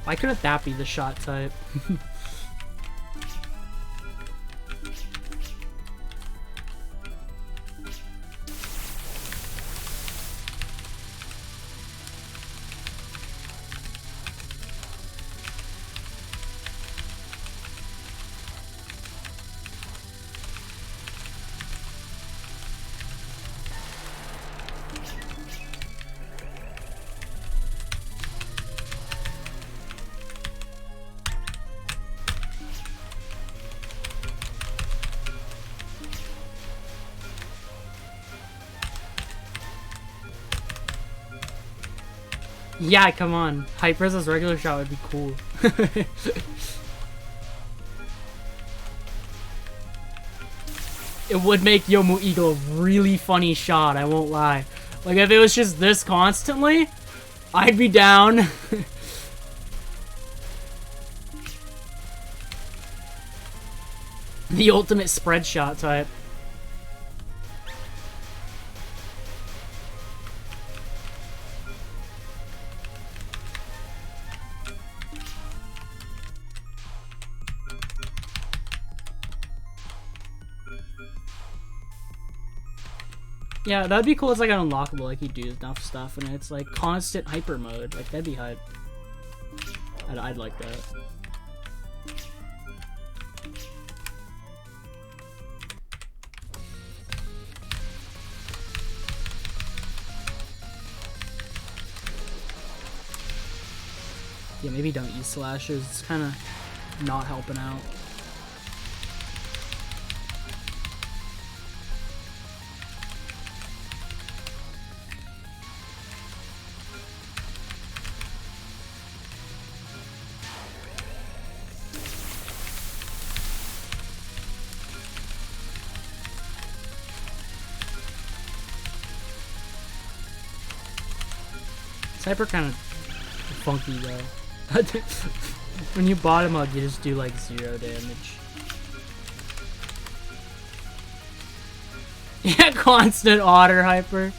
Why couldn't that be the shot type? Yeah, come on. Hyper as regular shot would be cool. It would make YoumuO Eagle a really funny shot, I won't lie. Like, if it was just this constantly, I'd be down. The ultimate spread shot type. Yeah, that'd be cool. It's like an unlockable, like you do enough stuff, and it's like constant hyper mode. Like that'd be hype. I'd like that. Yeah, maybe don't use slashes. It's kind of not helping out. Hyper kind of funky though. When you bottom up, you just do like 0 damage. Yeah, constant otter hyper.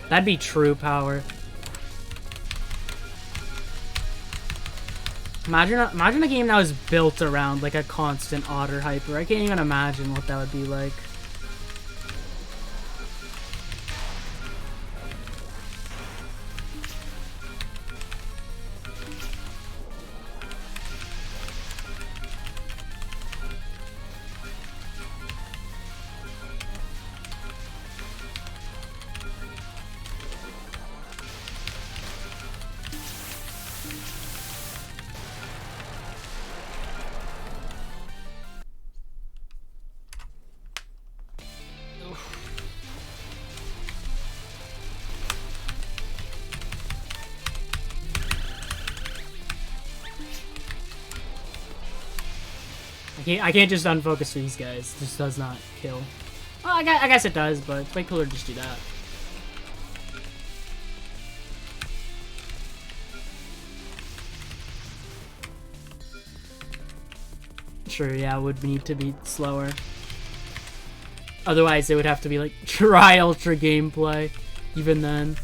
That'd be true power. Imagine a game that was built around like a constant otter hyper. I can't even imagine what that would be like. I can't just unfocus these guys. It just does not kill. Well, I guess it does, but it's way cooler to just do that. Sure, yeah, it would need to be slower. Otherwise, it would have to be like tri-ultra gameplay, even then.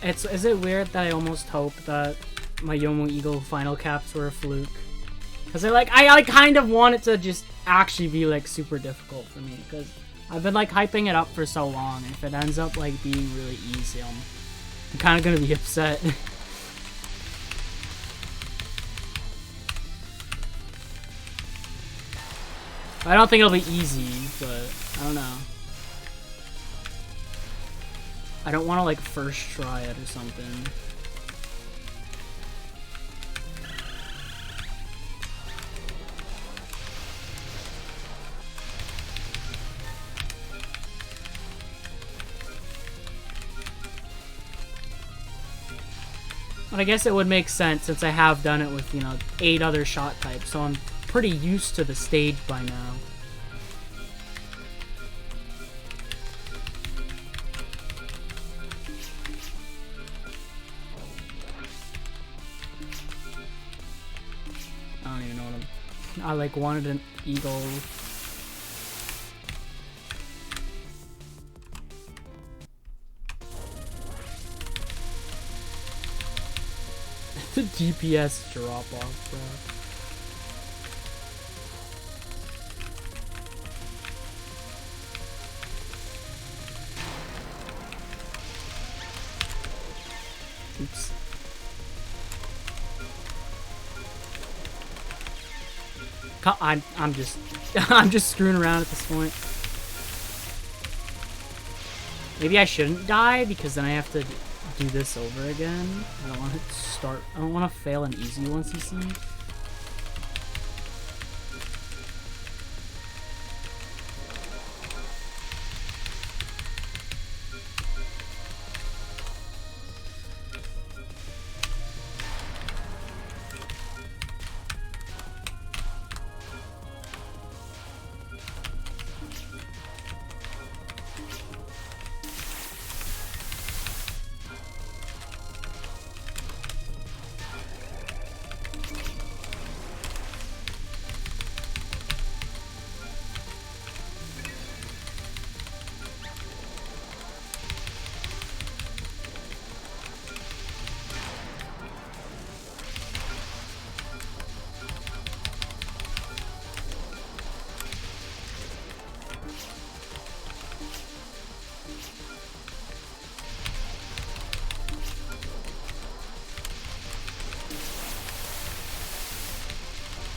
Is it weird that I almost hope that my YoumuO Eagle final caps were a fluke? Cause I kind of want it to just actually be like super difficult for me, cause I've been like hyping it up for so long, and if it ends up like being really easy, I'm kind of gonna be upset. I don't think it'll be easy, but I don't know. I don't want to like first try it or something. But I guess it would make sense since I have done it with, you know, 8 other shot types, so I'm pretty used to the stage by now. I don't even know what I like wanted an eagle. The DPS drop off, bro. Oops. I'm just I'm just screwing around at this point. Maybe I shouldn't die because then I have to do this over again. I don't want to start. I don't want to fail an easy 1cc.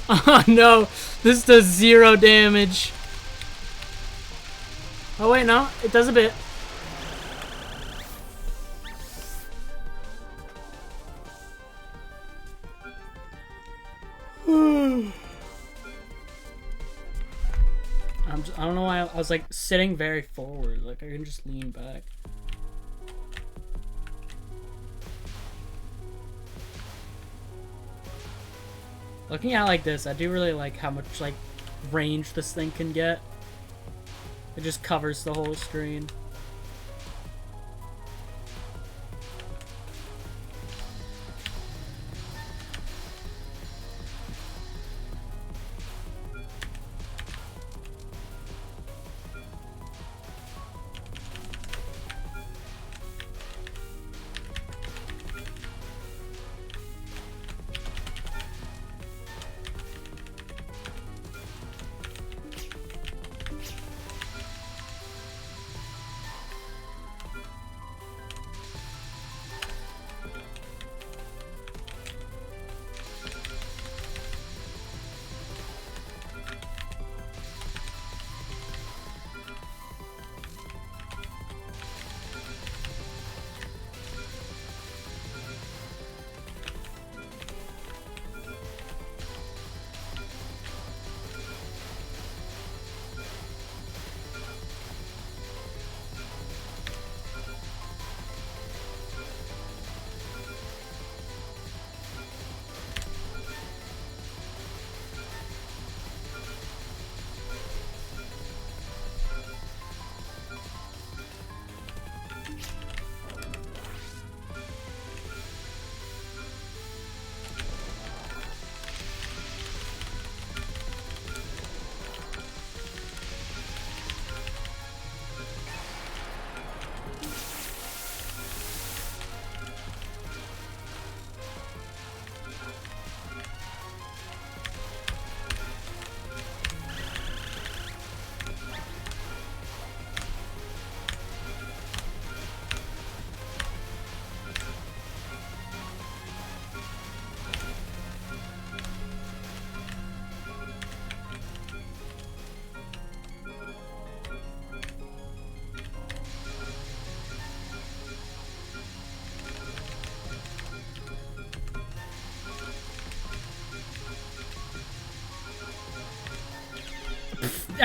Oh no, this does 0 damage. Oh wait, no, it does a bit. I don't know why I was like sitting very forward, like I can just lean back. Looking at it like this, I do really like how much like range this thing can get. It just covers the whole screen.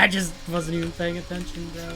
I just wasn't even paying attention, bro.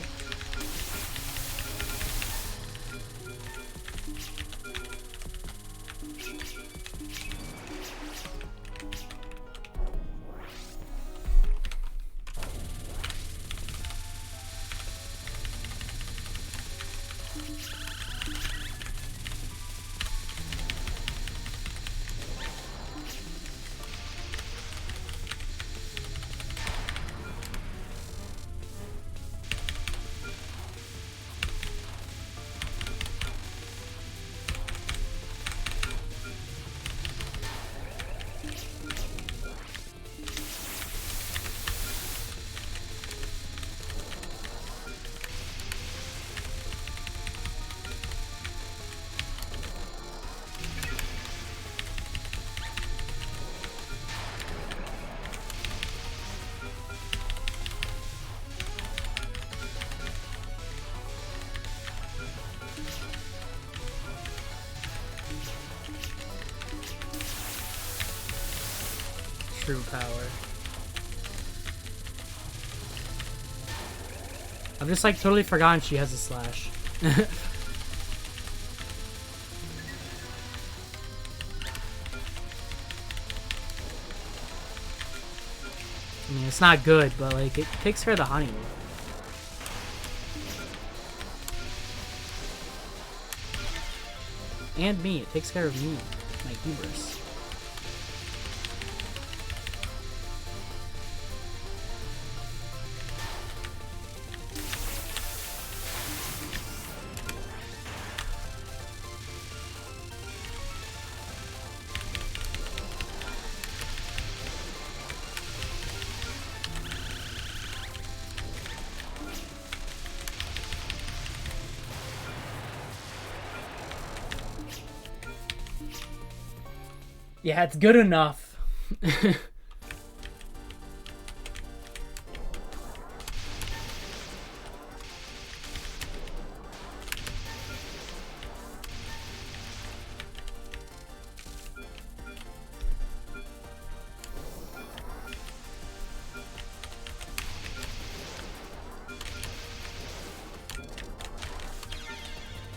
True power. I've just like totally forgotten she has a slash. I mean, it's not good, but like it takes care of the honey. And me, it takes care of me, my hubris. Yeah, it's good enough.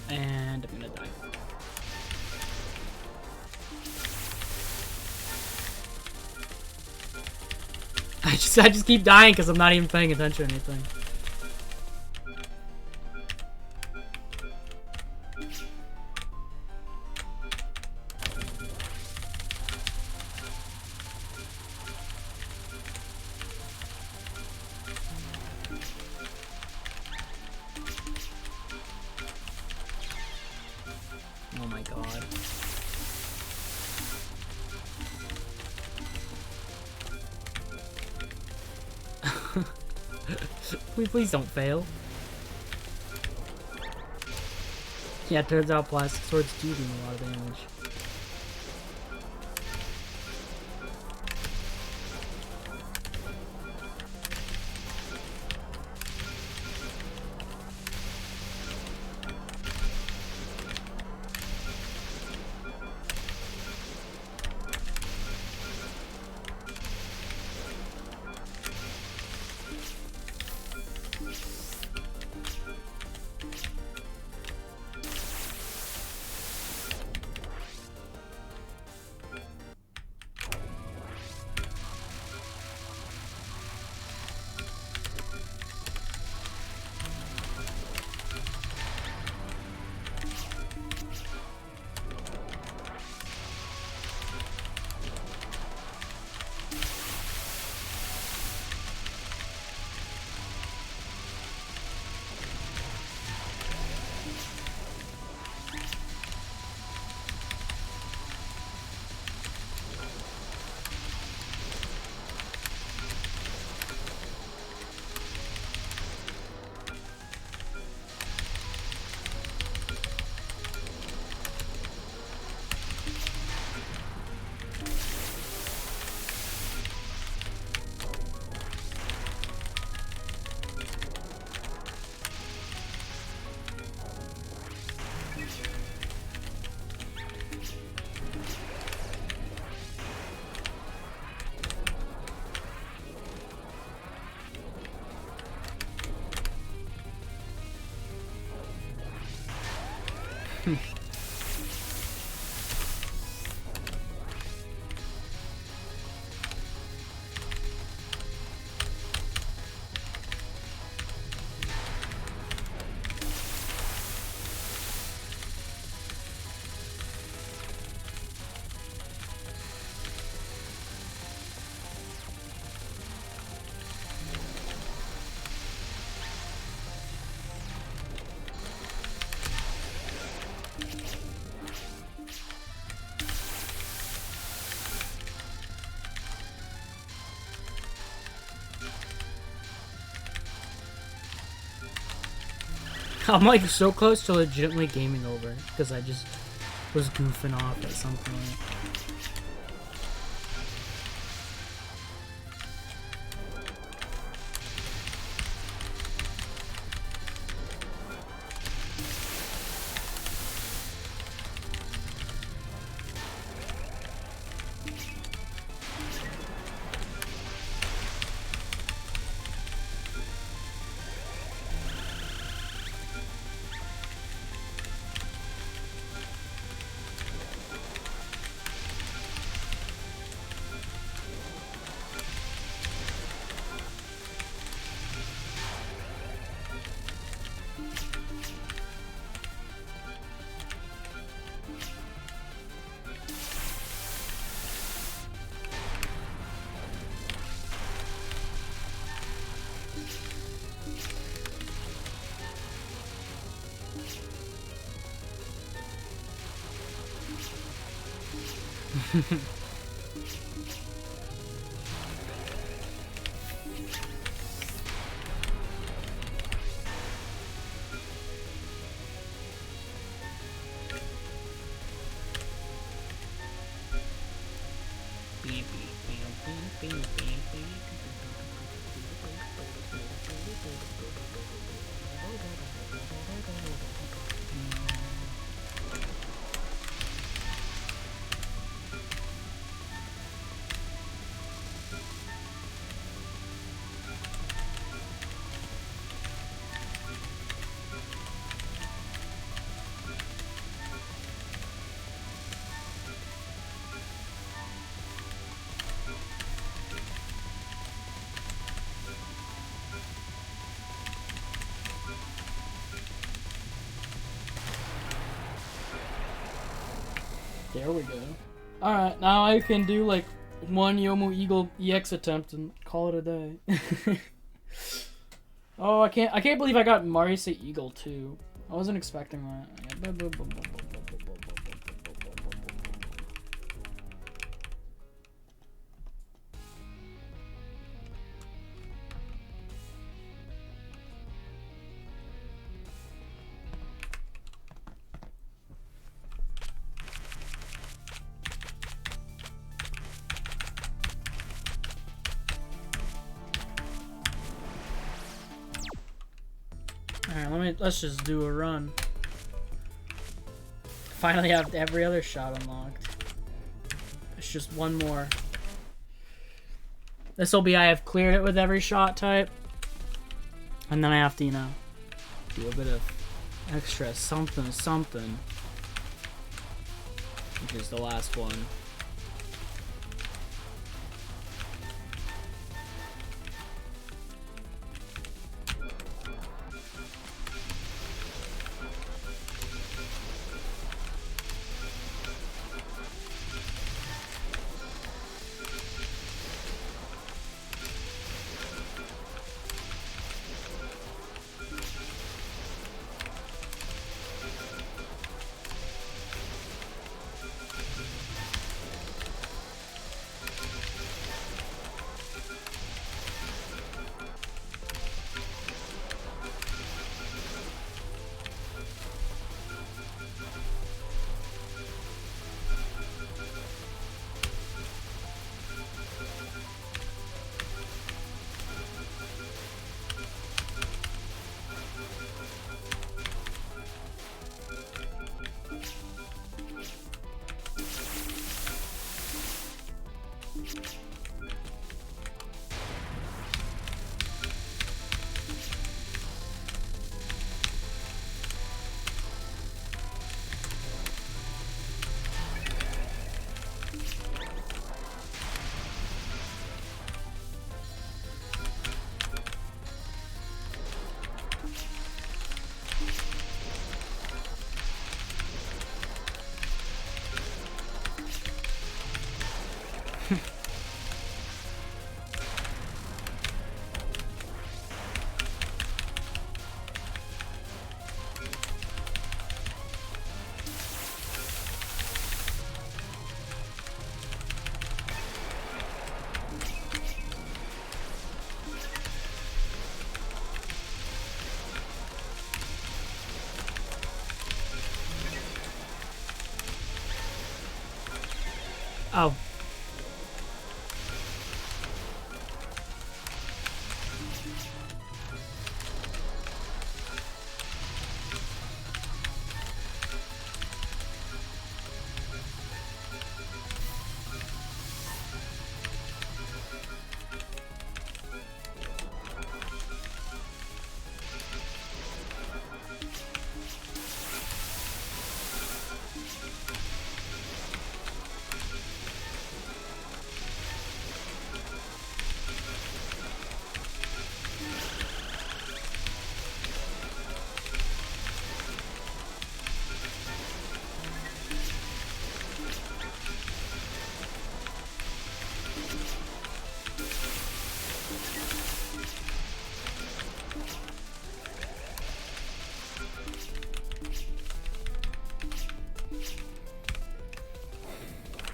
And I'm gonna die. I just keep dying because I'm not even paying attention to anything. Oh my god. Please don't fail. Yeah, it turns out plastic swords do do a lot of damage. I'm like so close to legitimately gaming over because I just was goofing off at some point. There we go. Alright, now I can do like one Yomu Eagle EX attempt and call it a day. Oh, I can't believe I got MariE Eagle too. I wasn't expecting that. Alright, let's just do a run. Finally have every other shot unlocked. It's just one more. This will be I have cleared it with every shot type. And then I have to, you know, do a bit of extra something, which is the last one. Oh.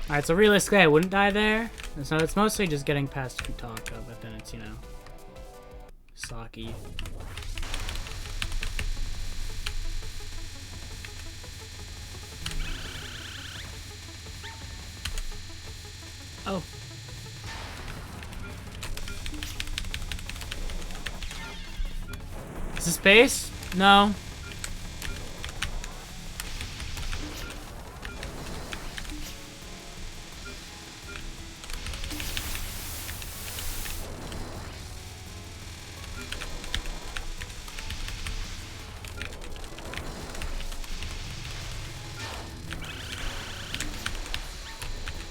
Alright, so realistically I wouldn't die there. So it's mostly just getting past Futaka, but then it's, you know, Saki. Oh. Is this space? No.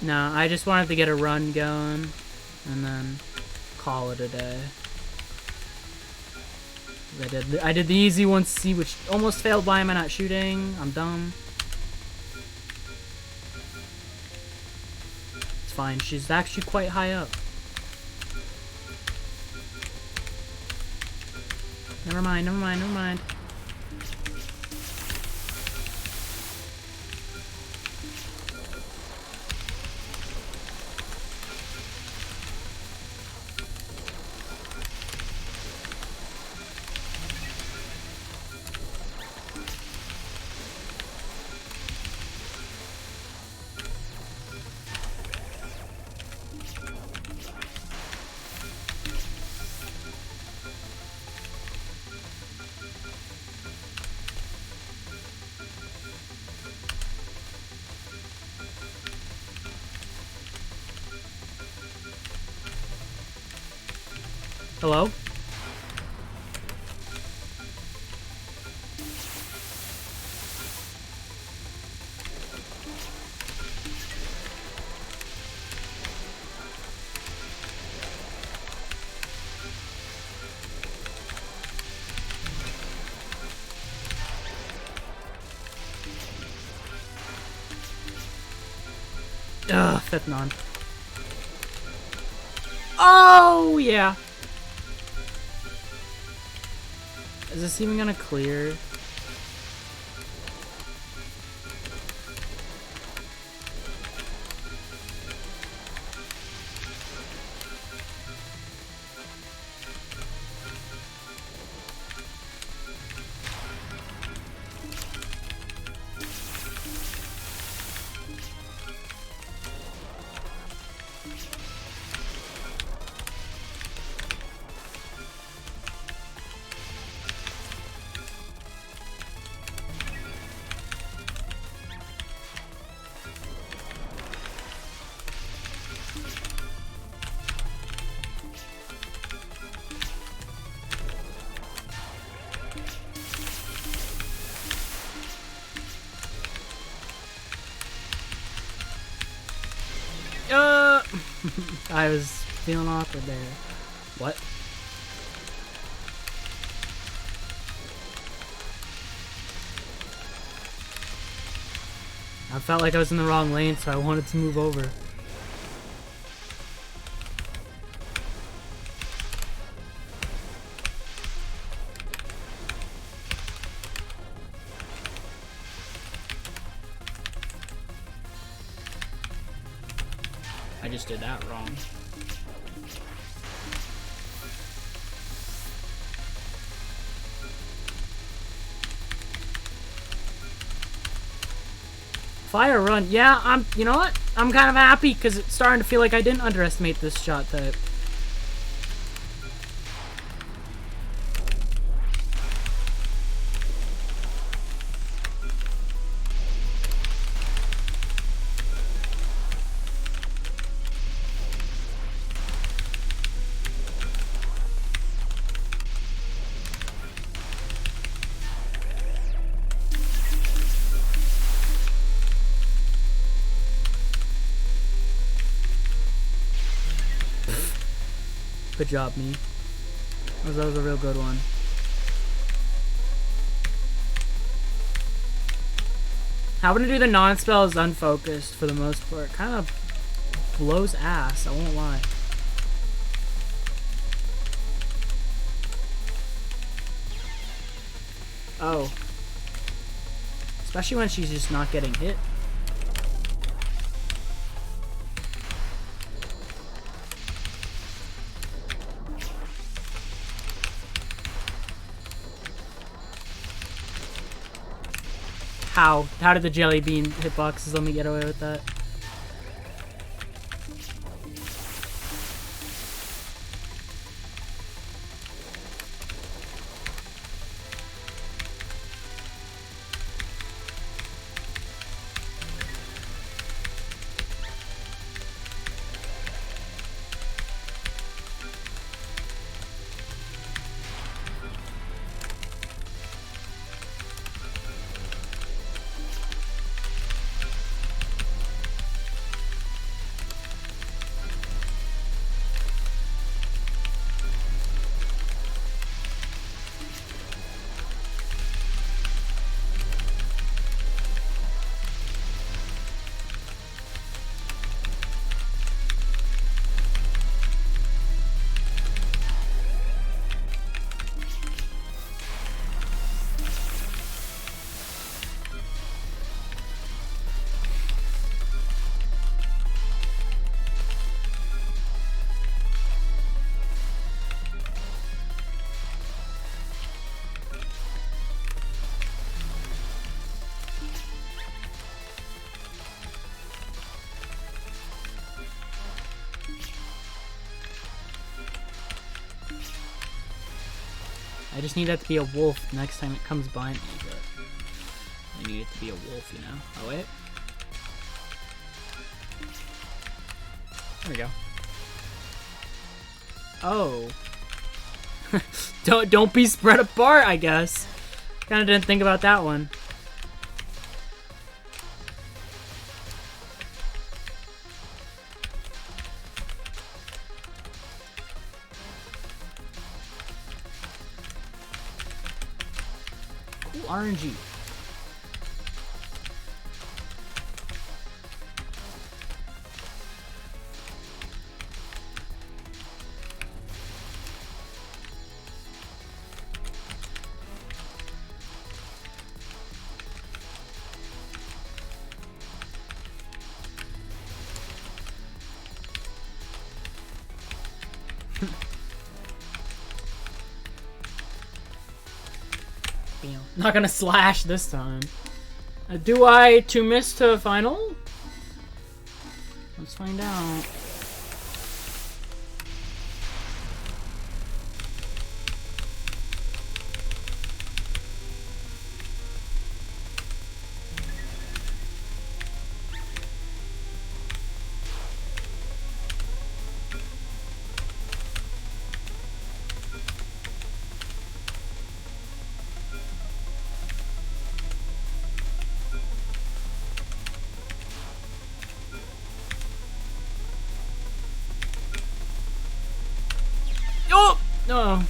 No, I just wanted to get a run going and then call it a day. I did the easy one C, which almost failed. Why am I not shooting? I'm dumb. It's fine. She's actually quite high up. Never mind, never mind, never mind. Hello? Ugh, fifth non. Oh, yeah. Is this even gonna clear? I was feeling awkward there. What? I felt like I was in the wrong lane, so I wanted to move over. I just did that wrong. Fire run. Yeah, you know what? I'm kind of happy because it's starting to feel like I didn't underestimate this shot type. Good job, me. That was a real good one. Having to do the non-spells unfocused for the most part kind of blows ass, I won't lie. Oh. Especially when she's just not getting hit. How did the jelly bean hitboxes let me get away with that? I just need that to be a wolf next time it comes by me, but I need it to be a wolf, you know? Oh, wait. There we go. Oh. Don't be spread apart, I guess. Kinda didn't think about that one. Cool RNG. Not gonna slash this time. Do I to miss to final? Let's find out. No.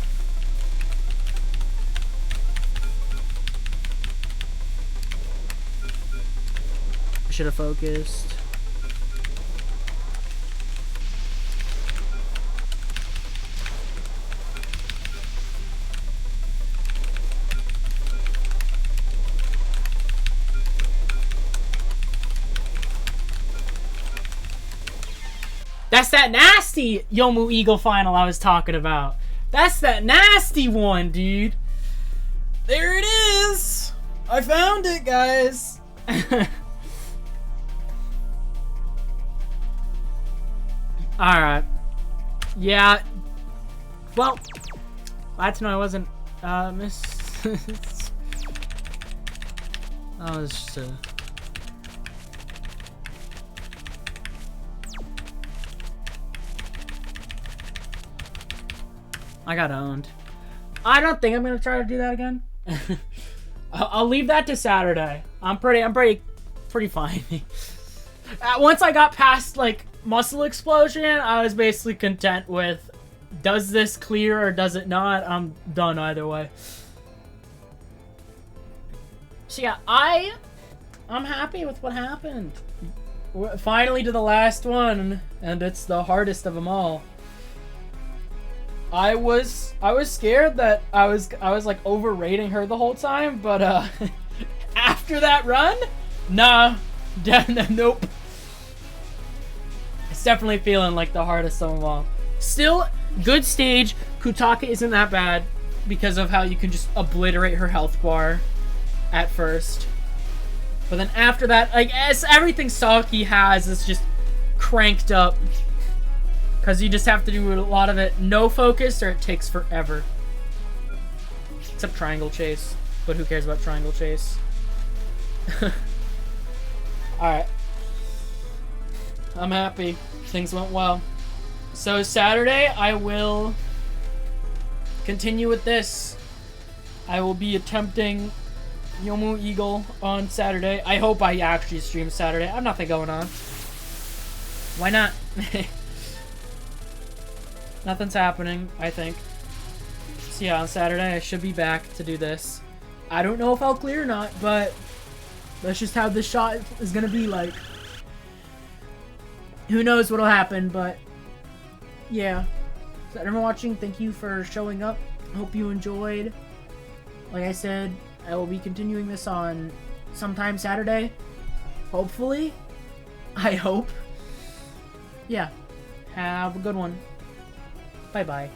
I should have focused. That's that nasty Yomu Eagle final I was talking about. That's that nasty one, dude. There it is. I found it, guys. Alright. Yeah. Well, glad to know I wasn't, that was just I got owned. I don't think I'm gonna try to do that again. I'll leave that to Saturday. I'm pretty fine. Once I got past, like, muscle explosion, I was basically content with, does this clear or does it not? I'm done either way. So yeah, I'm happy with what happened. We're finally to the last one, and it's the hardest of them all. I was scared that I was like overrating her the whole time, but after that run, nah, nope. It's definitely feeling like the hardest of them all. Still, good stage. Kutaka isn't that bad because of how you can just obliterate her health bar at first. But then after that, like, everything Saki has is just cranked up. Because you just have to do a lot of it no focus or it takes forever. Except triangle chase. But who cares about triangle chase? Alright. I'm happy. Things went well. So Saturday, I will continue with this. I will be attempting YoumuO Eagle on Saturday. I hope I actually stream Saturday. I have nothing going on. Why not? Nothing's happening, I think. So yeah, on Saturday I should be back to do this. I don't know if I'll clear or not, but that's just how this shot is gonna be like. Who knows what'll happen, but yeah. So everyone watching, thank you for showing up. Hope you enjoyed. Like I said, I will be continuing this on sometime Saturday. Hopefully. I hope. Yeah. Have a good one. Bye-bye.